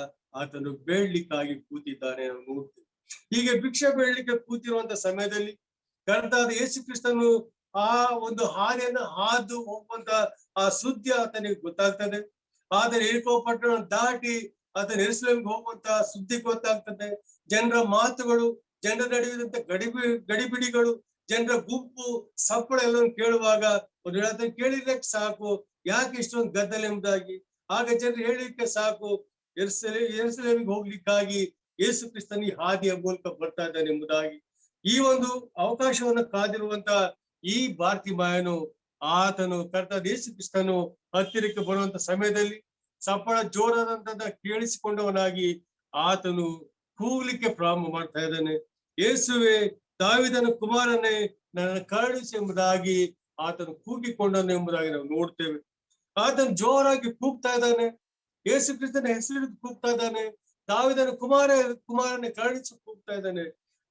ಆತನು ಬೇಡ್ಲಿಕ್ಕಾಗಿ ಕೂತಿದ್ದಾನೆ ನಾವು ನೋಡ್ತೀವಿ. ಹೀಗೆ ಭಿಕ್ಷೆ ಬೇಡ್ಲಿಕ್ಕೆ ಕೂತಿರುವಂತ ಸಮಯದಲ್ಲಿ ಕರ್ತನಾದ ಯೇಸು ಕ್ರಿಸ್ತನು ಆ ಒಂದು ಹಾದಿಯನ್ನ ಹಾದು ಹೋಗುವಂತ ಆ ಸುದ್ದಿ ಆತನಿಗೆ ಗೊತ್ತಾಗ್ತದೆ. ಆದರೆ ಯೆರಿಕೋ ಪಟ್ಟಣ ದಾಟಿ ಆತನ ಯೆರೂಸಲೇಮಿಗೆ ಹೋಗುವಂತ ಸುದ್ದಿ ಗೊತ್ತಾಗ್ತದೆ. ಜನರ ಮಾತುಗಳು, ಜನರ ನಡುವಿದಂತ ಗಡಿಬಿಡಿಗಳು, ಜನರ ಗುಂಪು ಸಪ್ಪಳ ಎಲ್ಲವನ್ನು ಕೇಳುವಾಗ ಒಂದು ವೇಳೆ ಕೇಳಿದಕ್ಕೆ ಸಾಕು, ಯಾಕೆ ಇಷ್ಟೊಂದು ಗದ್ದಲ ಎಂಬುದಾಗಿ. ಆಗ ಜನರು ಹೇಳಲಿಕ್ಕೆ ಸಾಕು, ಯೆರೂಸಲೇಮಿಗೆ ಹೋಗ್ಲಿಕ್ಕಾಗಿ ಯೇಸು ಕ್ರಿಸ್ತನ ಈ ಹಾದಿಯ ಮೂಲಕ ಬರ್ತಾ ಇದ್ದಾನೆ ಎಂಬುದಾಗಿ. ಈ ಒಂದು ಅವಕಾಶವನ್ನು ಕಾದಿರುವಂತ ಈ ಬಾರ್ತಿಮಾಯನು, ಆತನು ಕರ್ತನಾದ ಯೇಸು ಕ್ರಿಸ್ತನು ಹತ್ತಿರಕ್ಕೆ ಬರುವಂತ ಸಮಯದಲ್ಲಿ ಸಪ್ಪಳ ಜೋರಾದಂತ ಕೇಳಿಸಿಕೊಂಡವನಾಗಿ ಆತನು ಕೂಗ್ಲಿಕ್ಕೆ ಪ್ರಾರಂಭ ಮಾಡ್ತಾ ಇದ್ದಾನೆ. ಯೇಸುವೆ, ದಾವೀದನ ಕುಮಾರನೇ, ನನ್ನ ಕರುಣಿಸು ಎಂಬುದಾಗಿ ಆತನು ಕೂಗಿಕೊಂಡನು ಎಂಬುದಾಗಿ ನಾವು ನೋಡ್ತೇವೆ. ಆತನು ಜೋರಾಗಿ ಕೂಗ್ತಾ ಇದ್ದಾನೆ, ಯೇಸು ಕ್ರಿಸ್ತನ ಹೆಸರು ಕೂಗ್ತಾ ಇದ್ದಾನೆ, ದಾವೀದನ ಕುಮಾರನೇ ಕರುಣಿಸು ಕೂಗ್ತಾ ಇದ್ದಾನೆ.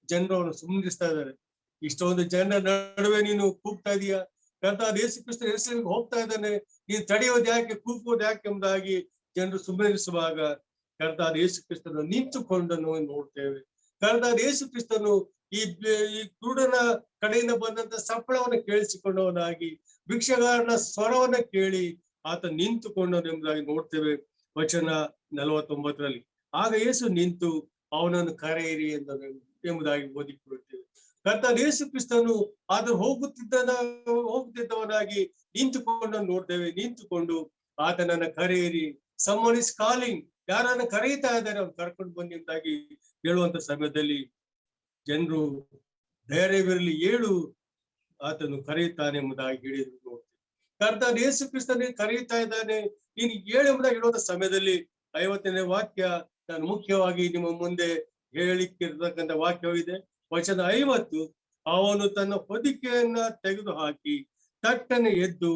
ಜನರು ಅವನು ಸುಮ್ಮನಿಸ್ತಾ ಇದ್ದಾರೆ. ಇಷ್ಟೊಂದು ಜನರ ನಡುವೆ ನೀನು ಕೂಗ್ತಾ ಇದೀಯಾ, ಕರ್ತನಾದ ಯೇಸು ಕ್ರಿಸ್ತನ ಹೆಸರಿಗೆ ಹೋಗ್ತಾ ಇದ್ದಾನೆ, ನೀನು ತಡೆಯೋದು ಯಾಕೆ, ಕೂಗೋದು ಯಾಕೆ ಎಂಬುದಾಗಿ ಜನರು ಸುಮ್ಮನಿಸುವಾಗ ಕರ್ತನಾದ ಯೇಸು ಕ್ರಿಸ್ತನು ನಿಂತುಕೊಂಡನು ನೋಡ್ತೇವೆ. ಕರ್ತನಾದ ಯೇಸು ಕ್ರಿಸ್ತನು ಈ ಕುರುಡನ ಕಡೆಯಿಂದ ಬಂದಂತ ಸಪ್ಪಳವನ್ನು ಕೇಳಿಸಿಕೊಂಡವನಾಗಿ ಭಿಕ್ಷಗಾರನ ಸ್ವರವನ್ನ ಕೇಳಿ ಆತ ನಿಂತುಕೊಂಡನು ಎಂಬುದಾಗಿ ನೋಡ್ತೇವೆ ವಚನ 49ರಲ್ಲಿ. ಆಗ ಯೇಸು ನಿಂತು ಅವನನ್ನು ಕರೆಯಿರಿ ಎಂಬುದಾಗಿ ಓದಿಕೊಳ್ಳುತ್ತೇವೆ. ಕರ್ತನಾದ ಯೇಸು ಕ್ರಿಸ್ತನು ಆತ ಹೋಗುತ್ತಿದ್ದವನಾಗಿ ನಿಂತುಕೊಂಡು ನೋಡ್ತೇವೆ. ನಿಂತುಕೊಂಡು ಆತನನ್ನ ಕರೆಯಿರಿ, ಸಮ್ಮನ್ ಇಸ್ ಕಾಲಿಂಗ್, ಯಾರನ್ನ ಕರೆಯುತ್ತಾ ಇದ್ದಾರೆ ಅವ್ನು ಕರ್ಕೊಂಡು ಬನ್ನಿ ಎಂಬುದಾಗಿ ಹೇಳುವಂತ ಸಮಯದಲ್ಲಿ ಜನರು ಧೈರ್ಯವಿರಲಿ, ಏಳು, ಆತನು ಕರೆಯುತ್ತಾನೆ ಎಂಬುದಾಗಿ ಹೇಳಿದ್ರು ನೋಡ್ತೇವೆ. ಕರ್ತನಾದ ಯೇಸು ಕ್ರಿಸ್ತನೇ ಕರೆಯುತ್ತಾ ಇದ್ದಾನೆ, ನೀನು ಏಳು ಎಂಬುದಾಗಿ ಹೇಳುವಂತ ಸಮಯದಲ್ಲಿ 50ನೇ ವಾಕ್ಯ ನಾನು ಮುಖ್ಯವಾಗಿ ನಿಮ್ಮ ಮುಂದೆ ಹೇಳಿಕ್ಕಿರ್ತಕ್ಕಂಥ ವಾಕ್ಯವಿದೆ. ವಚನ 50, ಅವನು ತನ್ನ ಹೊದಿಕೆಯನ್ನ ತೆಗೆದು ಹಾಕಿ ತಟ್ಟನೆ ಎದ್ದು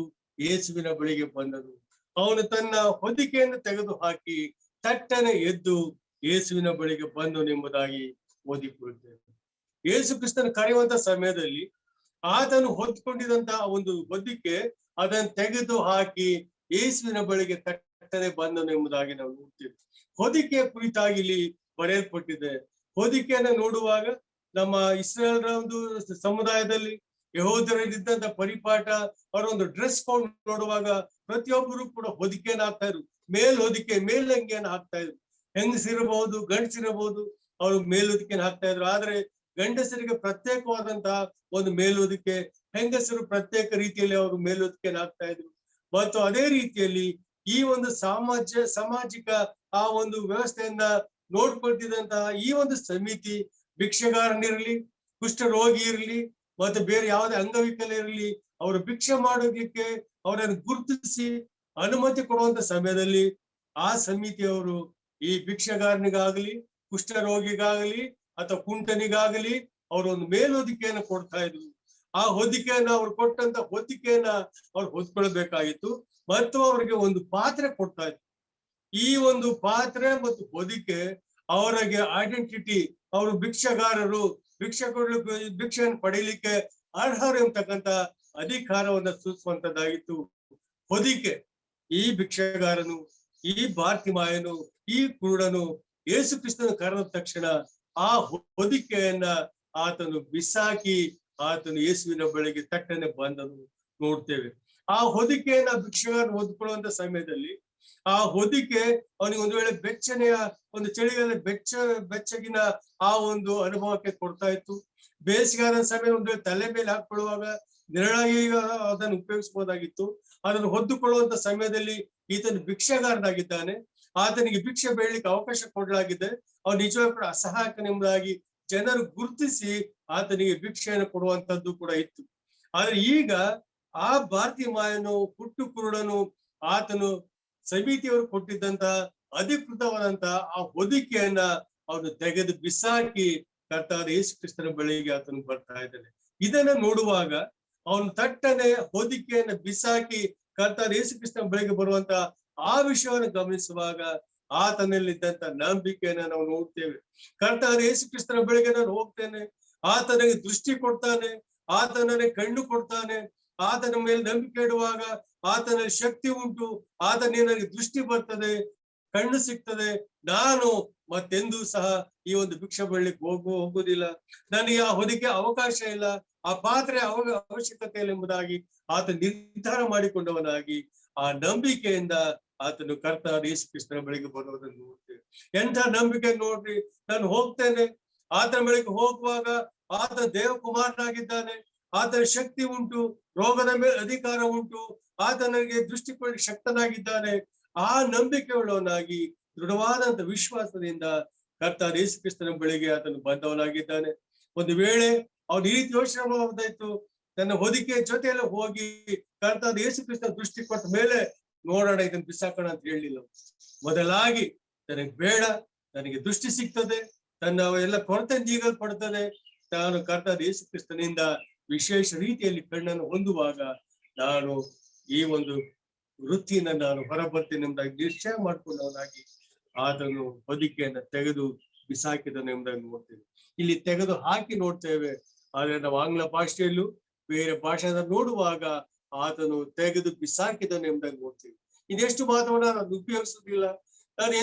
ಯೇಸುವಿನ ಬಳಿಗೆ ಬಂದನು. ಅವನು ತನ್ನ ಹೊದಿಕೆಯನ್ನು ತೆಗೆದು ಹಾಕಿ ತಟ್ಟನೆ ಎದ್ದು ಯೇಸುವಿನ ಬಳಿಗೆ ಬಂದನು ಎಂಬುದಾಗಿ ಓದಿಕೊಳ್ಳುತ್ತೇವೆ. ಯೇಸು ಕ್ರಿಸ್ತನ ಕರೆಯುವಂತ ಸಮಯದಲ್ಲಿ ಆತನು ಹೊದ್ಕೊಂಡಿದಂತ ಒಂದು ಹೊದಿಕೆ ಅದನ್ನು ತೆಗೆದು ಹಾಕಿ ಯೇಸುವಿನ ಬಳಿಗೆ ತಟ್ಟನೆ ಬಂದನು ಎಂಬುದಾಗಿ ನಾವು ನೋಡ್ತೀವಿ. ಹೊದಿಕೆಯ ಕುರಿತಾಗಿ ಇಲ್ಲಿ ಬರೆಯಲ್ಪಟ್ಟಿದೆ. ಹೊದಿಕೆಯನ್ನ ನೋಡುವಾಗ ನಮ್ಮ ಇಸ್ರೇಲ್ರ ಒಂದು ಸಮುದಾಯದಲ್ಲಿ ಯಹೂದ್ಯರಲ್ಲಿದ್ದಂತ ಪರಿಪಾಠ, ಅವರ ಒಂದು ಡ್ರೆಸ್ ಕೋಡ್ ನೋಡುವಾಗ ಪ್ರತಿಯೊಬ್ಬರು ಕೂಡ ಹೊದಿಕೆಯನ್ನು ಹಾಕ್ತಾ ಇದ್ರು. ಹೊದಿಕೆ, ಮೇಲಂಗಿಯನ್ನು ಹಾಕ್ತಾ ಇದ್ರು. ಹೆಂಗಸಿರಬಹುದು, ಗಂಡಸಿರಬಹುದು, ಅವರು ಮೇಲುದಿಕೆಯನ್ನು ಹಾಕ್ತಾ ಇದ್ರು. ಆದ್ರೆ ಗಂಡಸರಿಗೆ ಪ್ರತ್ಯೇಕವಾದಂತಹ ಒಂದು ಮೇಲುದಿಕೆ, ಹೆಂಗಸರು ಪ್ರತ್ಯೇಕ ರೀತಿಯಲ್ಲಿ ಅವರು ಮೇಲುದಿಕೆಯನ್ನು ಹಾಕ್ತಾ ಇದ್ರು. ಮತ್ತು ಅದೇ ರೀತಿಯಲ್ಲಿ ಈ ಒಂದು ಸಾಮಾಜಿಕ ಆ ಒಂದು ವ್ಯವಸ್ಥೆಯನ್ನ ನೋಡ್ಕೊಳ್ತಿದ್ದಂತಹ ಈ ಒಂದು ಸಮಿತಿ ಭಿಕ್ಷೆಗಾರನಿರ್ಲಿ, ಕುಷ್ಠರೋಗಿ ಇರಲಿ, ಮತ್ತೆ ಬೇರೆ ಯಾವುದೇ ಅಂಗವಿಕಲ ಇರಲಿ, ಅವರು ಭಿಕ್ಷೆ ಮಾಡೋದಕ್ಕೆ ಅವರನ್ನು ಗುರುತಿಸಿ ಅನುಮತಿ ಕೊಡುವಂತ ಸಮಯದಲ್ಲಿ ಆ ಸಮಿತಿಯವರು ಈ ಭಿಕ್ಷೆಗಾರನಿಗಾಗಲಿ, ಕುಷ್ಠರೋಗಿಗಾಗಲಿ ಅಥವಾ ಕುಂಟನಿಗಾಗಲಿ ಅವರು ಒಂದು ಮೇಲ್ಹೊದಿಕೆಯನ್ನು ಕೊಡ್ತಾ ಇದ್ರು. ಆ ಹೊದಿಕೆಯನ್ನ ಅವ್ರು ಕೊಟ್ಟಂತ ಹೊದಿಕೆಯನ್ನ ಅವ್ರು ಹೊದ್ಕೊಳ್ಬೇಕಾಗಿತ್ತು. ಮತ್ತು ಅವರಿಗೆ ಒಂದು ಪಾತ್ರೆ ಕೊಡ್ತಾ ಇದ್ರು. ಈ ಒಂದು ಪಾತ್ರೆ ಮತ್ತು ಹೊದಿಕೆ ಅವರಿಗೆ ಐಡೆಂಟಿಟಿ, ಅವರು ಭಿಕ್ಷೆಗಾರರು, ಭಿಕ್ಷೆಯನ್ನು ಪಡೀಲಿಕ್ಕೆ ಅರ್ಹರು ಎಂಬತಕ್ಕಂತ ಅಧಿಕಾರವನ್ನ ಸೂಚಿಸುವಂತದ್ದಾಗಿತ್ತು ಹೊದಿಕೆ. ಈ ಭಿಕ್ಷೆಗಾರನು, ಈ ಬಾರ್ತಿಮಾಯನು, ಈ ಕುರುಡನು ಯೇಸು ಕ್ರಿಸ್ತನ ಕರೆದ ತಕ್ಷಣ ಆ ಹೊದಿಕೆಯನ್ನ ಆತನು ಬಿಸಾಕಿ ಆತನು ಯೇಸುವಿನ ಬಳಿಗೆ ತಟ್ಟನೆ ಬಂದನು ನೋಡ್ತೇವೆ. ಆ ಹೊದಿಕೆಯನ್ನ ಭಿಕ್ಷೆಗಾರನು ಹೊದ್ಕೊಳ್ಳುವಂತ ಸಮಯದಲ್ಲಿ ಆ ಹೊದಿಕೆ ಅವನಿಗೆ ಒಂದು ವೇಳೆ ಬೆಚ್ಚನೆಯ ಒಂದು ಚಳಿಗಾಲ ಬೆಚ್ಚಗಿನ ಆ ಒಂದು ಅನುಭವಕ್ಕೆ ಕೊಡ್ತಾ ಇತ್ತು. ಬೇಸಿಗೆಯಾದ ಸಮಯ ಒಂದು ವೇಳೆ ತಲೆ ಮೇಲೆ ಹಾಕೊಳ್ಳುವಾಗ ನೆರಳಾಗಿ ಅದನ್ನು ಉಪಯೋಗಿಸಬಹುದಾಗಿತ್ತು. ಅದನ್ನು ಹೊದ್ದುಕೊಳ್ಳುವಂತ ಸಮಯದಲ್ಲಿ ಈತನು ಭಿಕ್ಷೆಗಾರನಾಗಿದ್ದಾನೆ, ಆತನಿಗೆ ಭಿಕ್ಷೆ ಬೇಡಲಿಕ್ಕೆ ಅವಕಾಶ ಕೊಡಲಾಗಿದೆ, ಅವನು ನಿಜವಾಗಿ ಕೂಡ ಅಸಹಾಯಕನೆಂಬುದಾಗಿ ಜನರು ಗುರುತಿಸಿ ಆತನಿಗೆ ಭಿಕ್ಷೆಯನ್ನು ಕೊಡುವಂತದ್ದು ಕೂಡ ಇತ್ತು. ಆದ್ರೆ ಈಗ ಆ ಬಾರ್ತಿಮಾಯನು, ಹುಟ್ಟು ಕುರುಡನು, ಆತನು ಸಮಿತಿಯವರು ಕೊಟ್ಟಿದ್ದಂತ ಅಧಿಕೃತವಾದಂತ ಆ ಹೊದಿಕೆಯನ್ನ ಅವನು ತೆಗೆದು ಬಿಸಾಕಿ ಕರ್ತನಾದ ಯೇಸು ಕ್ರಿಸ್ತನ ಬಳಿಗೆ ಆತನು ಬರ್ತಾ ಇದ್ದಾನೆ. ಇದನ್ನ ನೋಡುವಾಗ ಅವನು ತಟ್ಟನೆ ಹೊದಿಕೆಯನ್ನ ಬಿಸಾಕಿ ಕರ್ತನಾದ ಯೇಸು ಕ್ರಿಸ್ತನ ಬಳಿಗೆ ಬರುವಂತ ಆ ವಿಷಯವನ್ನು ಗಮನಿಸುವಾಗ ಆತನಲ್ಲಿದ್ದಂತ ನಂಬಿಕೆಯನ್ನ ನಾವು ನೋಡ್ತೇವೆ. ಕರ್ತನಾದ ಯೇಸು ಕ್ರಿಸ್ತನ ಬಳಿಗೆ ನಾನು ಹೋಗ್ತೇನೆ, ಆತನಿಗೆ ದೃಷ್ಟಿ ಕೊಡ್ತಾನೆ, ಆತನಿಗೆ ಕಣ್ಣು ಕೊಡ್ತಾನೆ, ಆತನ ಮೇಲೆ ನಂಬಿಕೆ ಇಡುವಾಗ ಆತನಲ್ಲಿ ಶಕ್ತಿ ಉಂಟು, ಆತನೇ ನನಗೆ ದೃಷ್ಟಿ ಬರ್ತದೆ, ಕಣ್ಣು ಸಿಗ್ತದೆ, ನಾನು ಮತ್ತೆಂದೂ ಸಹ ಈ ಒಂದು ಭಿಕ್ಷೆ ಬಳ್ಳಿಗೆ ಹೋಗುವುದಿಲ್ಲ, ನನಗೆ ಆ ಹೊದಿಕೆ ಅವಕಾಶ ಇಲ್ಲ, ಆ ಪಾತ್ರೆ ಅವಶ್ಯಕತೆ ಇಲ್ಲ ಎಂಬುದಾಗಿ ಆತ ನಿರ್ಧಾರ ಮಾಡಿಕೊಂಡವನಾಗಿ ಆ ನಂಬಿಕೆಯಿಂದ ಆತನು ಕರ್ತನಾದ ಯೇಸು ಕ್ರಿಸ್ತನ ಬಳಿಗೆ ಬರುವುದನ್ನು ನೋಡ್ತೇವೆ. ಎಂಥ ನಂಬಿಕೆ ನೋಡ್ರಿ, ನಾನು ಹೋಗ್ತೇನೆ, ಆತನ ಬಳಿಗೆ ಹೋಗುವಾಗ ಆತ ದೇವಕುಮಾರನಾಗಿದ್ದಾನೆ, ಆತನ ಶಕ್ತಿ ಉಂಟು, ರೋಗದ ಮೇಲೆ ಅಧಿಕಾರ ಉಂಟು, ಆತನಿಗೆ ದೃಷ್ಟಿಕೋನ ಶಕ್ತನಾಗಿದ್ದಾನೆ. ಆ ನಂಬಿಕೆ ಉಳ್ಳವನಾಗಿ ದೃಢವಾದಂತ ವಿಶ್ವಾಸದಿಂದ ಕರ್ತ ಯೇಸು ಕ್ರಿಸ್ತನ ಬಳಿಗೆ ಆತನು ಬಂದವನಾಗಿದ್ದಾನೆ. ಒಂದು ವೇಳೆ ಅವನು ಈ ರೀತಿ ಯೋಚನೆ ಮಾಡಬಹುದಾಯ್ತು, ತನ್ನ ಹೊದಿಕೆ ಜೊತೆಯಲ್ಲಿ ಹೋಗಿ ಕರ್ತ ಯೇಸು ಕ್ರಿಸ್ತನ ದೃಷ್ಟಿ ಕೊಟ್ಟ ಮೇಲೆ ನೋಡೋಣ ಇದನ್ನು ಬಿಸಾಕೋಣ ಅಂತ ಹೇಳಲಿಲ್ಲ. ಮೊದಲಾಗಿ ನನಗೆ ಬೇಡ, ನನಗೆ ದೃಷ್ಟಿ ಸಿಗ್ತದೆ, ತನ್ನ ಎಲ್ಲ ಕೊರತೆ ನೀಗಲ್ಪಡ್ತದೆ, ತಾನು ಕರ್ತ ಯೇಸು ಕ್ರಿಸ್ತನಿಂದ ವಿಶೇಷ ರೀತಿಯಲ್ಲಿ ಕಣ್ಣನ್ನು ಹೊಂದುವಾಗ ನಾನು ಈ ಒಂದು ವೃತ್ತಿಯಿಂದ ನಾನು ಹೊರಬರ್ತೇನೆ ಎಂಬುದಾಗಿ ನಿಶ್ಚಯ ಮಾಡ್ಕೊಂಡವನಾಗಿ ಆತನು ಹೊದಿಕೆಯನ್ನ ತೆಗೆದು ಬಿಸಾಕಿದನು ಎಂಬುದಾಗಿ ನೋಡ್ತೇವೆ. ಇಲ್ಲಿ ತೆಗೆದು ಹಾಕಿ ನೋಡ್ತೇವೆ, ಆದ್ರೆ ನಾವು ಆಂಗ್ಲ ಭಾಷೆಯಲ್ಲೂ ಬೇರೆ ಭಾಷೆಯನ್ನು ನೋಡುವಾಗ ಆತನು ತೆಗೆದು ಬಿಸಾಕಿದನು ಎಂಬುದಾಗಿ ನೋಡ್ತೇವೆ. ಇದೆಷ್ಟು ಮಾತ್ರವನ್ನ ನಾನು ಉಪಯೋಗಿಸುವುದಿಲ್ಲ, ನಾನು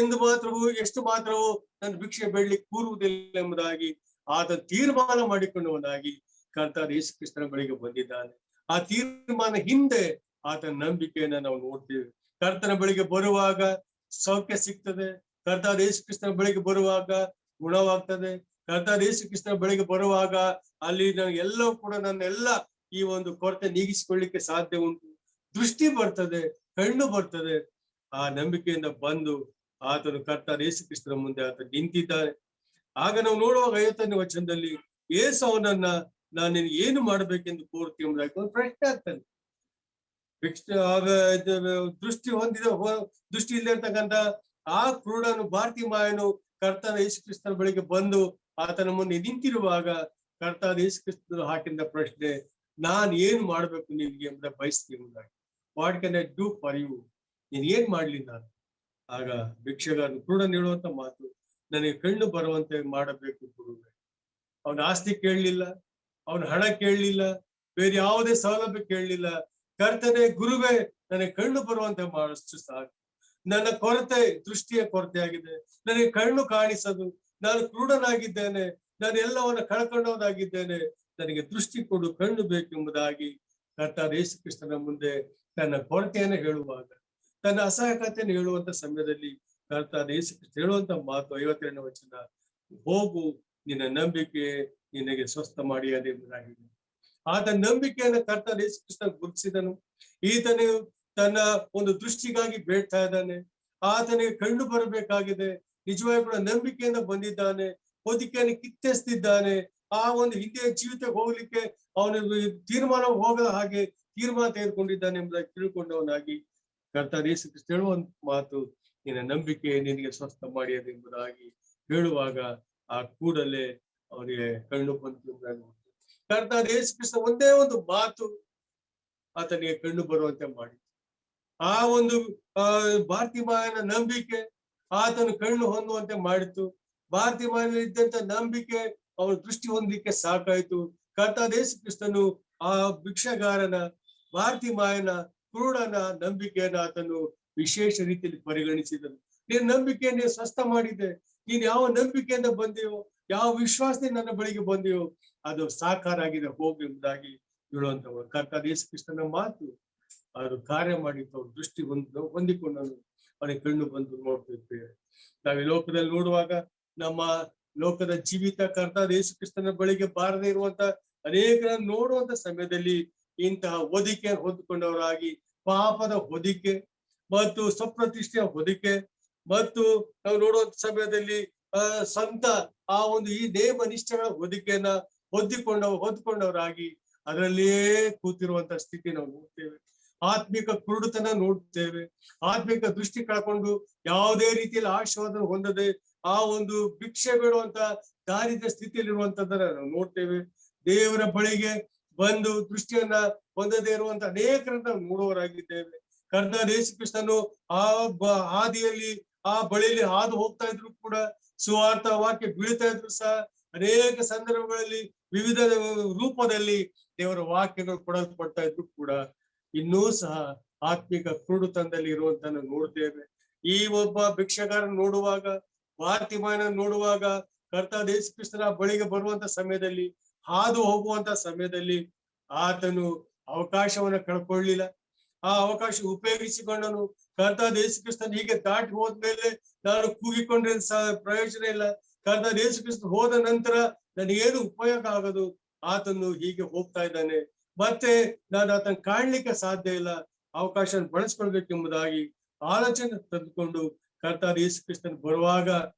ಎಷ್ಟು ಮಾತ್ರವೂ ನನ್ನ ಭಿಕ್ಷೆ ಬೇಡಲಿಕ್ಕೆ ಕೂರುವುದಿಲ್ಲ ಎಂಬುದಾಗಿ ಆತ ತೀರ್ಮಾನ ಮಾಡಿಕೊಂಡವನಾಗಿ ಕರ್ತ ಯೇಸು ಕ್ರಿಸ್ತನ ಬಳಿಗೆ ಬಂದಿದ್ದಾನೆ. ಆ ತೀರ್ಮಾನ ಹಿಂದೆ ಆತನ ನಂಬಿಕೆಯನ್ನ ನಾವು ನೋಡ್ತೇವೆ. ಕರ್ತನ ಬಳಿಗೆ ಬರುವಾಗ ಸೌಖ್ಯ ಸಿಗ್ತದೆ, ಕರ್ತ ಯೇಸು ಕ್ರಿಸ್ತನ ಬಳಿಗೆ ಬರುವಾಗ ಗುಣವಾಗ್ತದೆ, ಕರ್ತ ಯೇಸು ಕ್ರಿಸ್ತನ ಬಳಿಗೆ ಬರುವಾಗ ಅಲ್ಲಿ ಎಲ್ಲವೂ ಕೂಡ ನನ್ನೆಲ್ಲ ಈ ಒಂದು ಕೊರತೆ ನೀಗಿಸಿಕೊಳ್ಳಿಕ್ಕೆ ಸಾಧ್ಯ ಉಂಟು, ದೃಷ್ಟಿ ಬರ್ತದೆ, ಕಣ್ಣು ಬರ್ತದೆ. ಆ ನಂಬಿಕೆಯಿಂದ ಬಂದು ಆತನು ಕರ್ತ ಯೇಸು ಕ್ರಿಸ್ತನ ಮುಂದೆ ಆತ ನಿಂತಿದ್ದಾನೆ. ಆಗ ನಾವು ನೋಡುವಾಗ 50ನೇ ವಚನದಲ್ಲಿ ಯೇಸು ಅವನನ್ನ ನಾನು ನಿನಗೆ ಏನು ಮಾಡ್ಬೇಕೆಂದು ಕೋರ್ತಿ ಎಂಬುದಾಗಿ ಒಂದು ಪ್ರಶ್ನೆ ಆಗ್ತಾನೆ. ದೃಷ್ಟಿ ಇಲ್ಲದೆ ಇರ್ತಕ್ಕಂಥ ಆ ಕ್ರೂಡನು ಬಾರ್ತಿಮಾಯನು ಕರ್ತನ ಯೇಸು ಕ್ರಿಸ್ತನ ಬಳಿಗೆ ಬಂದು ಆತನ ಮುಂದೆ ನಿಂತಿರುವಾಗ ಕರ್ತ ಯೇಸು ಕ್ರಿಸ್ತನು ಹಾಕಿದ ಪ್ರಶ್ನೆ, ನಾನ್ ಏನ್ ಮಾಡ್ಬೇಕು ನಿನ್ಗೆ ಎಂಬುದ ಬಯಸ್ತೀನಿ ಎಂಬುದಾಗಿ. What can I do for you? ನೀನ್ ಏನ್ ಮಾಡ್ಲಿ ನಾನು? ಆಗ ಭಿಕ್ಷೆಗಾರನು ಕ್ರೂಡನ್ ಹೇಳುವಂತ ಮಾತು, ನನಗೆ ಕಣ್ಣು ಬರುವಂತೆ ಮಾಡಬೇಕು ಗುರುವೇ. ಅವನ ಆಸ್ತಿ ಕೇಳಲಿಲ್ಲ, ಅವನ ಹಣ ಕೇಳಲಿಲ್ಲ, ಬೇರೆ ಯಾವುದೇ ಸೌಲಭ್ಯ ಕೇಳಲಿಲ್ಲ. ಕರ್ತನೆ ಗುರುವೇ, ನನಗೆ ಕಣ್ಣು ಬರುವಂತೆ ಮಾಡಷ್ಟು ಸಾಕು. ನನ್ನ ಕೊರತೆ ದೃಷ್ಟಿಯ ಕೊರತೆ ಆಗಿದೆ, ನನಗೆ ಕಣ್ಣು ಕಾಣಿಸದು, ನಾನು ಕ್ರೂಡನಾಗಿದ್ದೇನೆ, ನಾನು ಎಲ್ಲವನ್ನ ಕಳ್ಕೊಂಡವನಾಗಿದ್ದೇನೆ, ನನಗೆ ದೃಷ್ಟಿ ಕೊಡು, ಕಣ್ಣು ಬೇಕು ಎಂಬುದಾಗಿ ಕರ್ತ ಯೇಸು ಕ್ರಿಸ್ತನ ಮುಂದೆ ತನ್ನ ಕೊರತೆಯನ್ನು ಹೇಳುವಾಗ, ತನ್ನ ಅಸಹಾಯಕತೆಯನ್ನು ಹೇಳುವಂತ ಸಮಯದಲ್ಲಿ ಕರ್ತ ಯೇಸು ಕ್ರಿಸ್ತ ಹೇಳುವಂತ ಮಾತು 52ನೇ ವಚನ, ಹೋಗು, ನಿನ್ನ ನಂಬಿಕೆ ನಿನಗೆ ಸ್ವಸ್ಥ ಮಾಡಿಯದೆ ಎಂಬುದಾಗಿದೆ. ಆತ ನಂಬಿಕೆಯನ್ನು ಕರ್ತ ಯೇಸು ಕ್ರಿಸ್ತ ಗುರುತಿಸಿದನು. ಈತನು ತನ್ನ ಒಂದು ದೃಷ್ಟಿಗಾಗಿ ಬೇಡ್ತಾ ಇದ್ದಾನೆ, ಆತನಿಗೆ ಕಣ್ಣು ಬರಬೇಕಾಗಿದೆ, ನಿಜವಾಗಿ ಕೂಡ ನಂಬಿಕೆಯಿಂದ ಬಂದಿದ್ದಾನೆ, ಹೊದಿಕೆಯನ್ನು ಕಿತ್ತೆಸ್ತಿದ್ದಾನೆ. ಆ ಒಂದು ಹಿಂದೆ ಜೀವಿತಕ್ಕೆ ಹೋಗ್ಲಿಕ್ಕೆ ಅವನು ತೀರ್ಮಾನ ಹೋಗದ ಹಾಗೆ ತೀರ್ಮಾನ ತೆಗೆದುಕೊಂಡಿದ್ದಾನೆ ಎಂಬುದಾಗಿ ತಿಳ್ಕೊಂಡವನಾಗಿ ಕರ್ತ ಯೇಸು ಕ್ರಿಸ್ತ ಹೇಳುವಂತ ಮಾತು, ನಿನ್ನ ನಂಬಿಕೆ ನಿನಗೆ ಸ್ವಸ್ಥ ಮಾಡಿಯದು ಎಂಬುದಾಗಿ ಹೇಳುವಾಗ ಆ ಕೂಡಲೇ ಅವನಿಗೆ ಕಣ್ಣು ಬಂತು ಎಂಬುದಾಗಿ ಕರ್ತ ಯೇಸು ಕ್ರಿಸ್ತ ಒಂದೇ ಒಂದು ಮಾತು ಆತನಿಗೆ ಕಣ್ಣು ಬರುವಂತೆ ಮಾಡಿತು. ಆ ಒಂದು ಬಾರ್ತಿಮಾಯನ ನಂಬಿಕೆ ಆತನು ಕಣ್ಣು ಹೊಂದುವಂತೆ ಮಾಡಿತು. ಬಾರ್ತಿಮಾಯನಲ್ಲಿ ಇದ್ದಂತ ನಂಬಿಕೆ ಅವನು ದೃಷ್ಟಿ ಹೊಂದಲಿಕ್ಕೆ ಸಾಕಾಯ್ತು. ಕರ್ತ ಯೇಸು ಕ್ರಿಸ್ತನು ಆ ಭಿಕ್ಷಗಾರನ, ಬಾರ್ತಿಮಾಯನ, ಕ್ರೂಡನ ನಂಬಿಕೆಯನ್ನ ಆತನು ವಿಶೇಷ ರೀತಿಯಲ್ಲಿ ಪರಿಗಣಿಸಿದನು. ನಿನ್ನ ನಂಬಿಕೆಯನ್ನು ಸ್ವಸ್ಥ ಮಾಡಿದೆ, ನೀನ್ ಯಾವ ನಂಬಿಕೆಯಿಂದ ಬಂದೆಯೋ, ಯಾವ ವಿಶ್ವಾಸದಿಂದ ನನ್ನ ಬಳಿಗೆ ಬಂದೆಯೋ ಅದು ಸಾಕಾರ ಆಗಿದೆ, ಹೋಗು ಎಂಬುದಾಗಿ ಹೇಳುವಂತವರು. ಕರ್ತ ಯೇಸು ಕ್ರಿಸ್ತನ ಮಾತು ಅವರು ಕಾರ್ಯ ಮಾಡಿತ್ತು. ಅವ್ರು ದೃಷ್ಟಿ ಹೊಂದಿಕೊಂಡನು, ಅವನಿಗೆ ಕಣ್ಣು ಬಂದು ನೋಡ್ತಿರ್ತೇವೆ. ನಾವು ಈ ಲೋಕದಲ್ಲಿ ನೋಡುವಾಗ ನಮ್ಮ ಲೋಕದ ಜೀವಿತ ಕರ್ತ ಯೇಸು ಕ್ರಿಸ್ತನ ಬಳಿಗೆ ಬಾರದೆ ಇರುವಂತ ಅನೇಕರನ್ನು ನೋಡುವಂತ ಸಮಯದಲ್ಲಿ ಇಂತಹ ಹೊದಿಕೆ ಹೊಂದಿಕೊಂಡವರಾಗಿ ಪಾಪದ ಹೊದಿಕೆ ಮತ್ತು ಸ್ವಪ್ರತಿಷ್ಠೆಯ ಹೊದಿಕೆ ಮತ್ತು ನಾವು ನೋಡುವಂತ ಸಮಯದಲ್ಲಿ ಸ್ವಂತ ಆ ಒಂದು ಈ ನೇಮ ನಿಷ್ಠೆಗಳ ಹೊದಿಕೆಯನ್ನ ಹೊದ್ಕೊಂಡವರಾಗಿ ಅದರಲ್ಲಿಯೇ ಕೂತಿರುವಂತ ಸ್ಥಿತಿ ನಾವು ನೋಡ್ತೇವೆ. ಆತ್ಮಿಕ ಕುರುಡುತನ ನೋಡ್ತೇವೆ. ಆತ್ಮಿಕ ದೃಷ್ಟಿ ಕಳ್ಕೊಂಡು ಯಾವುದೇ ರೀತಿಯಲ್ಲಿ ಆಶೀರ್ವಾದ ಹೊಂದದೆ ಆ ಒಂದು ಭಿಕ್ಷೆ ಬೇಡುವಂತ ದಾರಿದ್ರ್ಯ ಸ್ಥಿತಿಯಲ್ಲಿರುವಂತದ್ದನ್ನ ನಾವು ನೋಡ್ತೇವೆ. ದೇವರ ಬಳಿಗೆ ಬಂದು ದೃಷ್ಟಿಯನ್ನ ಹೊಂದದೇ ಇರುವಂತ ಅನೇಕರನ್ನ ನಾವು ನೋಡುವವರಾಗಿದ್ದೇವೆ. ಕರ್ತ ಯೇಸು ಕ್ರಿಸ್ತನು ಆ ಹಾದಿಯಲ್ಲಿ ಆ ಬಳಿಯಲ್ಲಿ ಹಾದು ಹೋಗ್ತಾ ಇದ್ರು ಕೂಡ, ಸುವಾರ್ಥ ವಾಕ್ಯ ಬೀಳ್ತಾ ಇದ್ರು ಸಹ ಅನೇಕ ಸಂದರ್ಭಗಳಲ್ಲಿ ವಿವಿಧ ರೂಪದಲ್ಲಿ ದೇವರ ವಾಕ್ಯಗಳು ಕೊಡಲ್ಪಡ್ತಾ ಇದ್ರು ಕೂಡ ಇನ್ನೂ ಸಹ ಆತ್ಮಿಕ ಕುರುಡುತನದಲ್ಲಿ ಇರುವಂತ ನಾವು ನೋಡ್ತೇವೆ. ಈ ಒಬ್ಬ ಭಿಕ್ಷಗಾರನ ನೋಡುವಾಗ, ಬಾರ್ತಿಮಾಯನ ನೋಡುವಾಗ, ಕರ್ತ ಯೇಸು ಕ್ರಿಸ್ತನ ಬಳಿಗೆ ಬರುವಂತ ಸಮಯದಲ್ಲಿ, ಹಾದು ಹೋಗುವಂತ ಸಮಯದಲ್ಲಿ ಆತನು ಅವಕಾಶವನ್ನ ಕಳ್ಕೊಳ್ಳಿಲ್ಲ. ಆ ಅವಕಾಶ ಉಪಯೋಗಿಸಿಕೊಂಡನು. ಕರ್ತಾದ ಯೇಸು ಕ್ರಿಸ್ತನ್ ಹೀಗೆ ದಾಟಿ ಹೋದ್ಮೇಲೆ ನಾನು ಕೂಗಿಕೊಂಡ್ರೆ ಪ್ರಯೋಜನ ಇಲ್ಲ. ಕರ್ತಾದ ಯೇಸು ಕ್ರಿಸ್ತನ್ ಹೋದ ನಂತರ ನನಗೇನು ಉಪಯೋಗ ಆಗೋದು. ಆತನು ಹೀಗೆ ಹೋಗ್ತಾ ಇದ್ದಾನೆ, ಮತ್ತೆ ನಾನು ಆತನ ಕಾಣ್ಲಿಕ್ಕೆ ಸಾಧ್ಯ ಇಲ್ಲ. ಅವಕಾಶ ಬಳಸ್ಕೊಳ್ಬೇಕೆಂಬುದಾಗಿ ಆಲೋಚನೆ ತಂದುಕೊಂಡು ಕರ್ತಾದ ಯೇಸು ಕ್ರಿಸ್ತನ್ ಬರುವಾಗ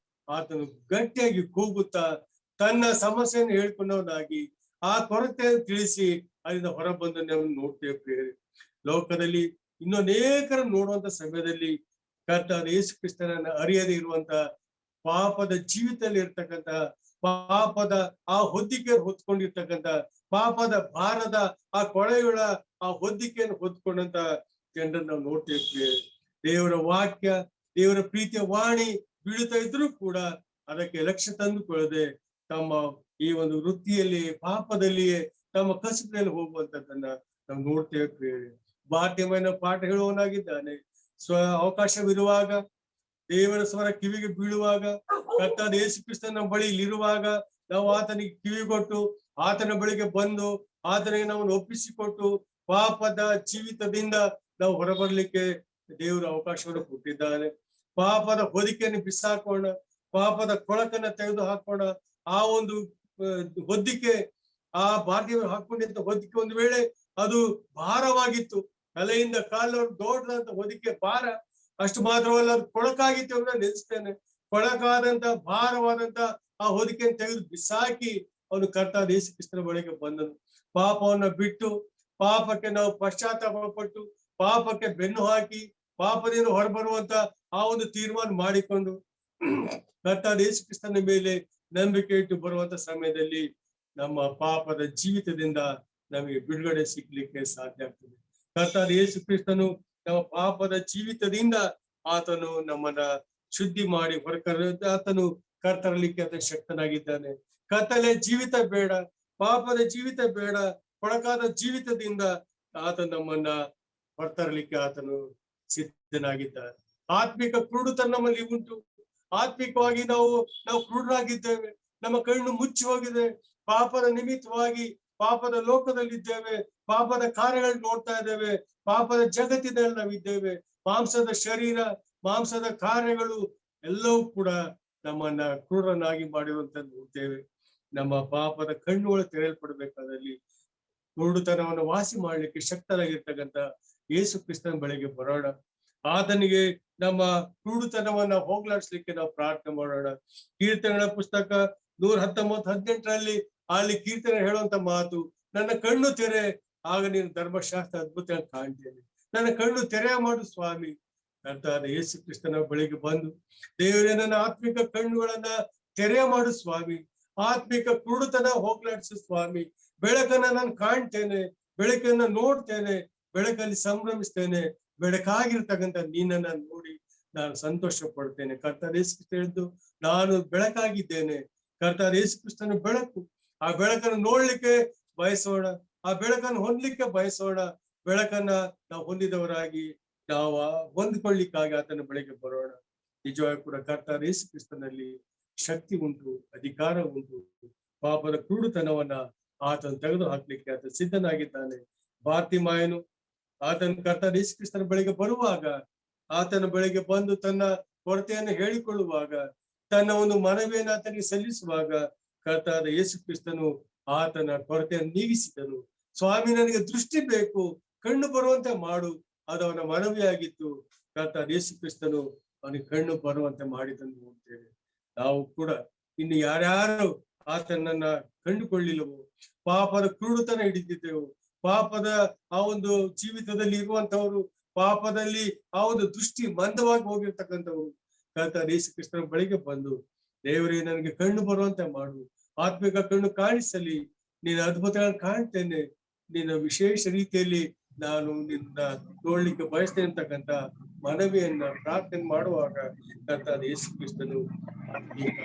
ಆತನು ಗಟ್ಟಿಯಾಗಿ ಕೂಗುತ್ತಾ ತನ್ನ ಸಮಸ್ಯೆಯನ್ನು ಹೇಳ್ಕೊಂಡವನಾಗಿ ಆ ಕೊರತೆಯನ್ನು ತಿಳಿಸಿ ಅಲ್ಲಿಂದ ಹೊರ ಬಂದು ನಾವು ನೋಡ್ತೇವೆ. ಲೋಕದಲ್ಲಿ ಇನ್ನು ಅನೇಕರು ನೋಡುವಂತ ಸಮಯದಲ್ಲಿ ಕರ್ತಾದ ಯೇಸು ಕ್ರಿಸ್ತನನ್ನ ಅರಿಯದೇ ಇರುವಂತ ಪಾಪದ ಜೀವಿತದಲ್ಲಿ ಇರ್ತಕ್ಕಂಥ, ಪಾಪದ ಆ ಹೊದ್ದಿಕೆ ಹೊತ್ಕೊಂಡಿರ್ತಕ್ಕಂಥ, ಪಾಪದ ಭಾರದ ಆ ಕೊಳೆಗಳ ಆ ಹೊದ್ದಿಕೆಯನ್ನು ಹೊತ್ಕೊಂಡಂತ ಜನರನ್ನು ನಾವು ನೋಡ್ತೇವೆ. ದೇವರ ವಾಕ್ಯ, ದೇವರ ಪ್ರೀತಿಯ ವಾಣಿ ಬೀಳುತ್ತಾ ಇದ್ರು ಕೂಡ ಅದಕ್ಕೆ ಲಕ್ಷ್ಯ ತಂದುಕೊಳ್ಳದೆ ತಮ್ಮ ಈ ಒಂದು ವೃತ್ತಿಯಲ್ಲಿ, ಪಾಪದಲ್ಲಿಯೇ ತಮ್ಮ ಕಸುಬಿನಲ್ಲಿ ಹೋಗುವಂತದ್ದನ್ನ ನಾವು ನೋಡ್ತೇವೆ. ಬಾಟ್ಯಮನ ಪಾಠ ಹೇಳುವವನಾಗಿದ್ದಾನೆ. ಅವಕಾಶವಿರುವಾಗ, ದೇವರ ಸ್ವರ ಕಿವಿಗೆ ಬೀಳುವಾಗ, ಕರ್ತಾದ ಯೇಸು ಕ್ರಿಸ್ತನ ಬಳಿಲಿರುವಾಗ ನಾವು ಆತನಿಗೆ ಕಿವಿಗೊಟ್ಟು ಆತನ ಬಳಿಗೆ ಬಂದು ಆತನಿಗೆ ನಾವು ಒಪ್ಪಿಸಿಕೊಟ್ಟು ಪಾಪದ ಜೀವಿತದಿಂದ ನಾವು ಹೊರಬರ್ಲಿಕ್ಕೆ ದೇವರು ಅವಕಾಶವನ್ನು ಕೊಟ್ಟಿದ್ದಾನೆ. ಪಾಪದ ಹೊದಿಕೆಯನ್ನು ಬಿಸಾಕೋಣ, ಪಾಪದ ಕೊಳಕನ್ನ ತೆಗೆದು ಹಾಕೋಣ. ಆ ಒಂದು ಹೊದಿಕೆ, ಆ ಬಾರ್ಗೆ ಹಾಕೊಂಡಿದ್ದ ಹೊದಿಕೆ ಒಂದು ವೇಳೆ ಅದು ಭಾರವಾಗಿತ್ತು, ತಲೆಯಿಂದ ಕಾಲವರೆಗೂ ದೊಡ್ಡದಂತ ಹೊದಿಕೆ ಭಾರ. ಅಷ್ಟು ಮಾತ್ರವಲ್ಲ, ಅದು ಕೊಳಕಾಗಿತ್ತು ಅಂತ ನೆನೆಸ್ತೇನೆ. ಕೊಳಕಾದಂತ ಭಾರವಾದಂತ ಆ ಹೊದಿಕೆಯನ್ನು ತೆಗೆದು ಬಿಸಾಕಿ ಅವನು ಕರ್ತಾದ ಯೇಸು ಕ್ರಿಸ್ತನ ಬಳಿಗೆ ಬಂದನು. ಪಾಪವನ್ನ ಬಿಟ್ಟು, ಪಾಪಕ್ಕೆ ನಾವು ಪಶ್ಚಾತ್ತಾಪ ಪಟ್ಟು, ಪಾಪಕ್ಕೆ ಬೆನ್ನು ಹಾಕಿ ಪಾಪದಿಂದ ಹೊರಬರುವಂತ ಆ ಒಂದು ತೀರ್ಮಾನ ಮಾಡಿಕೊಂಡು ಕರ್ತಾದ ಯೇಸು ಕ್ರಿಸ್ತನ ಮೇಲೆ ನಂಬಿಕೆ ಇಟ್ಟು ಬರುವಂತ ಸಮಯದಲ್ಲಿ ನಮ್ಮ ಪಾಪದ ಜೀವಿತದಿಂದ ನಮಗೆ ಬಿಡುಗಡೆ ಸಿಗ್ಲಿಕ್ಕೆ ಸಾಧ್ಯ ಆಗ್ತದೆ. ಕರ್ತಾದ ಯೇಸು ಕ್ರಿಸ್ತನು ನಮ್ಮ ಪಾಪದ ಜೀವಿತದಿಂದ ಆತನು ನಮ್ಮನ್ನ ಶುದ್ಧಿ ಮಾಡಿ ಆತನು ಕರ್ತರಲಿಕ್ಕೆ ಆತ ಶಕ್ತನಾಗಿದ್ದಾನೆ. ಕತ್ತಲೆ ಜೀವಿತ ಬೇಡ, ಪಾಪದ ಜೀವಿತ ಬೇಡ, ಕೊಳಕಾದ ಜೀವಿತದಿಂದ ಆತ ನಮ್ಮನ್ನ ಹೊರತರಲಿಕ್ಕೆ ಆತನು ಸಿದ್ಧನಾಗಿದ್ದಾನೆ. ಆತ್ಮಿಕ ಕ್ರೂಢತನ ನಮ್ಮಲ್ಲಿ ಉಂಟು. ಆತ್ಮಿಕವಾಗಿ ನಾವು ಕ್ರೂಢರಾಗಿದ್ದೇವೆ. ನಮ್ಮ ಕಣ್ಣು ಮುಚ್ಚಿ ಹೋಗಿದೆ. ಪಾಪದ ನಿಮಿತ್ತವಾಗಿ ಪಾಪದ ಲೋಕದಲ್ಲಿದ್ದೇವೆ. ಪಾಪದ ಕಾರ್ಯಗಳು ನೋಡ್ತಾ ಇದ್ದೇವೆ. ಪಾಪದ ಜಗತ್ತಿನಲ್ಲಿ ನಾವಿದ್ದೇವೆ. ಮಾಂಸದ ಶರೀರ, ಮಾಂಸದ ಕಾರ್ಯಗಳು ಎಲ್ಲವೂ ಕೂಡ ನಮ್ಮನ್ನ ಕ್ರೂರನಾಗಿ ಮಾಡಿರುವಂತದ್ದು ನೋಡ್ತೇವೆ. ನಮ್ಮ ಪಾಪದ ಕಣ್ಣುಗಳು ತೆರೆಯಲ್ಪಡ್ಬೇಕಾದಲ್ಲಿ ಕುರುಡುತನವನ್ನು ವಾಸಿ ಮಾಡ್ಲಿಕ್ಕೆ ಶಕ್ತರಾಗಿರ್ತಕ್ಕಂಥ ಯೇಸು ಕ್ರಿಸ್ತನ ಬಳಿಗೆ ಬರೋಣ. ಆತನಿಗೆ ನಮ್ಮ ಕುರುಡುತನವನ್ನ ಹೋಗ್ಲಾಡಿಸ್ಲಿಕ್ಕೆ ನಾವು ಪ್ರಾರ್ಥನೆ ಮಾಡೋಣ. ಕೀರ್ತನೆಗಳ ಪುಸ್ತಕ 119:18 ಅಲ್ಲಿ ಕೀರ್ತನೆ ಹೇಳುವಂತ ಮಾತು, ನನ್ನ ಕಣ್ಣು ತೆರೆ, ಆಗ ನೀನು ಧರ್ಮಶಾಸ್ತ್ರ ಅದ್ಭುತ ಕಾಣ್ತೇನೆ. ನನ್ನ ಕಣ್ಣು ತೆರೆ ಮಾಡು ಸ್ವಾಮಿ. ಕರ್ತಾದ ಯೇಸು ಕ್ರಿಸ್ತನ ಬಳಿಗೆ ಬಂದು, ದೇವರೇ ನನ್ನ ಆತ್ಮಿಕ ಕಣ್ಣುಗಳನ್ನ ತೆರೆ ಮಾಡು ಸ್ವಾಮಿ. ಆತ್ಮಿಕ ಕುರುಡುತನ ಹೋಗ್ಲಾಡಿಸು ಸ್ವಾಮಿ. ಬೆಳಕನ್ನ ನಾನು ಕಾಣ್ತೇನೆ, ಬೆಳಕನ್ನ ನೋಡ್ತೇನೆ, ಬೆಳಕಲ್ಲಿ ಸಂಭ್ರಮಿಸ್ತೇನೆ. ಬೆಳಕಾಗಿರ್ತಕ್ಕಂಥ ನೀನನ್ನ ನೋಡಿ ನಾನು ಸಂತೋಷ ಪಡ್ತೇನೆ. ಕರ್ತಾದ ಯೇಸು ಕ್ರಿಸ್ತ ಹೇಳಿದ್ದು, ನಾನು ಬೆಳಕಾಗಿದ್ದೇನೆ. ಕರ್ತಾದ ಯೇಸು ಕ್ರಿಸ್ತನ ಬೆಳಕು. ಆ ಬೆಳಕನ್ನು ನೋಡ್ಲಿಕ್ಕೆ ಬಯಸೋಣ, ಆ ಬೆಳಕನ್ನು ಹೊಂದಲಿಕ್ಕೆ ಬಯಸೋಣ. ಬೆಳಕನ್ನ ನಾವು ಹೊಂದಿದವರಾಗಿ ನಾವು ಹೊಂದಿಕೊಳ್ಳಿಕ್ಕಾಗಿ ಆತನ ಬಳಿಗೆ ಬರೋಣ. ನಿಜವಾಗಿ ಕೂಡ ಕರ್ತಾದ ಯೇಸು ಕ್ರಿಸ್ತನಲ್ಲಿ ಶಕ್ತಿ ಉಂಟು, ಅಧಿಕಾರ ಉಂಟು. ಪಾಪದ ಕ್ರೂಢತನವನ್ನ ಆತನ ತೆಗೆದು ಹಾಕ್ಲಿಕ್ಕೆ ಆತ ಸಿದ್ಧನಾಗಿದ್ದಾನೆ. ಬಾರ್ತಿಮಾಯನು ಆತನ ಕರ್ತಾದ ಯೇಸು ಕ್ರಿಸ್ತನ ಬಳಿಗೆ ಬರುವಾಗ, ಆತನ ಬಳಿಗೆ ಬಂದು ತನ್ನ ಕೊರತೆಯನ್ನು ಹೇಳಿಕೊಳ್ಳುವಾಗ, ತನ್ನ ಒಂದು ಮನವಿಯನ್ನು ಆತನಿಗೆ ಸಲ್ಲಿಸುವಾಗ, ಕರ್ತಾದ ಯೇಸು ಕ್ರಿಸ್ತನು ಆತನ ಕೊರತೆಯನ್ನು ನೀಗಿಸಿದನು. ಸ್ವಾಮಿ, ನನಗೆ ದೃಷ್ಟಿ ಬೇಕು, ಕಣ್ಣು ಬರುವಂತೆ ಮಾಡು. ಅದು ಅವನ ಮನವಿಯಾಗಿತ್ತು. ಕರ್ತಾದ ಯೇಸು ಕ್ರಿಸ್ತನು ಅವನಿಗೆ ಕಣ್ಣು ಬರುವಂತೆ ಮಾಡಿದನ್ನು ನೋಡ್ತೇವೆ. ನಾವು ಕೂಡ ಇನ್ನು ಯಾರ್ಯಾರು ಆತನನ್ನ ಕಂಡುಕೊಳ್ಳಿಲ್ಲವೋ, ಪಾಪದ ಕ್ರೂಢತನ ಹಿಡಿದಿದ್ದೆವು, ಪಾಪದ ಆ ಒಂದು ಜೀವಿತದಲ್ಲಿ ಇರುವಂತವರು, ಪಾಪದಲ್ಲಿ ಆ ಒಂದು ದೃಷ್ಟಿ ಮಂದವಾಗಿ ಹೋಗಿರ್ತಕ್ಕಂಥವ್ರು, ಕರ್ತಾದ ಯೇಸು ಕ್ರಿಸ್ತನ ಬಳಿಗೆ ಬಂದು, ದೇವರೇ ನನಗೆ ಕಣ್ಣು ಬರುವಂತೆ ಮಾಡು, ಆತ್ಮಿಕ ಕಣ್ಣು ಕಾಣಿಸಲಿ, ನೀನು ಅದ್ಭುತಗಳನ್ನು ಕಾಣ್ತೇನೆ, ನಿನ್ನ ವಿಶೇಷ ರೀತಿಯಲ್ಲಿ ನಾನು ನಿನ್ನ ನೋಡ್ಲಿಕ್ಕೆ ಬಯಸ್ತೇನೆ ಅಂತಕ್ಕಂಥ ಮನವಿಯನ್ನ ಪ್ರಾರ್ಥನೆ ಮಾಡುವಾಗ ಕರ್ತಾದ ಯೇಸು ಕ್ರಿಸ್ತನು ಈಗ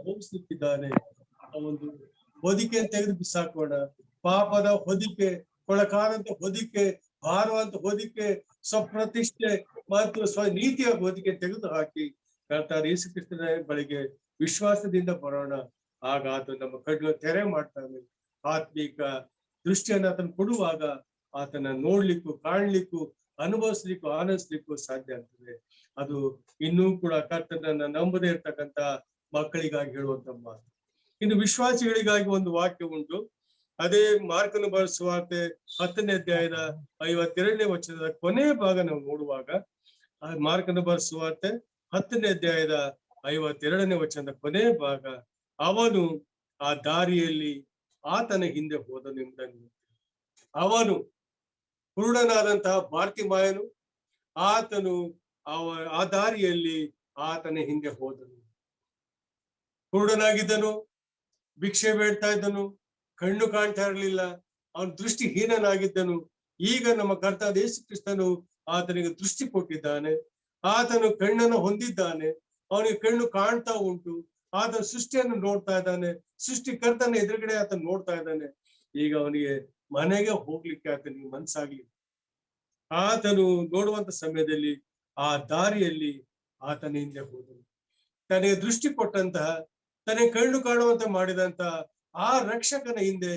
ಹೋಗಿಸ್ಲಿಕ್ಕಿದ್ದಾನೆ. ಆ ಒಂದು ಹೊದಿಕೆಯನ್ನು ತೆಗೆದು ಬಿಸಾಕೋಣ. ಪಾಪದ ಹೊದಿಕೆ, ಕೊಳಕಾದಂತ ಹೊದಿಕೆ, ಭಾರವಂತ ಹೊದಿಕೆ, ಸ್ವಪ್ರತಿಷ್ಠೆ ಮತ್ತು ಸ್ವನೀತಿಯ ಹೊದಿಕೆ ತೆಗೆದು ಹಾಕಿ ಕರ್ತಾದ ಯೇಸು ಕ್ರಿಸ್ತನ ಬಳಿಗೆ ವಿಶ್ವಾಸದಿಂದ ಬರೋಣ. ಆಗ ಆತ ನಮ್ಮ ಕಣ್ಣು ತೆರೆ ಮಾಡ್ತಾನೆ. ಆತ್ಮಿಕ ದೃಷ್ಟಿಯನ್ನು ಆತನ ಕೊಡುವಾಗ ಆತನ ನೋಡ್ಲಿಕ್ಕೂ ಕಾಣ್ಲಿಕ್ಕೂ ಅನುಭವಿಸ್ಲಿಕ್ಕೂ ಆನಂದಿಸ್ಲಿಕ್ಕೂ ಸಾಧ್ಯ ಆಗ್ತದೆ. ಅದು ಇನ್ನೂ ಕೂಡ ಕರ್ತನನ್ನ ನಂಬದೇ ಇರ್ತಕ್ಕಂತ ಮಕ್ಕಳಿಗಾಗಿ ಹೇಳುವಂತ ಮಾತು. ಇನ್ನು ವಿಶ್ವಾಸಿಗಳಿಗಾಗಿ ಒಂದು ವಾಕ್ಯ ಉಂಟು. ಅದೇ ಮಾರ್ಕನ ಬರೆದ ಸುವಾರ್ತೆ 10ನೇ ಅಧ್ಯಾಯದ 52ನೇ ವಚನದ ಕೊನೆ ಭಾಗ ನಾವು ನೋಡುವಾಗ, ಆ ಮಾರ್ಕನ ಬರೆದ ಸುವಾರ್ತೆ 10ನೇ ಅಧ್ಯಾಯದ 52ನೇ ವಚನದ ಕೊನೆ ಭಾಗ, ಅವನು ಆ ದಾರಿಯಲ್ಲಿ ಆತನ ಹಿಂದೆ ಹೋದನೆಂಬುದನ್ನು, ಅವನು ಕುರುಡನಾದಂತಹ ಬಾರ್ತಿಮಾಯನು, ಆತನು ಆ ದಾರಿಯಲ್ಲಿ ಆತನ ಹಿಂದೆ ಹೋದನು. ಕುರುಡನಾಗಿದ್ದನು, ಭಿಕ್ಷೆ ಬೇಡ್ತಾ ಇದ್ದನು, ಕಣ್ಣು ಕಾಣ್ತಾ ಇರಲಿಲ್ಲ, ಅವನು ದೃಷ್ಟಿಹೀನನಾಗಿದ್ದನು. ಈಗ ನಮ್ಮ ಕರ್ತನಾದ ಯೇಸು ಕ್ರಿಸ್ತನು ಆತನಿಗೆ ದೃಷ್ಟಿ ಕೊಟ್ಟಿದ್ದಾನೆ, ಆತನು ಕಣ್ಣನ್ನು ಹೊಂದಿದ್ದಾನೆ, ಅವನಿಗೆ ಕಣ್ಣು ಕಾಣ್ತಾ ಉಂಟು, ಆತನ ಸೃಷ್ಟಿಯನ್ನು ನೋಡ್ತಾ ಇದ್ದಾನೆ, ಸೃಷ್ಟಿಕರ್ತನ ಎದುರುಗಡೆ ಆತನ ನೋಡ್ತಾ ಇದ್ದಾನೆ. ಈಗ ಅವನಿಗೆ ಮನೆಗೆ ಹೋಗ್ಲಿಕ್ಕೆ ಆತನಿಗೆ ಮನ್ಸಾಗ್ಲಿ. ಆತನು ನೋಡುವಂತ ಸಮಯದಲ್ಲಿ ಆ ದಾರಿಯಲ್ಲಿ ಆತನ ಹಿಂದೆ ಹೋದನು. ತನಗೆ ದೃಷ್ಟಿ ಕೊಟ್ಟಂತಹ, ತನಗೆ ಕಣ್ಣು ಕಾಣುವಂತ ಮಾಡಿದಂತಹ ಆ ರಕ್ಷಕನ ಹಿಂದೆ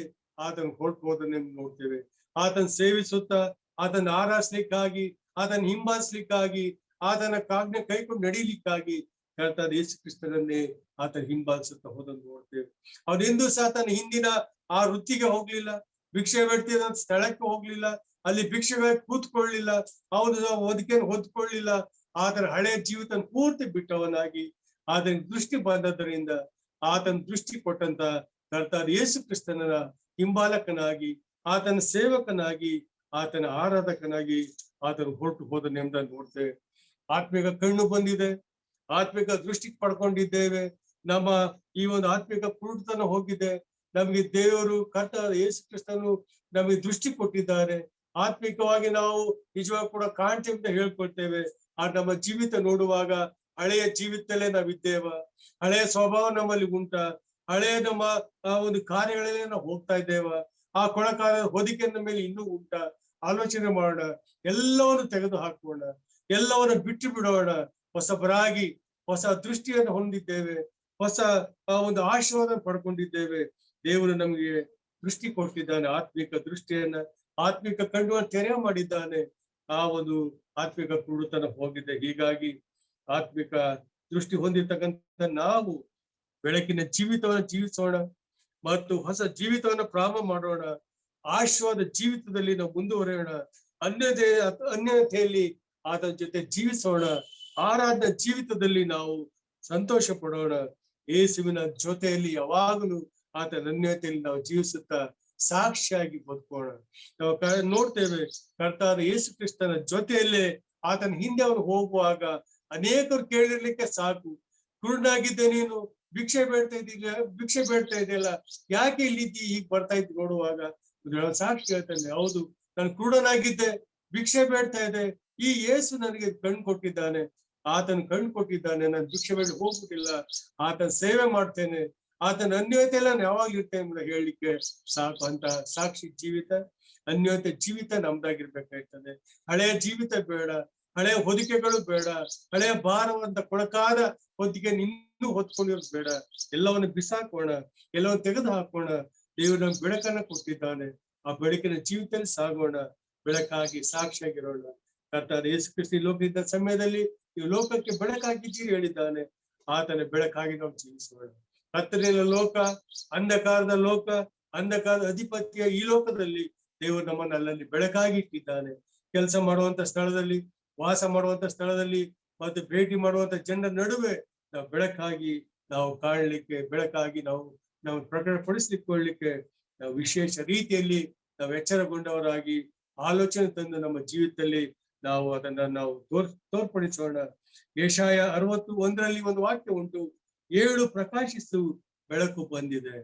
ಆತನ ಹೊರಟು ಹೋದನೆಂದು ನೋಡ್ತೇವೆ. ಆತನ ಸೇವಿಸುತ್ತಾ, ಆತನ ಆರಾಧಿಸ್ಲಿಕ್ಕಾಗಿ, ಆತನ ಹಿಂಬಾಲಿಸ್ಲಿಕ್ಕಾಗಿ, ಆತನ ಕಾಜ್ಞೆ ಕೈಕೊಂಡು ನಡೀಲಿಕ್ಕಾಗಿ ಕರ್ತನಾದ ಯೇಸು ಕ್ರಿಸ್ತನನ್ನೇ ಆತನ ಹಿಂಬಾಲಿಸುತ್ತಾ ಹೋದನ್ನು ನೋಡ್ತೇವೆ. ಅವನೆಂದೂ ಸಹ ತನ್ನ ಹಿಂದಿನ ಆ ವೃತ್ತಿಗೆ ಹೋಗ್ಲಿಲ್ಲ, ಭಿಕ್ಷೆ ಬೇಡ್ತಿದ್ದ ಸ್ಥಳಕ್ಕೆ ಹೋಗ್ಲಿಲ್ಲ, ಅಲ್ಲಿ ಭಿಕ್ಷೆಗಾಗಿ ಕೂತ್ಕೊಳ್ಳಿಲ್ಲ, ಅವನು ಒದಕೆಯನ್ನು ಹೊದ್ಕೊಳ್ಳಿಲ್ಲ. ಆತನ ಹಳೆಯ ಜೀವಿತ ಪೂರ್ತಿ ಬಿಟ್ಟವನಾಗಿ ಆತನ ದೃಷ್ಟಿ ಬಂದದ್ದರಿಂದ ಆತನ ದೃಷ್ಟಿ ಕೊಟ್ಟಂತ ಕರ್ತನಾದ ಯೇಸು ಕ್ರಿಸ್ತನ ಹಿಂಬಾಲಕನಾಗಿ, ಆತನ ಸೇವಕನಾಗಿ, ಆತನ ಆರಾಧಕನಾಗಿ ಆತನು ಹೊರಟು ಹೋದನೆಂಬುದನ್ನು ನೋಡ್ತೇವೆ. ಆತ್ಮಿಕ ಕಣ್ಣು ಬಂದಿದೆ, ಆತ್ಮಿಕ ದೃಷ್ಟಿ ಪಡ್ಕೊಂಡಿದ್ದೇವೆ. ನಮ್ಮ ಈ ಒಂದು ಆತ್ಮಿಕ ಕುರುಡುತನ ಹೋಗಿದೆ. ನಮಗೆ ದೇವರು ಕರ್ತನಾದ ಯೇಸು ಕ್ರಿಸ್ತನು ನಮಗೆ ದೃಷ್ಟಿ ಕೊಟ್ಟಿದ್ದಾರೆ. ಆತ್ಮಿಕವಾಗಿ ನಾವು ನಿಜವಾಗಿ ಕೂಡ ಕಾಣ್ತೇವೆ ಅಂತ ಹೇಳ್ಕೊಳ್ತೇವೆ. ಆ ನಮ್ಮ ಜೀವಿತ ನೋಡುವಾಗ ಹಳೆಯ ಜೀವಿತದಲ್ಲೇ ನಾವಿದ್ದೇವ, ಹಳೆಯ ಸ್ವಭಾವ ನಮ್ಮಲ್ಲಿ ಉಂಟ, ಹಳೆಯ ನಮ್ಮ ಒಂದು ಕಾರ್ಯಗಳಲ್ಲೇ ನಾವು ಹೋಗ್ತಾ ಇದ್ದೇವ, ಆ ಕೊಳಕಾಲ ಹೊದಿಕೆ ನಮ್ಮ ಮೇಲೆ ಇನ್ನೂ ಉಂಟ. ಆಲೋಚನೆ ಮಾಡೋಣ, ಎಲ್ಲವನ್ನು ತೆಗೆದು ಹಾಕೋಣ, ಎಲ್ಲವನ್ನು ಬಿಟ್ಟು ಬಿಡೋಣ. ಹೊಸಬರಾಗಿ ಹೊಸ ದೃಷ್ಟಿಯನ್ನು ಹೊಂದಿದ್ದೇವೆ, ಹೊಸ ಒಂದು ಆಶೀರ್ವಾದ ಪಡ್ಕೊಂಡಿದ್ದೇವೆ. ದೇವರು ನಮಗೆ ದೃಷ್ಟಿ ಕೊಟ್ಟಿದ್ದಾನೆ, ಆತ್ಮಿಕ ದೃಷ್ಟಿಯನ್ನ, ಆತ್ಮಿಕ ಕಣ್ಣುವನ್ನು ತೆರೆ ಮಾಡಿದ್ದಾನೆ. ಆ ಒಂದು ಆತ್ಮಿಕ ಕುರುಡುತನ ಹೋಗಿದೆ. ಹೀಗಾಗಿ ಆತ್ಮಿಕ ದೃಷ್ಟಿ ಹೊಂದಿರ್ತಕ್ಕಂಥ ನಾವು ಬೆಳಕಿನ ಜೀವಿತವನ್ನು ಜೀವಿಸೋಣ ಮತ್ತು ಹೊಸ ಜೀವಿತವನ್ನು ಪ್ರಾರಂಭ ಮಾಡೋಣ. ಆಶೀರ್ವಾದ ಜೀವಿತದಲ್ಲಿ ನಾವು ಮುಂದುವರೆಯೋಣ. ಅನ್ಯತೆಯಲ್ಲಿ ಆತನ ಜೊತೆ ಜೀವಿಸೋಣ. ಆರಾಧನಾ ಜೀವಿತದಲ್ಲಿ ನಾವು ಸಂತೋಷ ಪಡೋಣ. ಯೇಸುವಿನ ಜೊತೆಯಲ್ಲಿ ಯಾವಾಗಲೂ ಆತನ ಅನ್ಯತೆಯಲ್ಲಿ ನಾವು ಜೀವಿಸುತ್ತಾ ಸಾಕ್ಷಿಯಾಗಿ ಬದುಕೋಣ. ನಾವು ನೋಡ್ತೇವೆ, ಕರ್ತನಾದ ಯೇಸು ಕ್ರಿಸ್ತನ ಜೊತೆಯಲ್ಲೇ ಆತನ ಹಿಂದೆ ಅವನು ಹೋಗುವಾಗ ಅನೇಕರು ಕೇಳಿರ್ಲಿಕ್ಕೆ ಸಾಕು, ಕುರುಡನಾಗಿದ್ದೆ ನೀನು, ಭಿಕ್ಷೆ ಬೇಡ್ತಾ ಇದೆಯಲ್ಲ, ಯಾಕೆ ಇಲ್ಲಿದ್ದಿ, ಹೀಗ್ ಬರ್ತಾ ಇದ್ದು ನೋಡುವಾಗ ಸಾಕ್ಷಿ ಹೇಳ್ತಾನೆ, ಹೌದು ನಾನು ಕುರುಡನಾಗಿದ್ದೆ, ಭಿಕ್ಷೆ ಬೇಡ್ತಾ ಇದ್ದೆ, ಈ ಯೇಸು ನನಗೆ ಕಣ್ ಕೊಟ್ಟಿದ್ದಾನೆ, ಆತನ ಕಣ್ ಕೊಟ್ಟಿದ್ದಾನೆ, ನಾನು ಭಿಕ್ಷೆ ಬೇಡ ಹೋಗುದಿಲ್ಲ, ಆತನ ಸೇವೆ ಮಾಡ್ತೇನೆ, ಆತನ ಅನ್ಯೋನ್ಯತೆ ಎಲ್ಲ ಯಾವಾಗ್ಲೂ ಇರ್ತೇನೆ ಅಂತ ಹೇಳಲಿಕ್ಕೆ ಸಾಕು ಅಂತ ಸಾಕ್ಷಿ ಜೀವಿತ, ಅನ್ಯೋನ್ಯತೆ ಜೀವಿತ ನಮ್ದಾಗಿರ್ಬೇಕಾಗ್ತದೆ. ಹಳೆಯ ಜೀವಿತ ಬೇಡ, ಹಳೆಯ ಹೊದಿಕೆಗಳು ಬೇಡ, ಹಳೆಯ ಭಾರವಂತ ಕೊಳಕಾದ ಹೊದಿಕೆ ಇನ್ನೂ ಹೊತ್ಕೊಂಡಿರೋದು ಬೇಡ. ಎಲ್ಲವನ್ನು ಬಿಸಾಕೋಣ, ಎಲ್ಲವನ್ನು ತೆಗೆದು ಹಾಕೋಣ. ದೇವರು ನಮ್ಗೆ ಬೆಳಕನ್ನ ಕೊಟ್ಟಿದ್ದಾನೆ, ಆ ಬೆಳಕಿನ ಜೀವಿತದಲ್ಲಿ ಸಾಗೋಣ, ಬೆಳಕಾಗಿ ಸಾಕ್ಷಿಯಾಗಿರೋಣ. ಕರ್ತನಾದ ಯೇಸು ಕ್ರಿಸ್ತ ಲೋಕದ ಸಮಯದಲ್ಲಿ ನೀವು ಲೋಕಕ್ಕೆ ಬೆಳಕಾಗಿದ್ದೀರಿ ಹೇಳಿದ್ದಾನೆ. ಆತನ ಬೆಳಕಾಗಿ ನಾವು ಜೀವಿಸೋಣ. ಕತ್ತಲಿನ ಲೋಕ, ಅಂಧಕಾರದ ಲೋಕ, ಅಂಧಕಾರದ ಅಧಿಪತಿಯ ಈ ಲೋಕದಲ್ಲಿ ದೇವರು ನಮ್ಮನ್ನು ಅಲ್ಲಲ್ಲಿ ಬೆಳಕಾಗಿ ಇಟ್ಟಿದ್ದಾನೆ. ಕೆಲಸ ಮಾಡುವಂತ ಸ್ಥಳದಲ್ಲಿ, ವಾಸ ಮಾಡುವಂತ ಸ್ಥಳದಲ್ಲಿ ಮತ್ತು ಭೇಟಿ ಮಾಡುವಂತ ಜನರ ನಡುವೆ ನಾವು ಬೆಳಕಾಗಿ ನಾವು ಕಾಣಲಿಕ್ಕೆ, ಬೆಳಕಾಗಿ ನಾವು ಪ್ರಕಟಪಡಿಸ್ಲಿಕ್ಕೆ ನಾವು ವಿಶೇಷ ರೀತಿಯಲ್ಲಿ ನಾವು ಎಚ್ಚರಗೊಂಡವರಾಗಿ ಆಲೋಚನೆ ತಂದು ನಮ್ಮ ಜೀವಿತದಲ್ಲಿ ನಾವು ಅದನ್ನ ನಾವು ತೋರ್ಪಡಿಸೋಣ. ಯೆಶಾಯ 61ರಲ್ಲಿ ಒಂದು ವಾಕ್ಯ ಉಂಟು, 7 ಪ್ರಕಾಶಿಸು, ಬೆಳಕು ಬಂದಿದೆ.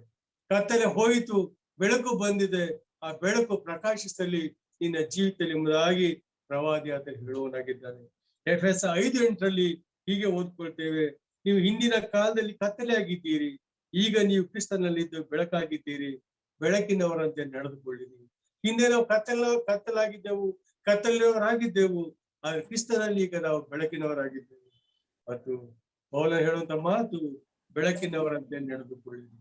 ಕತ್ತಲೆ ಹೋಯಿತು, ಬೆಳಕು ಬಂದಿದೆ. ಆ ಬೆಳಕು ಪ್ರಕಾಶಿಸಲಿ ನಿನ್ನ ಜೀವಿತದಲ್ಲಿ ಎಂಬುದಾಗಿ ಪ್ರವಾದಿ ಆತ ಹೇಳುವನಾಗಿದ್ದಾನೆ. ಎಫೆಸ 5:8ರಲ್ಲಿ ಹೀಗೆ ಓದ್ಕೊಳ್ತೇವೆ, ನೀವು ಹಿಂದಿನ ಕಾಲದಲ್ಲಿ ಕತ್ತಲೆ ಆಗಿದ್ದೀರಿ, ಈಗ ನೀವು ಕ್ರಿಸ್ತನಲ್ಲಿದ್ದು ಬೆಳಕಾಗಿದ್ದೀರಿ, ಬೆಳಕಿನವರಂತೆ ನಡೆದುಕೊಳ್ಳಿರಿ. ಹಿಂದೆ ನಾವು ಕತ್ತಲಾಗಿದ್ದೆವು, ಕತ್ತಲಿನವರಾಗಿದ್ದೆವು, ಆದ್ರೆ ಕ್ರಿಸ್ತನಲ್ಲಿ ಈಗ ನಾವು ಬೆಳಕಿನವರಾಗಿದ್ದೇವೆ. ಮತ್ತು ಪೌಲ ಹೇಳುವಂತ ಮಾತು, ಬೆಳಕಿನವರಂತೆ ನಡೆದುಕೊಳ್ಳಿರಿ.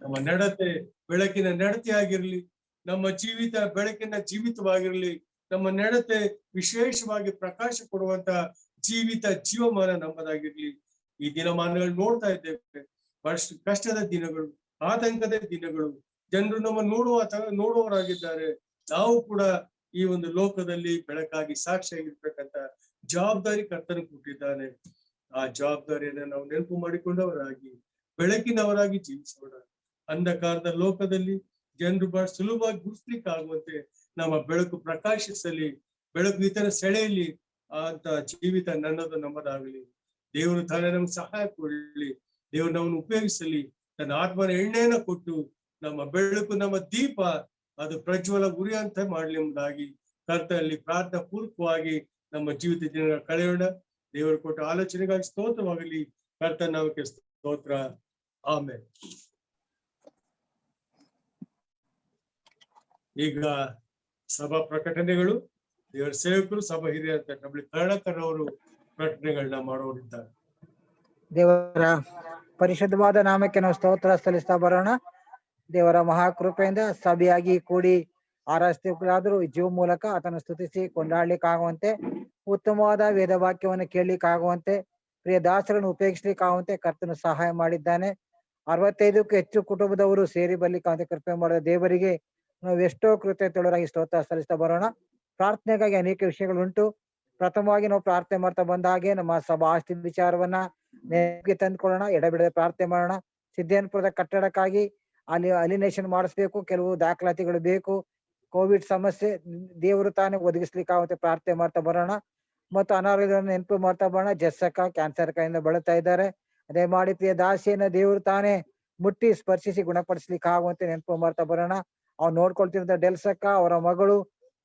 ನಮ್ಮ ನಡತೆ ಬೆಳಕಿನ ನಡತೆ ಆಗಿರ್ಲಿ, ನಮ್ಮ ಜೀವಿತ ಬೆಳಕಿನ ಜೀವಿತವಾಗಿರ್ಲಿ, ನಮ್ಮ ನಡತೆ ವಿಶೇಷವಾಗಿ ಪ್ರಕಾಶ ಕೊಡುವಂತ ಜೀವಮಾನ ನಮ್ಮದಾಗಿರ್ಲಿ. ಈ ದಿನಮಾನಗಳು ನೋಡ್ತಾ ಇದ್ದೇವೆ, ಬಹಳಷ್ಟು ಕಷ್ಟದ ದಿನಗಳು, ಆತಂಕದ ದಿನಗಳು. ಜನರು ನಮ್ಮ ನೋಡುವವರಾಗಿದ್ದಾರೆ. ನಾವು ಕೂಡ ಈ ಒಂದು ಲೋಕದಲ್ಲಿ ಬೆಳಕಾಗಿ ಸಾಕ್ಷಿಯಾಗಿರ್ಬೇಕಂತ ಜವಾಬ್ದಾರಿ ಕರ್ತನು ಕೊಟ್ಟಿದ್ದಾನೆ. ಆ ಜವಾಬ್ದಾರಿಯನ್ನ ನಾವು ನೆನಪು ಮಾಡಿಕೊಂಡವರಾಗಿ ಬೆಳಕಿನವರಾಗಿ ಜೀವಿಸೋಣ. ಅಂಧಕಾರದ ಲೋಕದಲ್ಲಿ ಜನರು ಬಹಳ ಸುಲಭವಾಗಿ ಗುರುಸ್ಲಿಕ್ಕೆ ಆಗುವಂತೆ ನಮ್ಮ ಬೆಳಕು ಪ್ರಕಾಶಿಸಲಿ, ಬೆಳಕು ಇತರ ಸೆಳೆಯಲಿ ಅಂತ ಜೀವಿತ ನನ್ನದು ನಮ್ಮದಾಗಲಿ. ದೇವರು ತಾನೇ ನಮ್ಗೆ ಸಹಾಯ ಕೊಡಲಿ. ದೇವರು ನಮ್ಮನ್ನು ಉಪಯೋಗಿಸಲಿ. ತನ್ನ ಆತ್ಮನ ಎಣ್ಣೆಯನ್ನ ಕೊಟ್ಟು ನಮ್ಮ ಬೆಳಕು, ನಮ್ಮ ದೀಪ ಅದು ಪ್ರಜ್ವಲ ಉರಿಯಂತ ಮಾಡ್ಲಿ ಎಂಬುದಾಗಿ ಕರ್ತನಲ್ಲಿ ಪ್ರಾರ್ಥನಾ ಪೂರ್ವಕವಾಗಿ ನಮ್ಮ ಜೀವಿತ ದಿನ ಕಳೆಯೋಣ. ದೇವರು ಕೊಟ್ಟ ಆಲೋಚನೆಗಾಗಿ ಸ್ತೋತ್ರವಾಗಲಿ. ಕರ್ತನ ನಾಮಕ್ಕೆ ಸ್ತೋತ್ರ. ಆಮೇಲೆ ಈಗ ಸಭಾ ಪ್ರಕಟಣೆಗಳು. ದೇವರ ಸೇವಕರು, ಸಭಾ ಹಿರಿಯರ ನಮ್ಮಲ್ಲಿ ಕರ್ಣಕರವರು ಪ್ರಕಟಣೆಗಳನ್ನ ಮಾಡೋರಿದ್ದಾರೆ. ದೇವರ ಪರಿಶುದ್ಧವಾದ ನಾಮಕ್ಕೆ ನಾವು ಸ್ತೋತ್ರ ಸಲ್ಲಿಸ್ತಾ ಬರೋಣ. ದೇವರ ಮಹಾಕೃಪೆಯಿಂದ ಸಭೆಯಾಗಿ ಕೂಡಿ ಆರಾಧಿಸಲಾದರೂ ಜೀವ ಮೂಲಕ ಆತನ ಸ್ತುತಿಸಿ ಕೊಂಡಾಡ್ಲಿಕ್ಕಾಗುವಂತೆ, ಉತ್ತಮವಾದ ವೇದ ವಾಕ್ಯವನ್ನು ಕೇಳಲಿಕ್ಕಾಗುವಂತೆ, ಪ್ರಿಯ ದಾಸರನ್ನು ಉಪಯೋಗಿಸ್ಲಿಕ್ಕಾಗುವಂತೆ ಕರ್ತನು ಸಹಾಯ ಮಾಡಿದ್ದಾನೆ. 65ಕ್ಕೂ ಹೆಚ್ಚು ಕುಟುಂಬದವರು ಸೇರಿ ಬರ್ಲಿಕ್ಕಾಗುವಂತೆ ಕೃಪೆ ಮಾಡಿದ ದೇವರಿಗೆ ನಾವು ಎಷ್ಟೋ ಕೃತಜ್ಞರಾಗಿ ಸ್ತೋತ್ರ ಸಲ್ಲಿಸ್ತಾ ಬರೋಣ. ಪ್ರಾರ್ಥನೆಗಾಗಿ ಅನೇಕ ವಿಷಯಗಳುಂಟು. ಪ್ರಥಮವಾಗಿ ನಾವು ಪ್ರಾರ್ಥನೆ ಮಾಡ್ತಾ ಬಂದ ಹಾಗೆ ನಮ್ಮ ಸಭಾ ಆಸ್ತಿ ವಿಚಾರವನ್ನ ನೆನಪಿಗೆ ತಂದ್ಕೊಳ್ಳೋಣ. ಎಡಬಿಡದೆ ಪ್ರಾರ್ಥನೆ ಮಾಡೋಣ. ಸಿದ್ದೇನ್ಪುರದ ಕಟ್ಟಡಕ್ಕಾಗಿ ಅಲಿನೇಷನ್ ಮಾಡಿಸ್ಬೇಕು, ಕೆಲವು ದಾಖಲಾತಿಗಳು ಬೇಕು. ಕೋವಿಡ್ ಸಮಸ್ಯೆ ದೇವರು ತಾನೇ ಒದಗಿಸ್ಲಿಕ್ಕಾಗುತ್ತೆ ಪ್ರಾರ್ಥನೆ ಮಾಡ್ತಾ ಬರೋಣ. ಮತ್ತು ಅನಾರೋಗ್ಯವನ್ನು ನೆನಪು ಮಾಡ್ತಾ ಬರೋಣ. ಜಸ್ಸಕ್ಕ ಕ್ಯಾನ್ಸರ್ ಕಾಯಿಂದ ಬಳಲ್ತಾ ಇದ್ದಾರೆ. ಅದೇ ಮಾಡಿ ಪ್ರಿಯ ದಾಸಿಯನ್ನ ದೇವರು ತಾನೇ ಮುಟ್ಟಿ ಸ್ಪರ್ಶಿಸಿ ಗುಣಪಡಿಸ್ಲಿಕ್ಕೆ ಆಗುವಂತೆ ನೆನಪು ಮಾಡ್ತಾ ಬರೋಣ. ಅವ್ರು ನೋಡ್ಕೊಳ್ತಿರೋ ಡೆಲ್ಸಕ್ಕ, ಅವರ ಮಗಳು,